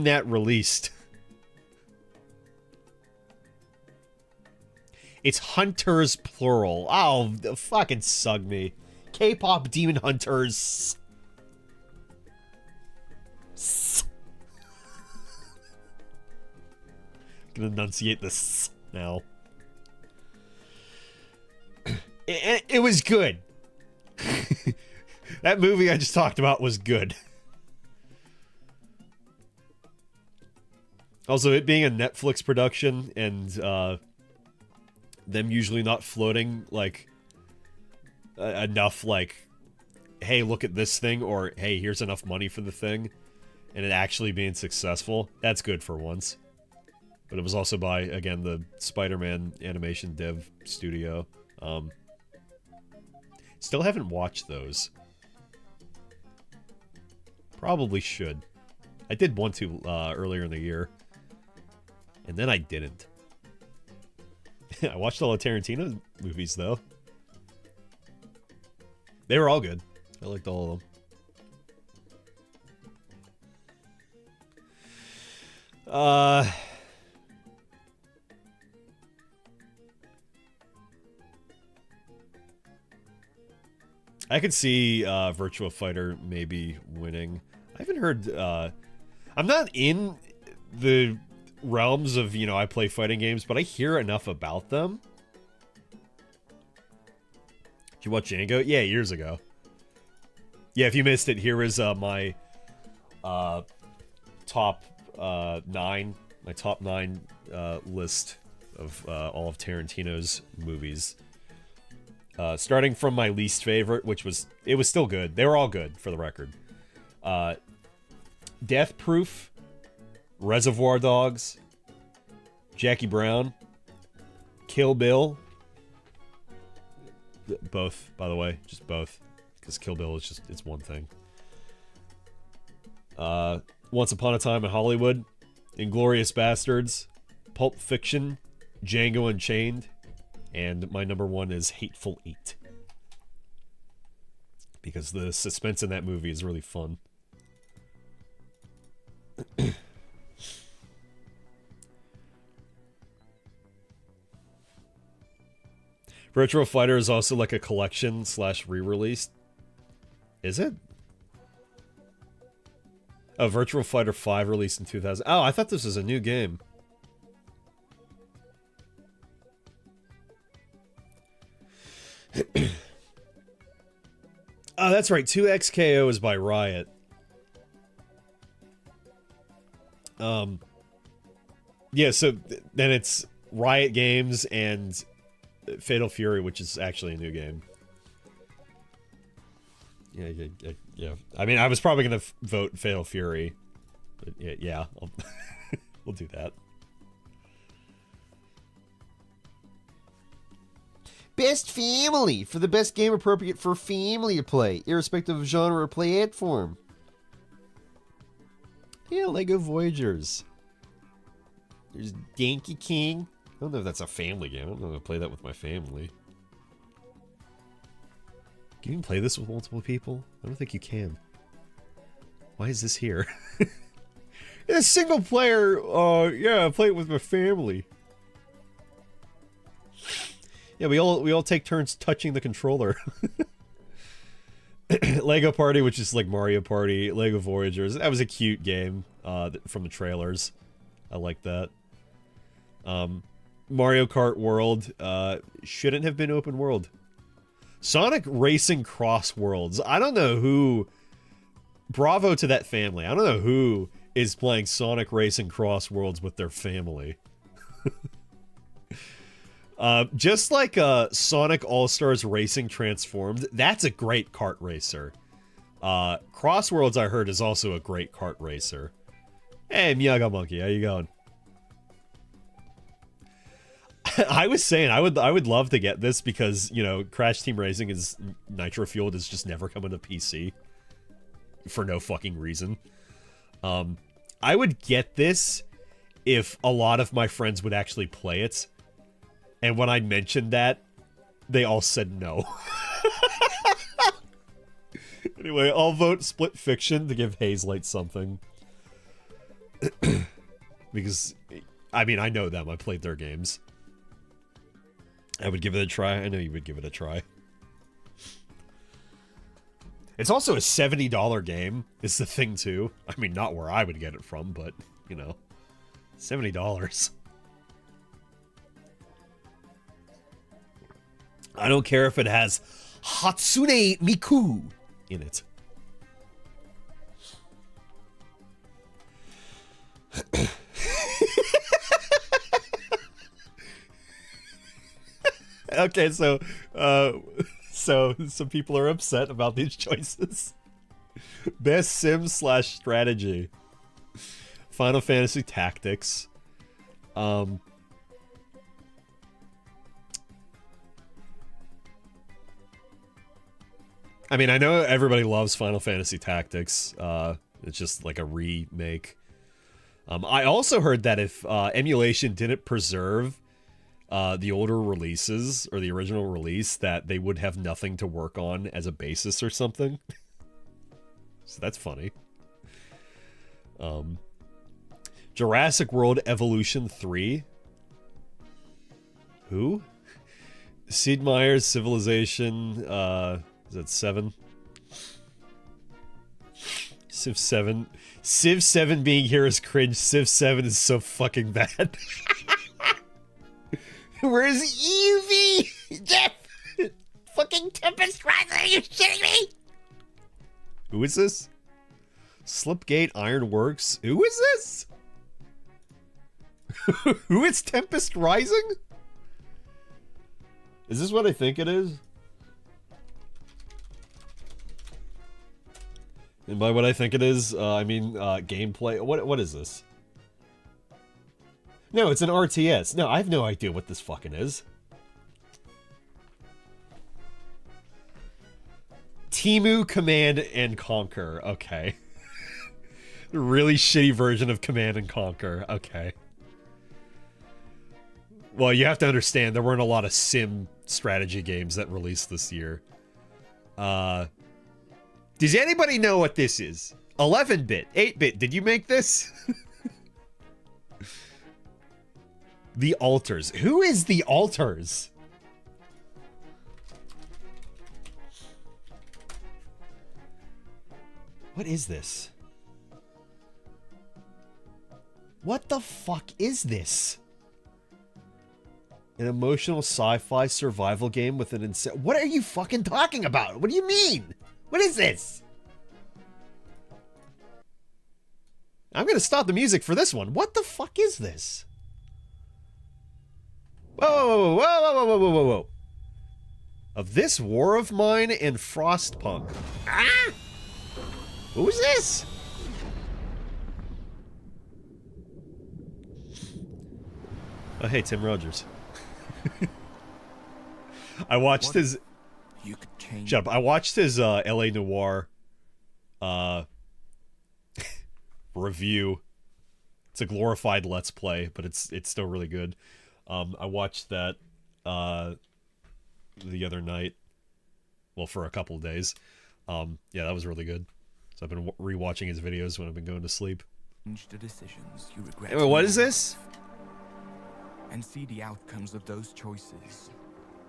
that released. It's Hunters plural. Oh, fucking sug me. K-pop Demon Hunters. I'm gonna enunciate this now. It was good. That movie I just talked about was good. Also, it being a Netflix production and them usually not floating like enough, like, hey, look at this thing, or hey, here's enough money for the thing, and it actually being successful, that's good for once. But it was also by, again, the Spider-Man animation dev studio. Still haven't watched those. Probably should. I did want to earlier in the year, and then I didn't. I watched all the Tarantino movies, though. They were all good. I liked all of them. I could see Virtua Fighter maybe winning. I haven't heard... I'm not in the realms of, you know, I play fighting games, but I hear enough about them. Did you watch Django? Yeah, years ago. Yeah, if you missed it, here is my top 9. My top 9 list of all of Tarantino's movies. Starting from my least favorite, which was... It was still good. They were all good, for the record. Death Proof, Reservoir Dogs, Jackie Brown, Kill Bill. Both, by the way. Just both. Because Kill Bill is just... It's one thing. Once Upon a Time in Hollywood, Inglourious Bastards, Pulp Fiction, Django Unchained, and my number 1 is Hateful Eight. Because the suspense in that movie is really fun. Virtua Fighter is also like a collection / re-release. Is it? Oh, Virtua Fighter 5 released in 2000. Oh, I thought this was a new game. Oh, that's right. 2XKO is by Riot. Yeah, so then it's Riot Games and Fatal Fury, which is actually a new game. Yeah. I mean, I was probably going to vote Fatal Fury. But yeah, we'll do that. Best family for the best game appropriate for family to play, irrespective of genre or platform. Yeah, Lego Voyagers. There's Donkey King. I don't know if that's a family game. I don't know if I play that with my family. Can you even play this with multiple people? I don't think you can. Why is this here? It's a single player. Yeah, I play it with my family. Yeah, we all take turns touching the controller. Lego Party, which is like Mario Party, Lego Voyagers. That was a cute game from the trailers. I like that. Mario Kart World shouldn't have been open world. Sonic Racing Cross Worlds. I don't know who... Bravo to that family. I don't know who is playing Sonic Racing Cross Worlds with their family. Just like Sonic All-Stars Racing Transformed, that's a great kart racer. Cross Worlds, I heard, is also a great kart racer. Hey, Miyaga Monkey, how you going? I was saying I would love to get this because, you know, Crash Team Racing is Nitro Fueled is just never coming to PC for no fucking reason. I would get this if a lot of my friends would actually play it. And when I mentioned that, they all said no. Anyway, I'll vote Split Fiction to give Hazelight something. Because, I mean, I know them. I played their games. I would give it a try. I know you would give it a try. It's also a $70 game, is the thing, too. I mean, not where I would get it from, but, you know. $70. I don't care if it has Hatsune Miku in it. Okay, so some people are upset about these choices. Best sim / strategy. Final Fantasy Tactics. I mean, I know everybody loves Final Fantasy Tactics. It's just like a remake. I also heard that if emulation didn't preserve the older releases or the original release, that they would have nothing to work on as a basis or something. So that's funny. Jurassic World Evolution 3. Who? Sid Meier's Civilization, is that 7? Civ 7. Civ 7 being here is cringe. Civ 7 is so fucking bad. Where's Eevee? Jeff! Fucking Tempest Rising, are you shitting me? Who is this? Slipgate Ironworks. Who is this? Who is Tempest Rising? Is this what I think it is? And by what I think it is, I mean gameplay. What is this? No, it's an RTS. No, I have no idea what this fucking is. Temu Command and Conquer. Okay. Really shitty version of Command and Conquer. Okay. Well, you have to understand, there weren't a lot of sim strategy games that released this year. Does anybody know what this is? 11-bit, 8-bit, did you make this? The Altars. Who is The Altars? What is this? What the fuck is this? An emotional sci-fi survival game with an insane... What are you fucking talking about? What do you mean? What is this? I'm gonna stop the music for this one. What the fuck is this? Whoa, whoa, whoa, whoa, whoa, whoa, whoa, whoa. Of This War of Mine and Frostpunk. Ah! Who's this? Oh, hey, Tim Rogers. I watched his... You could change. Shut up. I watched his LA Noire review. It's a glorified Let's Play, but it's still really good. I watched that the other night. Well, for a couple of days. Yeah, that was really good. So I've been rewatching his videos when I've been going to sleep. The decisions you regret. Anyway, what is this? And see the outcomes of those choices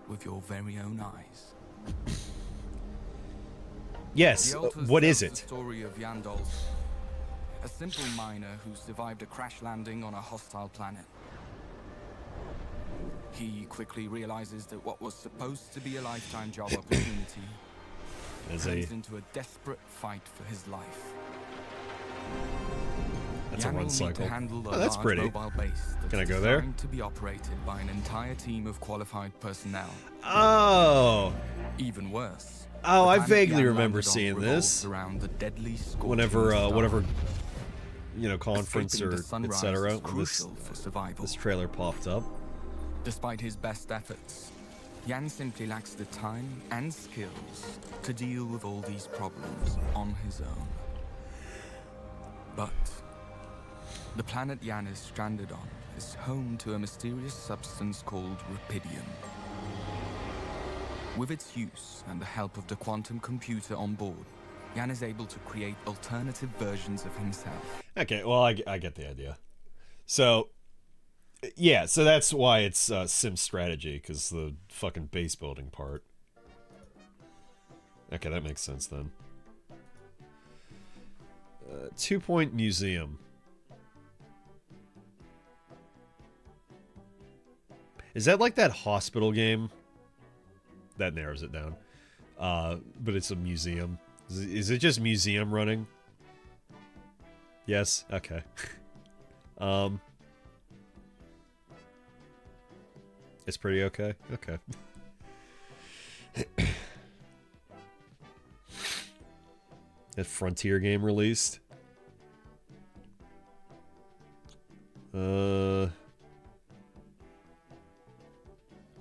with your very own eyes. Yes, what is it? The story of Yandol, a simple miner who survived a crash landing on a hostile planet. He quickly realizes that what was supposed to be a lifetime job opportunity turns into a desperate fight for his life. That's Yan a run will need cycle. to handle a Oh, that's large pretty. mobile base that's Can I go there? designed to be operated by an entire team of qualified personnel. Oh. Even worse. Oh, the I planet vaguely Yan remember landed on seeing revolves this. around the deadly scorching Whenever, star. whatever, you know, conference Escaping or the sunrise etc. is crucial for survival. This trailer popped up. Despite his best efforts, Yan simply lacks the time and skills to deal with all these problems on his own. But the planet Yan is stranded on is home to a mysterious substance called Rapidium. With its use and the help of the quantum computer on board, Yan is able to create alternative versions of himself. Okay, well, I get the idea. So, yeah, so that's why it's sim strategy, because the fucking base building part. Okay, that makes sense then. 2-point museum. Is that like that hospital game? That narrows it down. But it's a museum. Is it just museum running? Yes? Okay. It's pretty okay? Okay. That Frontier game released. We're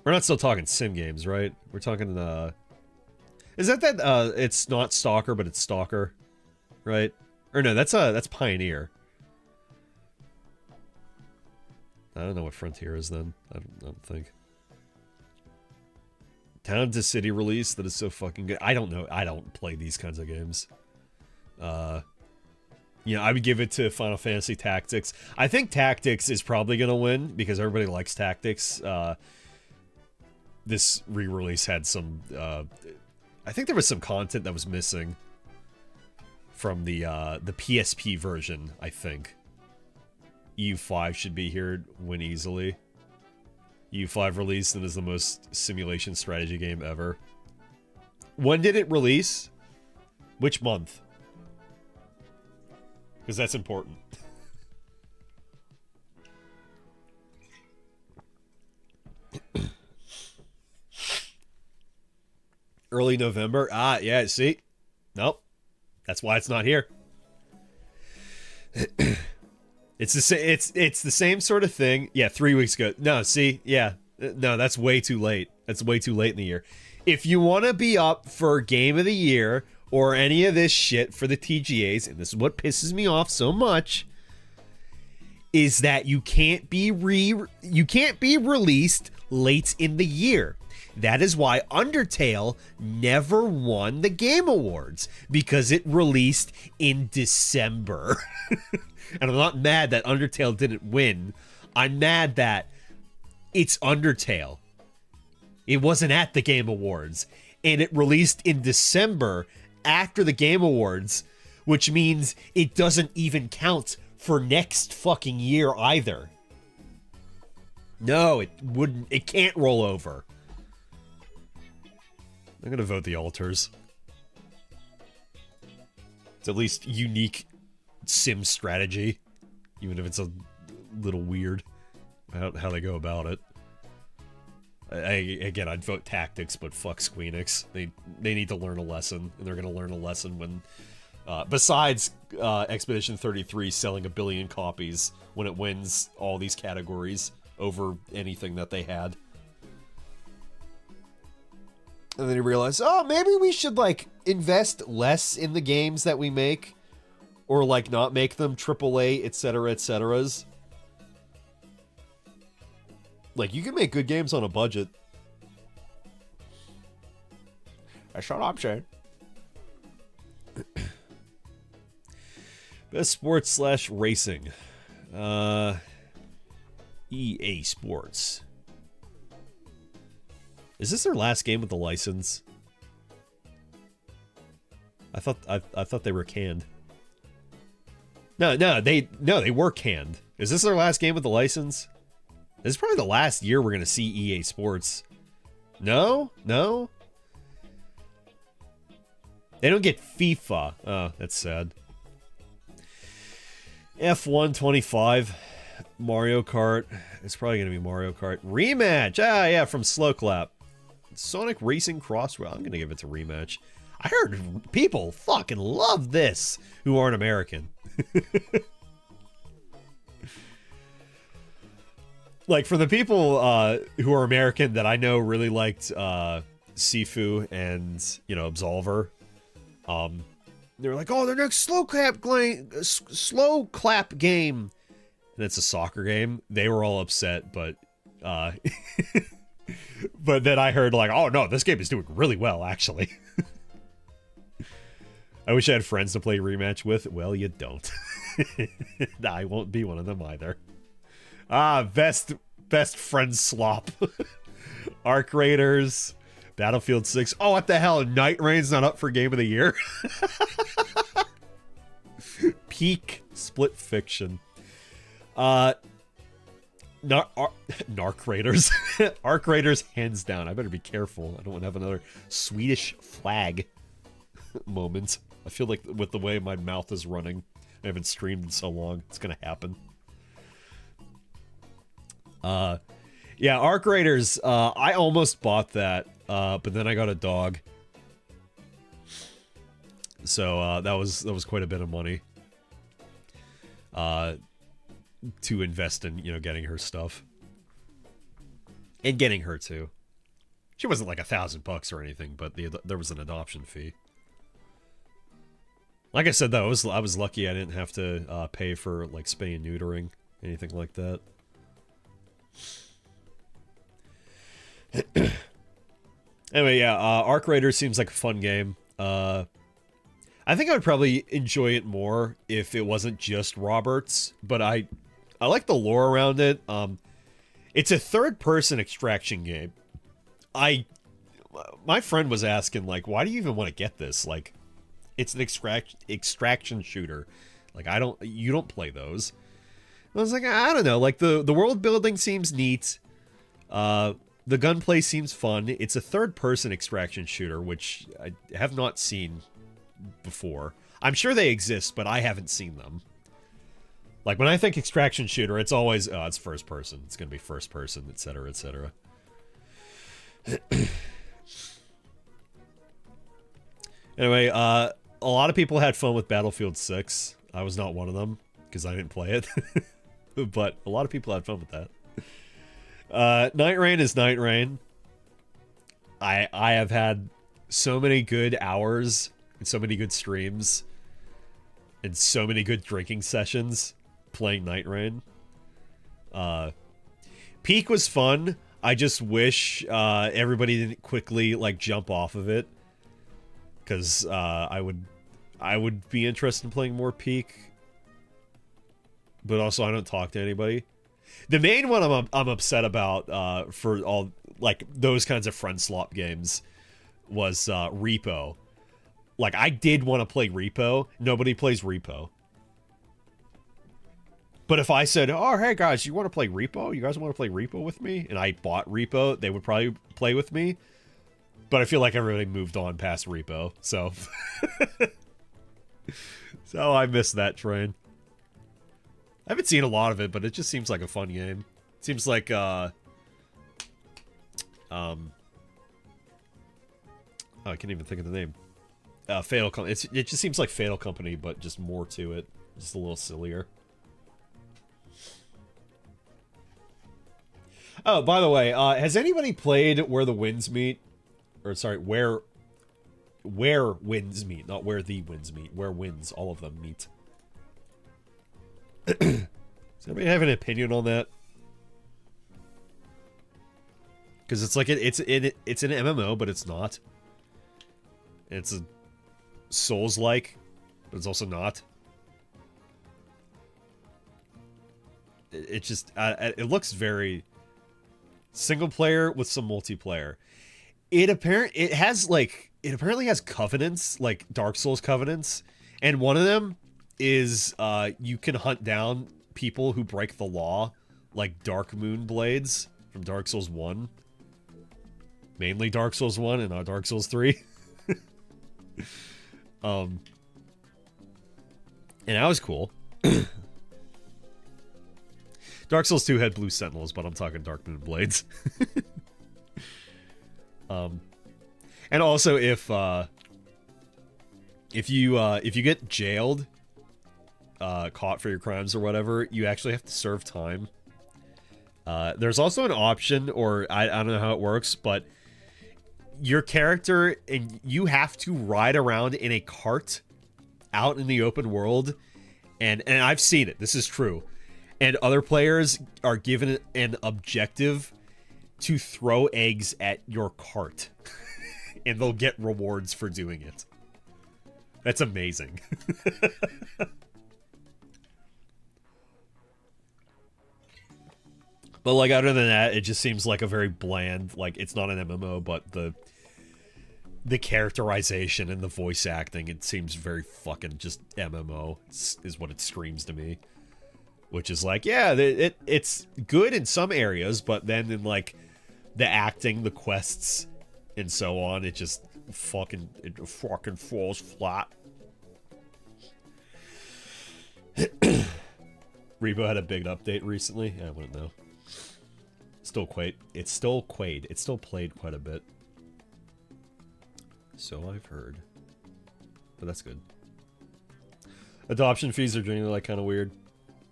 not still talking sim games, right? We're talking, is that, it's not Stalker, but it's Stalker, right? Or no, that's Pioneer. I don't know what Frontier is then. I don't think. Town to City release that is so fucking good. I don't know. I don't play these kinds of games. You know, I would give it to Final Fantasy Tactics. I think Tactics is probably going to win because everybody likes Tactics. This re-release had some, I think there was some content that was missing from the PSP version, I think. EU5 should be here, win easily. EU5 released and is the most simulation strategy game ever. When did it release? Which month? Because that's important. Early November? Ah, yeah, see? Nope. That's why it's not here. It's the same sort of thing. Yeah, 3 weeks ago. No, see? Yeah. No, that's way too late. That's way too late in the year. If you want to be up for Game of the Year or any of this shit for the TGAs, and this is what pisses me off so much, is that you can't be released late in the year. That is why Undertale never won the Game Awards, because it released in December. And I'm not mad that Undertale didn't win. I'm mad that it's Undertale. It wasn't at the Game Awards. And it released in December after the Game Awards, which means it doesn't even count for next fucking year either. No, it wouldn't. It can't roll over. I'm gonna vote the alters. It's at least unique sim strategy, even if it's a little weird how they go about it. Again, I'd vote Tactics, but fuck Squeenix. They need to learn a lesson, and they're gonna learn a lesson when besides Expedition 33 selling 1 billion copies when it wins all these categories over anything that they had. And then you realize, oh, maybe we should, like, invest less in the games that we make. Or, like, not make them AAA, etc., etceteras. Like, you can make good games on a budget. That's what I'm saying. Best sports / racing. EA Sports. Is this their last game with the license? I thought they were canned. No, they were canned. Is this their last game with the license? This is probably the last year we're gonna see EA Sports. No? They don't get FIFA. Oh, that's sad. F125. Mario Kart. It's probably going to be Mario Kart. Rematch! Ah, yeah, from Slow Clap. Sonic Racing Crossrail. I'm going to give it to Rematch. I heard people fucking love this who aren't American. Like, for the people who are American that I know really liked Sifu and, you know, Absolver, they were like, oh, their next slow clap game. And it's a soccer game. They were all upset, but but then I heard like, oh no, this game is doing really well, actually. I wish I had friends to play Rematch with. Well, you don't. I won't be one of them either. Ah, best friend slop. Arc Raiders, Battlefield 6. Oh, what the hell? Night Rain's not up for Game of the Year? Peak Split Fiction. Narc Raiders. Arc Raiders, hands down. I better be careful. I don't want to have another Swedish flag moment. I feel like with the way my mouth is running, I haven't streamed in so long. It's gonna happen. Yeah, Arc Raiders. I almost bought that, but then I got a dog, so that was quite a bit of money. To invest in, you know, getting her stuff. And getting her too. She wasn't like $1,000 or anything, but there was an adoption fee. Like I said though, I was lucky I didn't have to pay for like spay and neutering, anything like that. Anyway, yeah, Arc Raiders seems like a fun game. I think I would probably enjoy it more if it wasn't just Roberts, but I like the lore around it. It's a third-person extraction game. My friend was asking, like, why do you even want to get this? Like, it's an extraction shooter. Like, you don't play those. I was like, I don't know. Like, the world building seems neat. The gunplay seems fun. It's a third-person extraction shooter, which I have not seen before. I'm sure they exist, but I haven't seen them. Like, when I think extraction shooter, it's always, oh, it's first person. It's going to be first person, etc., etc. Anyway, a lot of people had fun with Battlefield 6. I was not one of them, because I didn't play it. But a lot of people had fun with that. Night Rain is Night Rain. I have had so many good hours, and so many good streams, and so many good drinking sessions playing Night Rain. Peak was fun. I just wish everybody didn't quickly like jump off of it, because I would be interested in playing more Peak, but also I don't talk to anybody. The main one I'm upset about for all like those kinds of friend slop games was Repo. Like, I did want to play Repo. Nobody plays Repo. But if I said, oh, hey, guys, you want to play Repo? You guys want to play Repo with me? And I bought Repo, they would probably play with me. But I feel like everybody moved on past Repo, so... So I missed that train. I haven't seen a lot of it, but it just seems like a fun game. It seems like, oh, I can't even think of the name. Fatal Company. It just seems like Fatal Company, but just more to it. Just a little sillier. Oh, by the way, has anybody played Where the Winds Meet? Or, sorry, Where Winds Meet. Not Where the Winds Meet. Where Winds, all of them meet. Does anybody have an opinion on that? Because it's like, it's an MMO, but it's not. It's a Souls-like, but it's also not. It just, it looks very single player with some multiplayer. It apparently has covenants, like Dark Souls covenants, and one of them is you can hunt down people who break the law, like Dark Moon Blades from Dark Souls 1. Mainly Dark Souls 1 and not Dark Souls 3. And that was cool. Dark Souls 2 had blue sentinels, but I'm talking Dark Moon Blades. And also if you get jailed, caught for your crimes or whatever, you actually have to serve time. There's also an option, or I don't know how it works, but your character, and you have to ride around in a cart out in the open world, and I've seen it, this is true, and other players are given an objective to throw eggs at your cart, and they'll get rewards for doing it. That's amazing. But, like, other than that, it just seems like a very bland, like, it's not an MMO, but the characterization and the voice acting, it seems very fucking just MMO, is what it screams to me. Which is like, yeah, it's good in some areas, but then in, like, the acting, the quests, and so on, it just fucking falls flat. Rebo had a big update recently. I wouldn't know. Still Quaid. It's still Quaid. It's still played quite a bit. So I've heard. But that's good. Adoption fees are generally, like, kind of weird.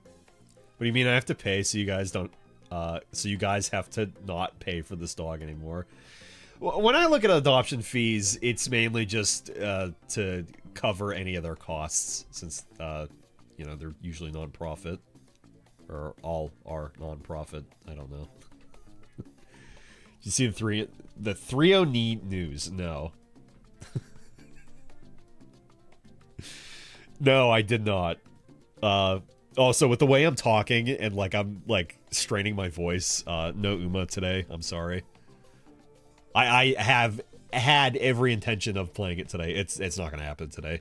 What do you mean I have to pay so you guys don't... so you guys have to not pay for this dog anymore? When I look at adoption fees, it's mainly just to cover any of their costs, since, you know, they're usually non-profit. Or all are non-profit. I don't know. Did you see the 309 news? No. No, I did not. Also, with the way I'm talking and, like, I'm, like, straining my voice, no Uma today. I'm sorry. I have had every intention of playing it today. It's not gonna happen today.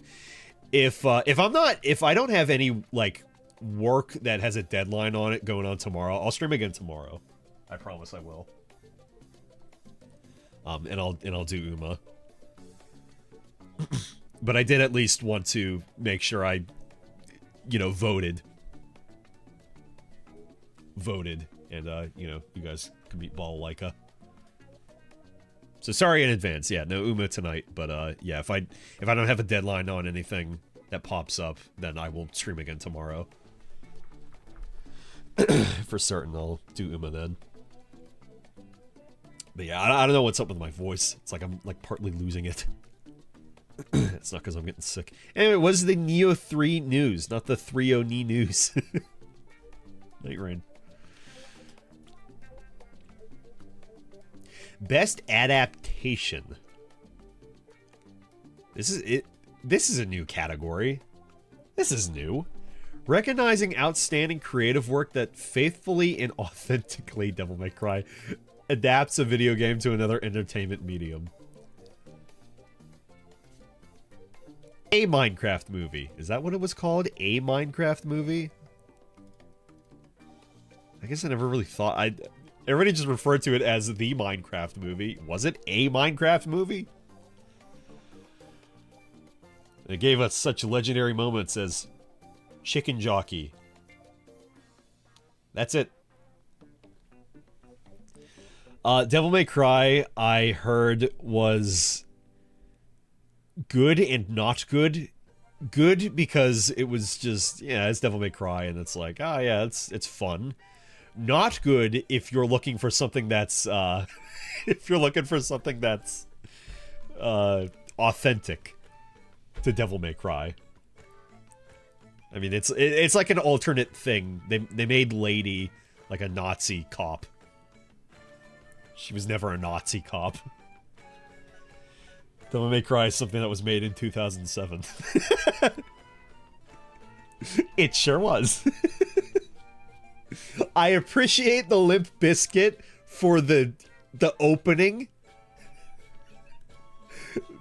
If I don't have any, like, work that has a deadline on it going on tomorrow, I'll stream again tomorrow. I promise I will. And I'll do Uma. But I did at least want to make sure I, you know, voted, and you know, you guys can meet Balalaika. So sorry in advance. Yeah, no Uma tonight, but yeah, if I don't have a deadline on anything that pops up, then I will stream again tomorrow. For certain, I'll do Uma then. But yeah, I don't know what's up with my voice. It's like I'm, like, partly losing it. It's not because I'm getting sick. Anyway, it was the Neo 3 news, not the 309 news. Night Rain. Best adaptation. This is it. This is a new category. This is new. Recognizing outstanding creative work that faithfully and authentically, Devil May Cry, adapts a video game to another entertainment medium. A Minecraft movie. Is that what it was called? A Minecraft movie? I guess I never really thought... Everybody just referred to it as the Minecraft movie. Was it a Minecraft movie? It gave us such legendary moments as Chicken Jockey. That's it. Devil May Cry, I heard, was good and not good. Good because it was just, yeah, it's Devil May Cry, and it's like, oh yeah, it's fun. Not good if you're looking for something that's, if you're looking for something that's, authentic to Devil May Cry. I mean, it's like an alternate thing. They made Lady like a Nazi cop. She was never a Nazi cop. Devil May Cry is something that was made in 2007. It sure was. I appreciate the Limp Bizkit for the opening.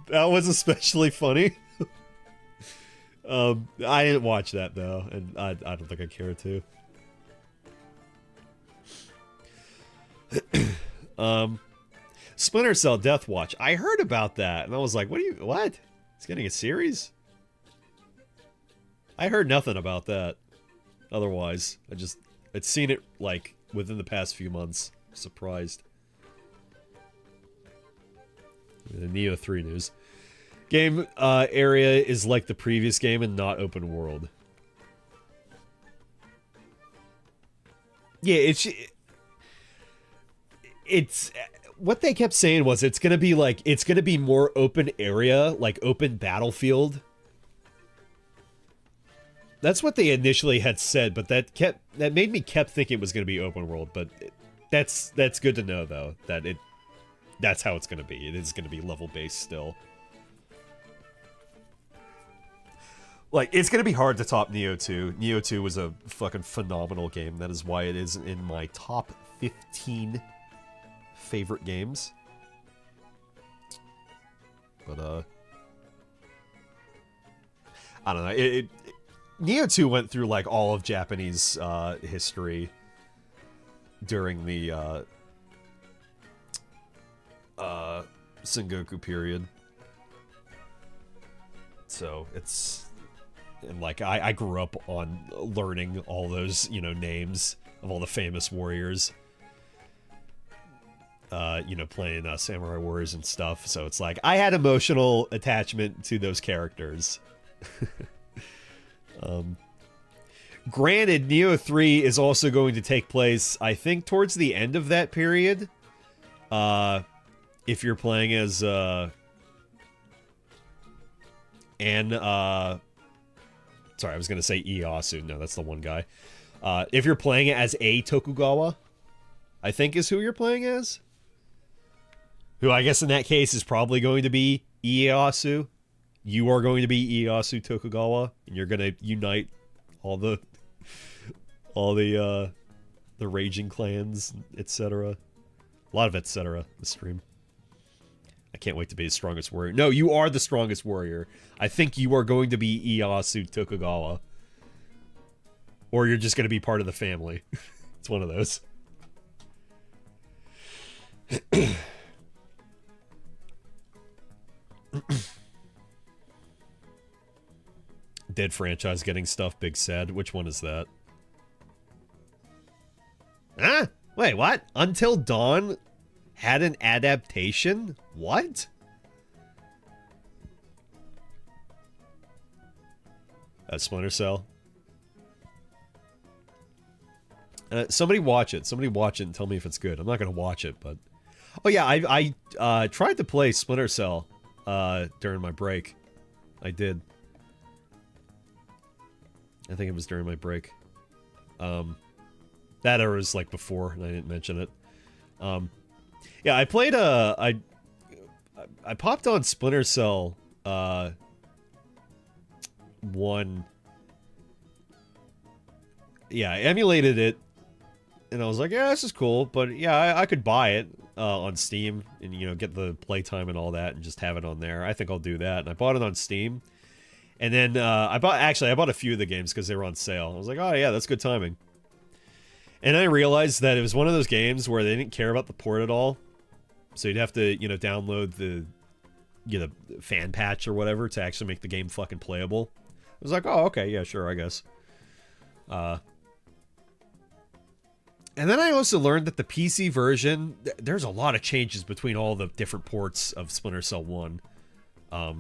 That was especially funny. I didn't watch that though, and I don't think I care to. Splinter Cell Death Watch. I heard about that, and I was like, what? It's getting a series? I heard nothing about that. Otherwise, I'd seen it, like, within the past few months. Surprised. The Neo 3 news. Game area is like the previous game and not open world. Yeah, it's what they kept saying was it's gonna be more open area, like open battlefield. That's what they initially had said, but that made me kept thinking it was gonna be open world. But that's good to know though that's how it's gonna be. It is gonna be level based still. Like, it's gonna be hard to top Neo 2. Neo 2 was a fucking phenomenal game. That is why it is in my top 15 favorite games. But, I don't know. Neo 2 went through, like, all of Japanese history during the Sengoku period. So, it's... And, like, I grew up on learning all those, you know, names of all the famous warriors. You know, playing Samurai Warriors and stuff. So it's like, I had emotional attachment to those characters. Granted, Neo 3 is also going to take place, I think, towards the end of that period. If you're playing as, sorry, I was going to say Ieyasu. No, that's the one guy. If you're playing it as a Tokugawa, I think is who you're playing as. Who I guess in that case is probably going to be Ieyasu. You are going to be Ieyasu Tokugawa, and you're going to unite all the raging clans, etc. A lot of etc. This stream. I can't wait to be the strongest warrior. No, you are the strongest warrior. I think you are going to be Ieyasu Tokugawa. Or you're just going to be part of the family. It's one of those. Dead franchise getting stuff, big sad. Which one is that? Huh? Wait, what? Until Dawn had an adaptation? What? Splinter Cell. Somebody watch it. Somebody watch it and tell me if it's good. I'm not going to watch it, but... Oh yeah, I tried to play Splinter Cell during my break. I did. I think it was during my break. That or was like before, and I didn't mention it. Yeah, I played I popped on Splinter Cell 1. Yeah, I emulated it, and I was like, yeah, this is cool, but yeah, I could buy it on Steam and, you know, get the playtime and all that and just have it on there. I think I'll do that. And I bought it on Steam. And then I bought a few of the games because they were on sale. I was like, oh yeah, that's good timing. And I realized that it was one of those games where they didn't care about the port at all. So you'd have to, you know, download the fan patch or whatever to actually make the game fucking playable. I was like, oh, okay, yeah, sure, I guess. And then I also learned that the PC version, there's a lot of changes between all the different ports of Splinter Cell 1. I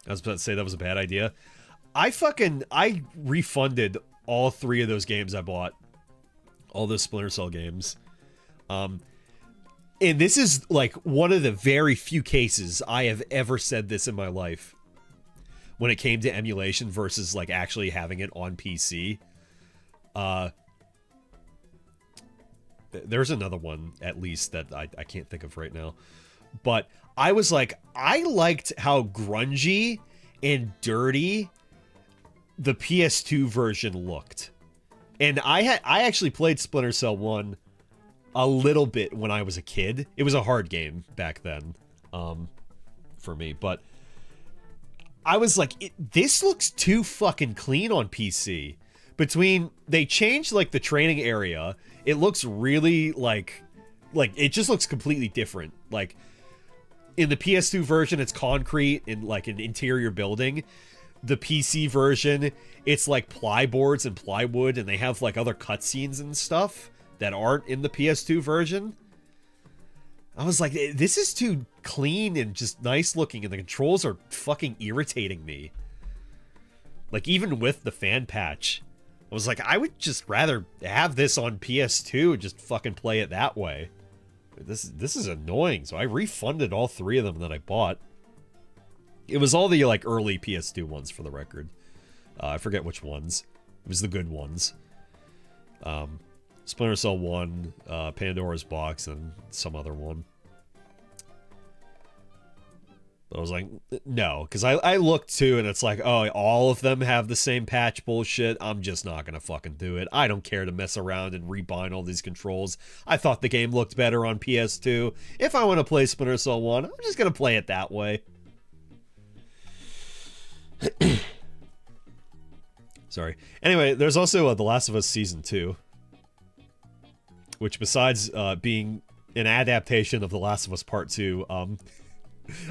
was about to say that was a bad idea. I refunded all 3 of those games I bought. All those Splinter Cell games. And this is, like, one of the very few cases I have ever said this in my life. When it came to emulation versus, like, actually having it on PC. There's another one, at least, that I can't think of right now. But I was like, I liked how grungy and dirty the PS2 version looked. And I actually played Splinter Cell 1 a little bit when I was a kid. It was a hard game back then, for me. But I was like, this looks too fucking clean on PC. They changed, like, the training area. It looks really, like, it just looks completely different. Like, in the PS2 version, it's concrete in, like, an interior building. the PC version, it's like plyboards and plywood, and they have like other cutscenes and stuff that aren't in the PS2 version. I was like, this is too clean and just nice looking, and the controls are fucking irritating me. Like, even with the fan patch, I was like, I would just rather have this on PS2 and just fucking play it that way. This is annoying, so I refunded all 3 of them that I bought. It was all the, like, early PS2 ones, for the record. I forget which ones. It was the good ones. Splinter Cell 1, Pandora's Box, and some other one. But I was like, no, because I looked too, and it's like, oh, all of them have the same patch bullshit. I'm just not going to fucking do it. I don't care to mess around and rebind all these controls. I thought the game looked better on PS2. If I want to play Splinter Cell 1, I'm just going to play it that way. Sorry. Anyway, there's also The Last of Us Season 2. Which, besides being an adaptation of The Last of Us Part 2,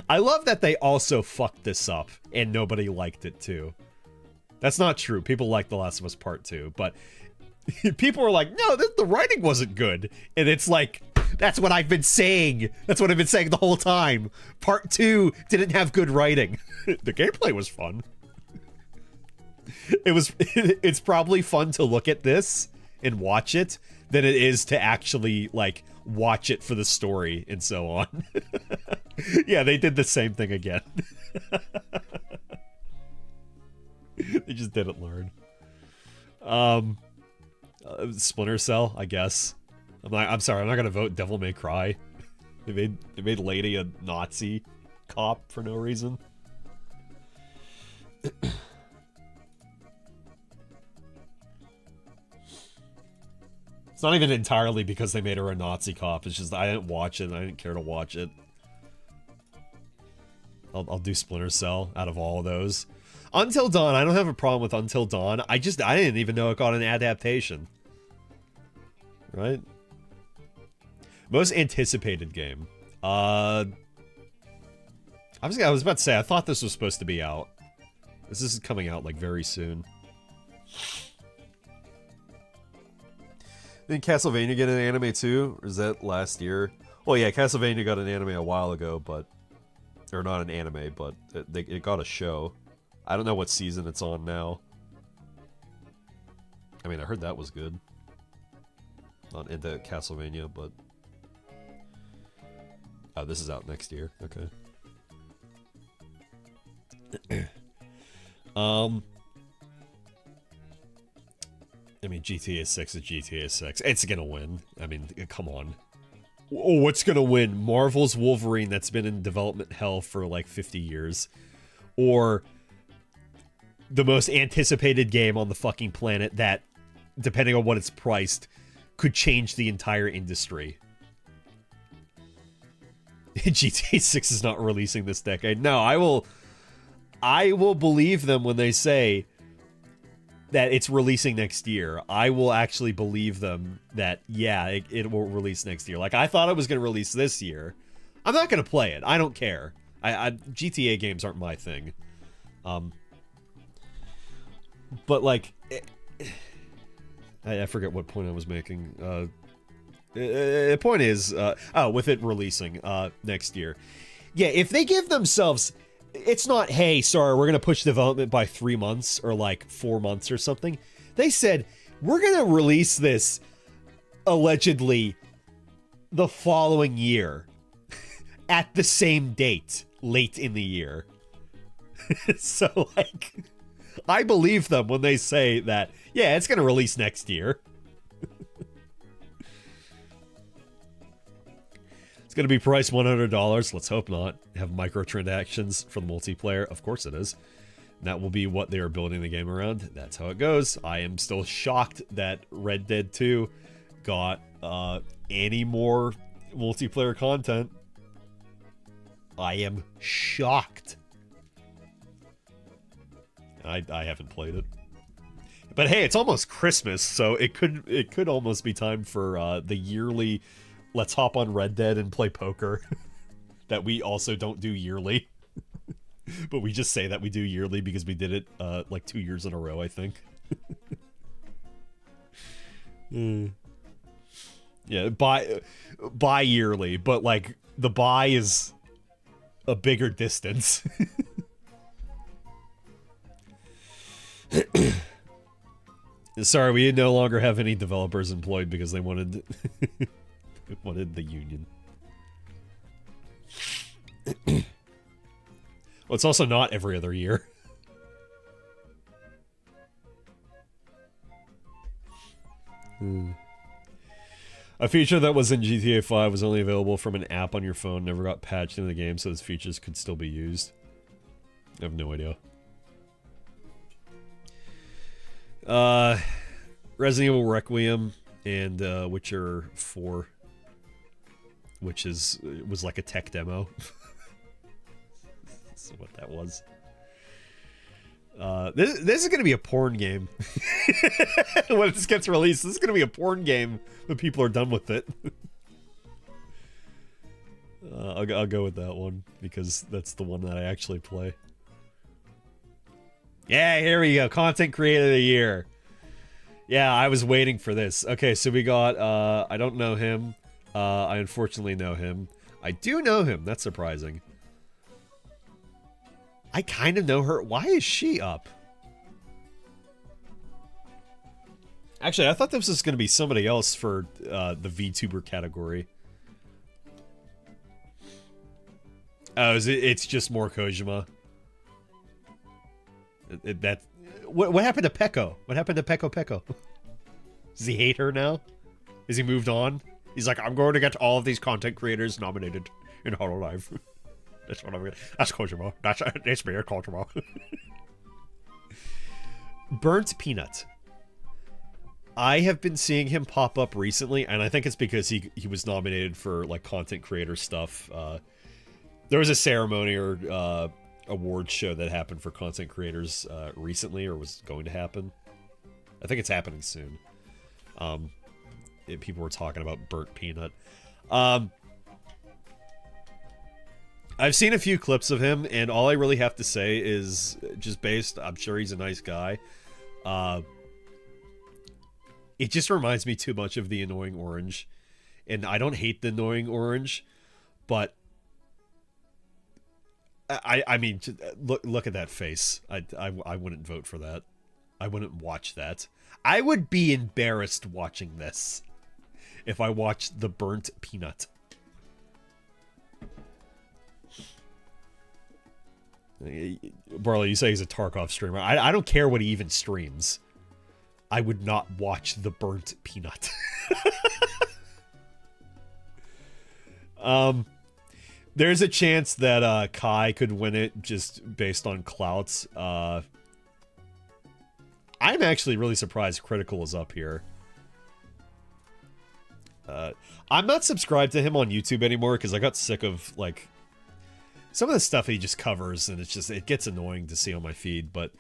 I love that they also fucked this up, and nobody liked it too. That's not true. People liked The Last of Us Part 2, but people were like, no, the writing wasn't good. And it's like, that's what I've been saying. That's what I've been saying the whole time. Part 2 didn't have good writing. The gameplay was fun. It's probably fun to look at this and watch it than it is to actually, like, watch it for the story and so on. Yeah, they did the same thing again. They just didn't learn. Splinter Cell, I guess. I'm sorry, I'm not gonna vote Devil May Cry. They made Lady a Nazi cop for no reason. It's not even entirely because they made her a Nazi cop. It's just I didn't watch it. And I didn't care to watch it. I'll do Splinter Cell out of all of those. Until Dawn, I don't have a problem with Until Dawn. I didn't even know it got an adaptation. Right? Most anticipated game. I was about to say, I thought this was supposed to be out. This is coming out, like, very soon. Didn't Castlevania get an anime too? Or is that last year? Well, yeah, Castlevania got an anime a while ago, but... Or not an anime, but it got a show. I don't know what season it's on now. I mean, I heard that was good. Not into Castlevania, but... Oh, this is out next year. Okay. I mean, GTA 6 is GTA 6. It's gonna win. I mean, come on. Oh, what's gonna win? Marvel's Wolverine that's been in development hell for like 50 years. Or the most anticipated game on the fucking planet that, depending on what it's priced, could change the entire industry. GTA 6 is not releasing this decade. No, I will believe them when they say that it's releasing next year. I will actually believe them that, yeah, it will release next year. Like, I thought it was going to release this year. I'm not going to play it. I don't care. GTA games aren't my thing. But, like, I forget what point I was making. The point is, with it releasing next year. Yeah, if they give themselves... It's not, hey, sorry, we're going to push development by 3 months or like 4 months or something. They said, we're going to release this allegedly the following year at the same date late in the year. So, like, I believe them when they say that, yeah, it's going to release next year. It's going to be priced $100. Let's hope not. Have microtransactions for the multiplayer. Of course it is. And that will be what they are building the game around. That's how it goes. I am still shocked that Red Dead 2 got any more multiplayer content. I am shocked. I haven't played it. But hey, it's almost Christmas, so it could almost be time for the yearly... Let's hop on Red Dead and play poker. That we also don't do yearly. But we just say that we do yearly because we did it like 2 years in a row, I think. Yeah, bi-yearly, but like the bi is a bigger distance. Sorry, we no longer have any developers employed because they wanted wanted the union. Well, it's also not every other year. A feature that was in GTA 5 was only available from an app on your phone, never got patched into the game, so those features could still be used. I have no idea. Resident Evil Requiem and Witcher 4, which was like a tech demo. That's what that was. This is gonna be a porn game. When this gets released, this is gonna be a porn game when people are done with it. I'll go with that one because that's the one that I actually play. Yeah, here we go. Content Creator of the Year. Yeah, I was waiting for this. Okay, so we got, I don't know him. I unfortunately know him. I do know him. That's surprising. I kind of know her. Why is she up? Actually, I thought this was going to be somebody else for the VTuber category. Oh, it's just more Kojima. What happened to Peko? What happened to Peko? Does he hate her now? Has he moved on? He's like, I'm going to get all of these content creators nominated in Hololive. That's what I'm gonna. That's Kojima. It's me, Kojima. Burnt Peanut. I have been seeing him pop up recently, and I think it's because he was nominated for like content creator stuff. There was a ceremony or award show that happened for content creators recently, or was going to happen. I think it's happening soon. People were talking about Burnt Peanut. I've seen a few clips of him, and all I really have to say is just based. I'm sure he's a nice guy. It just reminds me too much of the Annoying Orange, and I don't hate the Annoying Orange, but I mean, look at that face. I wouldn't vote for that. I wouldn't watch that. I would be embarrassed watching this if I watched the Burnt Peanut. Barley, you say he's a Tarkov streamer. I don't care what he even streams. I would not watch the Burnt Peanut. There's a chance that Kai could win it just based on clouts. I'm actually really surprised Critical is up here. I'm not subscribed to him on YouTube anymore because I got sick of like some of the stuff he just covers, and it gets annoying to see on my feed. But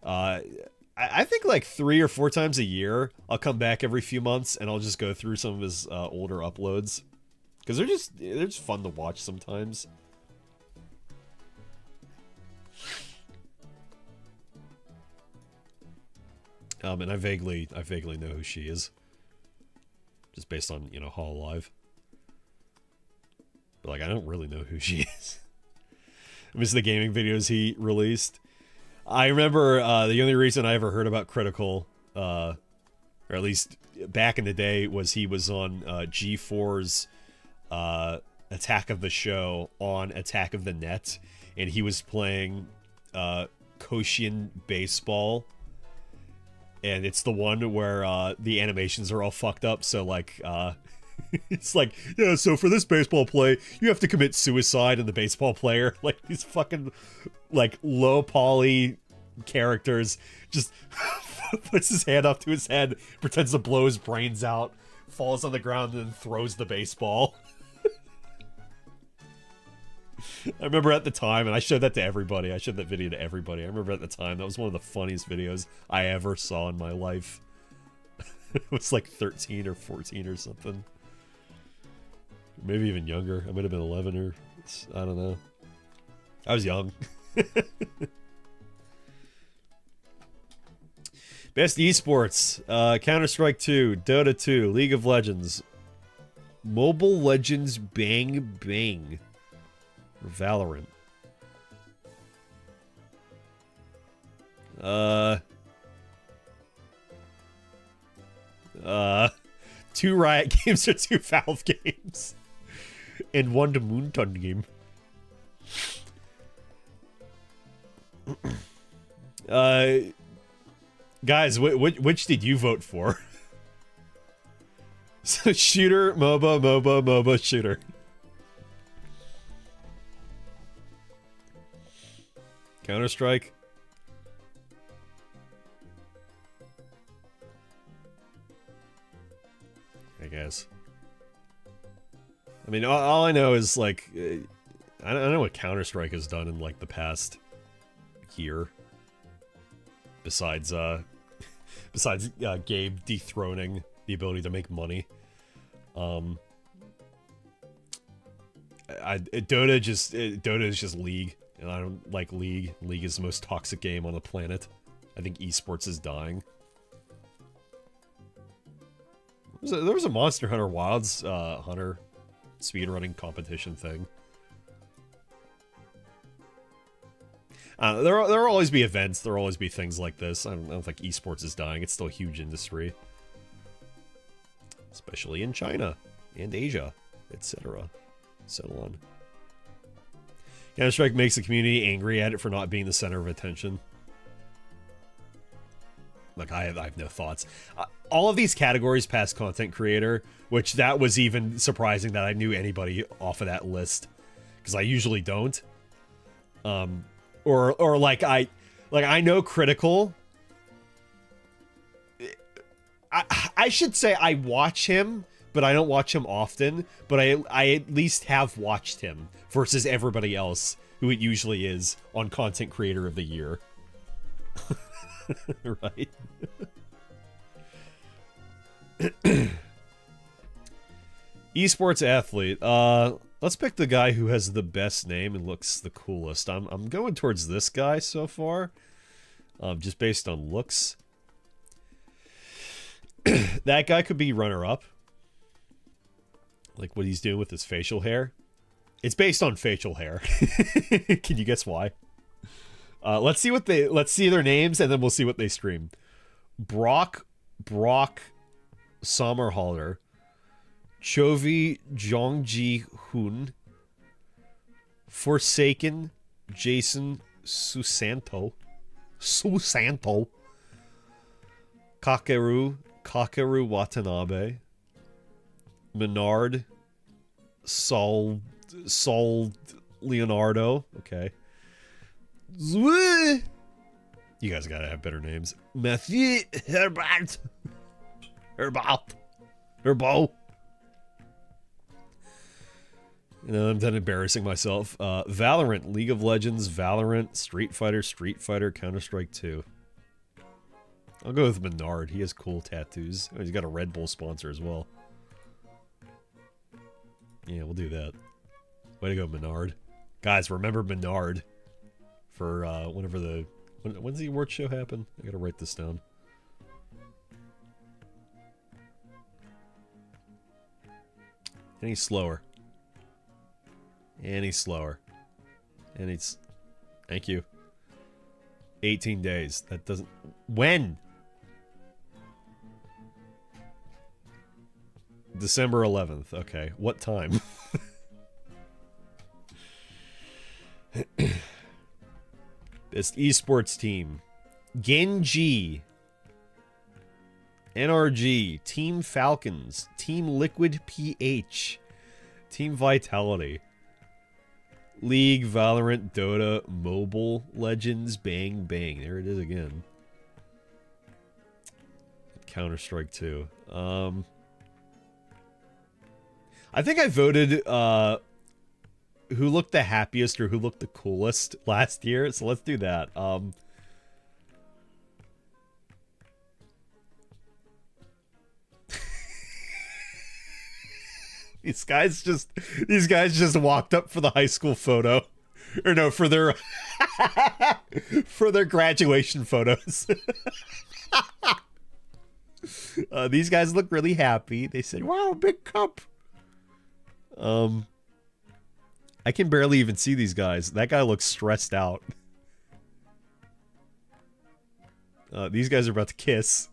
I think like 3 or 4 times a year I'll come back every few months and I'll just go through some of his older uploads because they're just fun to watch sometimes. And I vaguely know who she is, just based on Hololive. But like I don't really know who she is. I miss the gaming videos he released. I remember the only reason I ever heard about Critical, or at least back in the day, was he was on G4's Attack of the Show on Attack of the Net, and he was playing Koshian Baseball, and it's the one where the animations are all fucked up, so like it's like, yeah, so for this baseball play, you have to commit suicide, and the baseball player, like these fucking like low poly characters, just puts his hand up to his head, pretends to blow his brains out, falls on the ground, and then throws the baseball. I remember at the time, and I showed that to everybody. I showed that video to everybody. I remember at the time, that was one of the funniest videos I ever saw in my life. It was like 13 or 14 or something. Maybe even younger. I might have been 11 or... I don't know. I was young. Best esports: Counter-Strike 2, Dota 2, League of Legends, Mobile Legends Bang Bang, or Valorant. Two Riot games or two Valve games, and one to Moonton game. Guys, which did you vote for? So shooter, MOBA, shooter. Counter-Strike. I guess. I mean, all I know is, like, I don't know what Counter-Strike has done in, like, the past year. Besides Gabe dethroning the ability to make money. Dota is just League, and I don't like League. League is the most toxic game on the planet. I think esports is dying. There was a Monster Hunter Wilds Hunter speedrunning competition thing. There'll always be events. There'll always be things like this. I don't think esports is dying. It's still a huge industry. Especially in China and Asia, etc. So on. Counter-Strike makes the community angry at it for not being the center of attention. Like, I have no thoughts. All of these categories past content creator, which that was even surprising that I knew anybody off of that list, because I usually don't. Or like I know Critical. I should say I watch him, but I don't watch him often. But I at least have watched him versus everybody else who it usually is on Content Creator of the Year. Right. Esports athlete. Let's pick the guy who has the best name and looks the coolest. I'm going towards this guy so far, just based on looks. That guy could be runner-up. Like what he's doing with his facial hair. It's based on facial hair. Can you guess why? Let's see their names, and then we'll see what they stream. Brock Sommerhalder, Chovy Jongji Hoon, Forsaken Jason Susanto, Kakeru Watanabe, Menard Sol Leonardo, okay. You guys gotta have better names. Mathieu Herbert. Herbo. You know, I'm done embarrassing myself. Valorant, League of Legends, Valorant, Street Fighter, Counter-Strike 2. I'll go with Menard. He has cool tattoos. Oh, he's got a Red Bull sponsor as well. Yeah, we'll do that. Way to go, Menard. Guys, remember Menard for whenever the... When's the award show happen? I gotta write this down. And he's slower. And he's slower. And he's... Thank you. 18 days. That doesn't... When? December 11th. Okay. What time? Best esports team. Genji. NRG. Team Falcons. Team Liquid PH. Team Vitality. League, Valorant, Dota, Mobile Legends, Bang Bang. There it is again. Counter-Strike 2. I think I voted who looked the happiest or who looked the coolest last year, so let's do that. These guys just walked up for the high school photo Or no, for their for their graduation photos. These guys look really happy. They said, "Wow, big cup." I can barely even see these guys. That guy looks stressed out. These guys are about to kiss.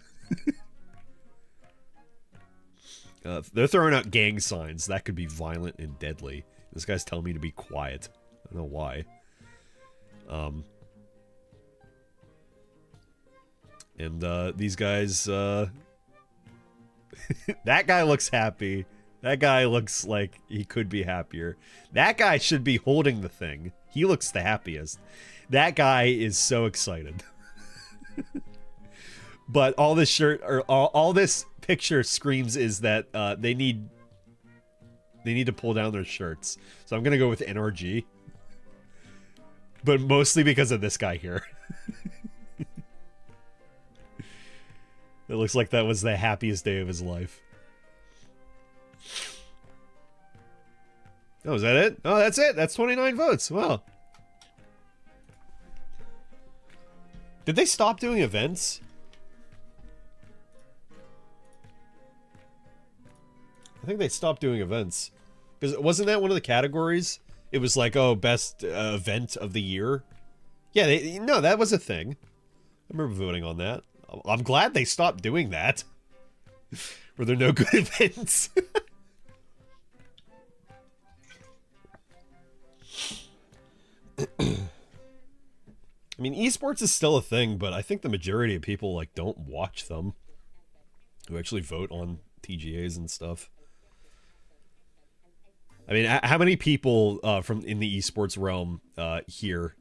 They're throwing out gang signs. That could be violent and deadly. This guy's telling me to be quiet. I don't know why. And these guys, that guy looks happy. That guy looks like he could be happier. That guy should be holding the thing. He looks the happiest. That guy is so excited. But all this all this picture screams is that they need to pull down their shirts. So I'm gonna go with NRG. But mostly because of this guy here. It looks like that was the happiest day of his life. Oh, is that it? Oh, that's it. That's 29 votes. Wow. Did they stop doing events? I think they stopped doing events. Because wasn't that one of the categories? It was like, oh, best event of the year. Yeah, no, that was a thing. I remember voting on that. I'm glad they stopped doing that. Were there no good events? I mean, esports is still a thing, but I think the majority of people like don't watch them. Who actually vote on TGAs and stuff. I mean, how many people from in the esports realm here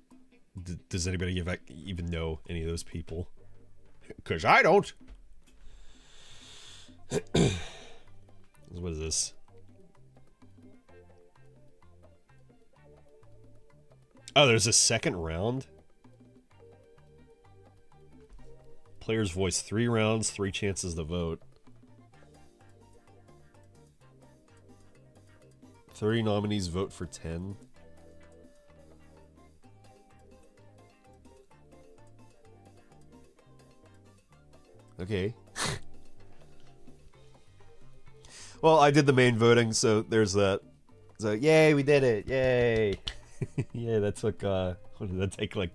does anybody even know any of those people? Because I don't. What is this? Oh, there's a second round? Players voice 3 rounds, 3 chances to vote. 30 nominees vote for 10. Okay. Well, I did the main voting, so there's that. So, yay, we did it. Yay. Yeah, that took, what did that take, like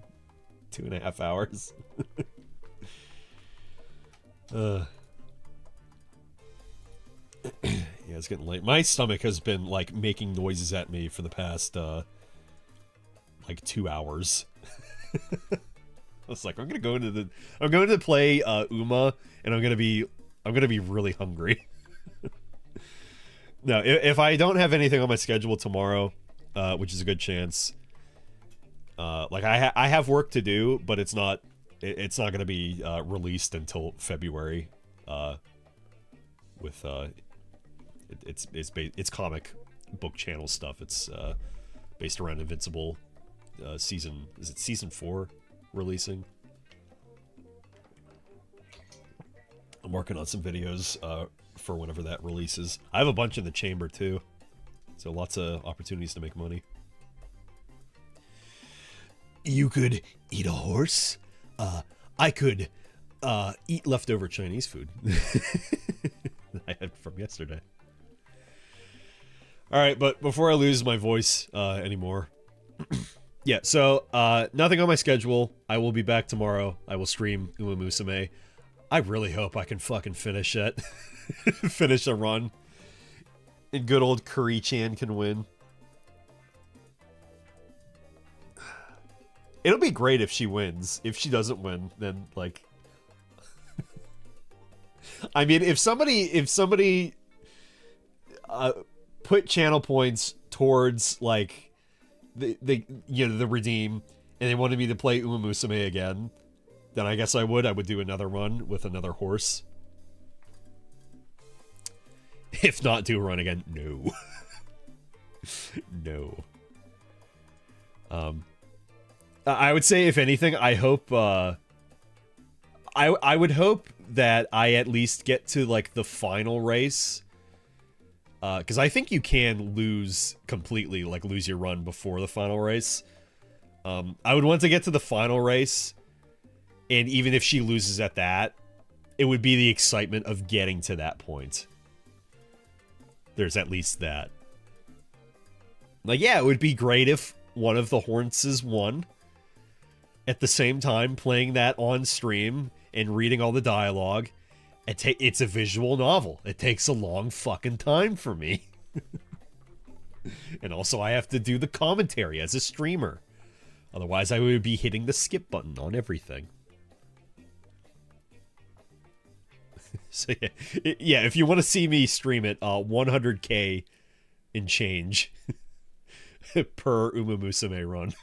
2.5 hours? Yeah, it's getting late. My stomach has been, like, making noises at me for the past, like, 2 hours. I was like, I'm going to play, Uma, and I'm gonna be really hungry. No, if I don't have anything on my schedule tomorrow, which is a good chance, like, I have work to do, but it's not gonna be, released until February, with, it's comic book channel stuff. It's based around Invincible season 4 releasing. I'm working on some videos for whenever that releases. I have a bunch in the chamber too, so lots of opportunities to make money. You could eat a horse. I could eat leftover Chinese food that I had from yesterday. Alright, but before I lose my voice anymore. Yeah, so nothing on my schedule. I will be back tomorrow. I will stream Uma Musume. I really hope I can fucking finish it. Finish a run. And good old Curry-chan can win. It'll be great if she wins. If she doesn't win, then, like... I mean, if somebody put channel points towards, like, the redeem, and they wanted me to play Uma Musume again, then I guess I would do another run with another horse. If not, do a run again. No. No. I would say, if anything, I hope, I would hope that I at least get to, like, the final race. Because I think you can lose completely, like, lose your run before the final race. I would want to get to the final race, and even if she loses at that, it would be the excitement of getting to that point. There's at least that. Like, yeah, it would be great if one of the Hornses won. At the same time, playing that on stream and reading all the dialogue. It's a visual novel. It takes a long fucking time for me. And also, I have to do the commentary as a streamer. Otherwise, I would be hitting the skip button on everything. So yeah, if you want to see me stream it, 100k in change per Uma Musume run.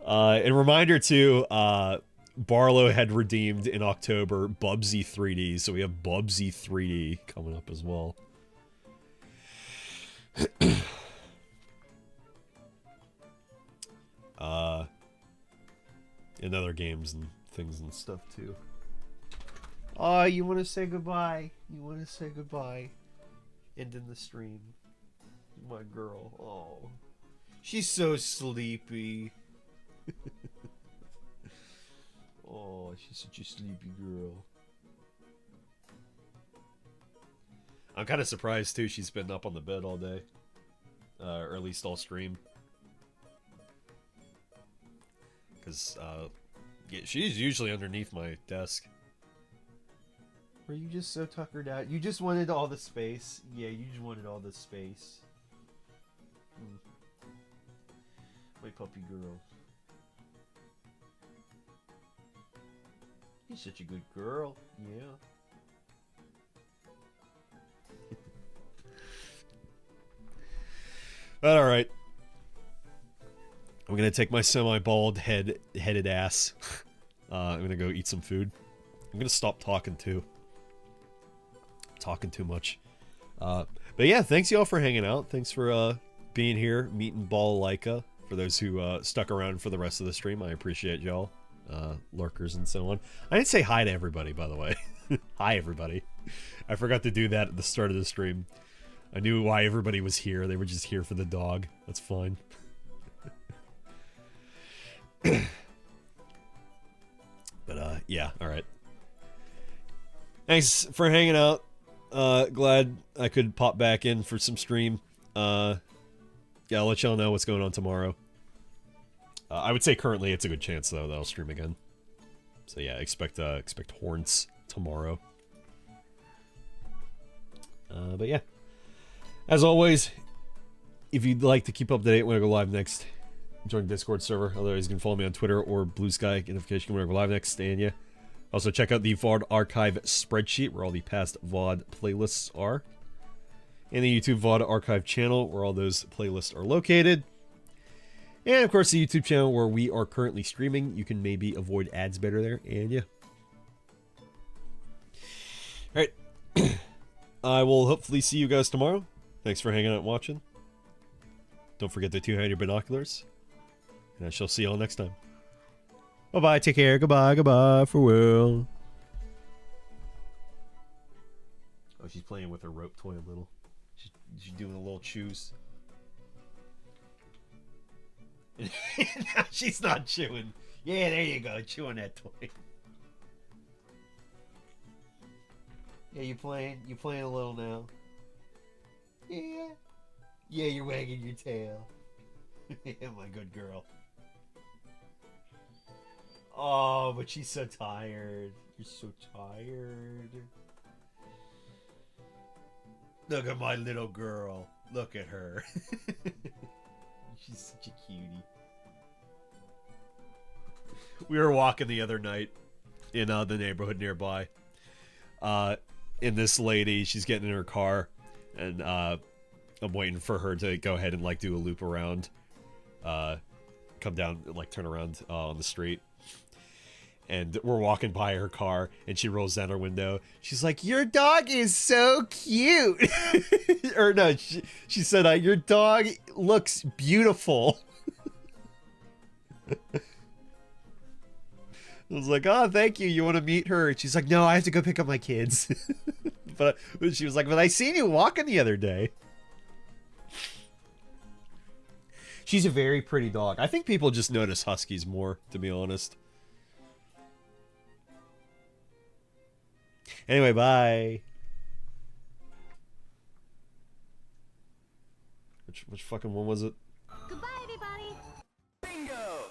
And reminder too, Barlow had redeemed in October Bubsy 3D, so we have Bubsy 3D coming up as well. And other games and things and stuff too. Oh, you want to say goodbye? You want to say goodbye? Ending the stream. My girl. Oh, she's so sleepy. Oh, she's such a sleepy girl. I'm kind of surprised too. She's been up on the bed all day, or at least all stream. Because yeah, she's usually underneath my desk. Were you just so tuckered out? You just wanted all the space. Yeah, you just wanted all the space. My puppy girl. You're such a good girl. Yeah. But alright. I'm gonna take my semi-bald headed ass. I'm gonna go eat some food. I'm gonna stop talking too. Talking too much. But yeah, thanks y'all for hanging out. Thanks for being here, meeting Ball Leica. For those who stuck around for the rest of the stream, I appreciate y'all. Lurkers and so on. I didn't say hi to everybody, by the way. Hi, everybody. I forgot to do that at the start of the stream. I knew why everybody was here. They were just here for the dog. That's fine. But, yeah, alright. Thanks for hanging out. Glad I could pop back in for some stream. Yeah, I'll let y'all know what's going on tomorrow. I would say currently it's a good chance, though, that I'll stream again. So yeah, expect Horns tomorrow. But yeah. As always, if you'd like to keep up to date when I go live next, join the Discord server. Otherwise, you can follow me on Twitter or Blue Sky, get notification when I go live next, and yeah. Also, check out the VOD archive spreadsheet, where all the past VOD playlists are. And the YouTube VOD archive channel, where all those playlists are located. And, of course, the YouTube channel where we are currently streaming. You can maybe avoid ads better there, and yeah. Alright. I will hopefully see you guys tomorrow. Thanks for hanging out and watching. Don't forget to two-handed binoculars. And I shall see y'all next time. Bye-bye, take care, goodbye, goodbye, farewell. Oh, she's playing with her rope toy a little. She's doing a little chews. No, she's not chewing. Yeah, there you go, chewing that toy. Yeah, you playing a little now. Yeah. Yeah, you're wagging your tail. Yeah, my good girl. Oh, but she's so tired. You're so tired. Look at my little girl. Look at her. She's such a cutie. We were walking the other night in the neighborhood nearby. And this lady, she's getting in her car, and I'm waiting for her to go ahead and like do a loop around, come down, like turn around on the street. And we're walking by her car, and she rolls down her window. She's like, "Your dog is so cute." Or no, she said, "Your dog looks beautiful." I was like, "Oh, thank you. You want to meet her?" And she's like, "No, I have to go pick up my kids." But she was like, "But I seen you walking the other day." She's a very pretty dog. I think people just notice huskies more, to be honest. Anyway, bye. Which fucking one was it? Goodbye, everybody. Bingo!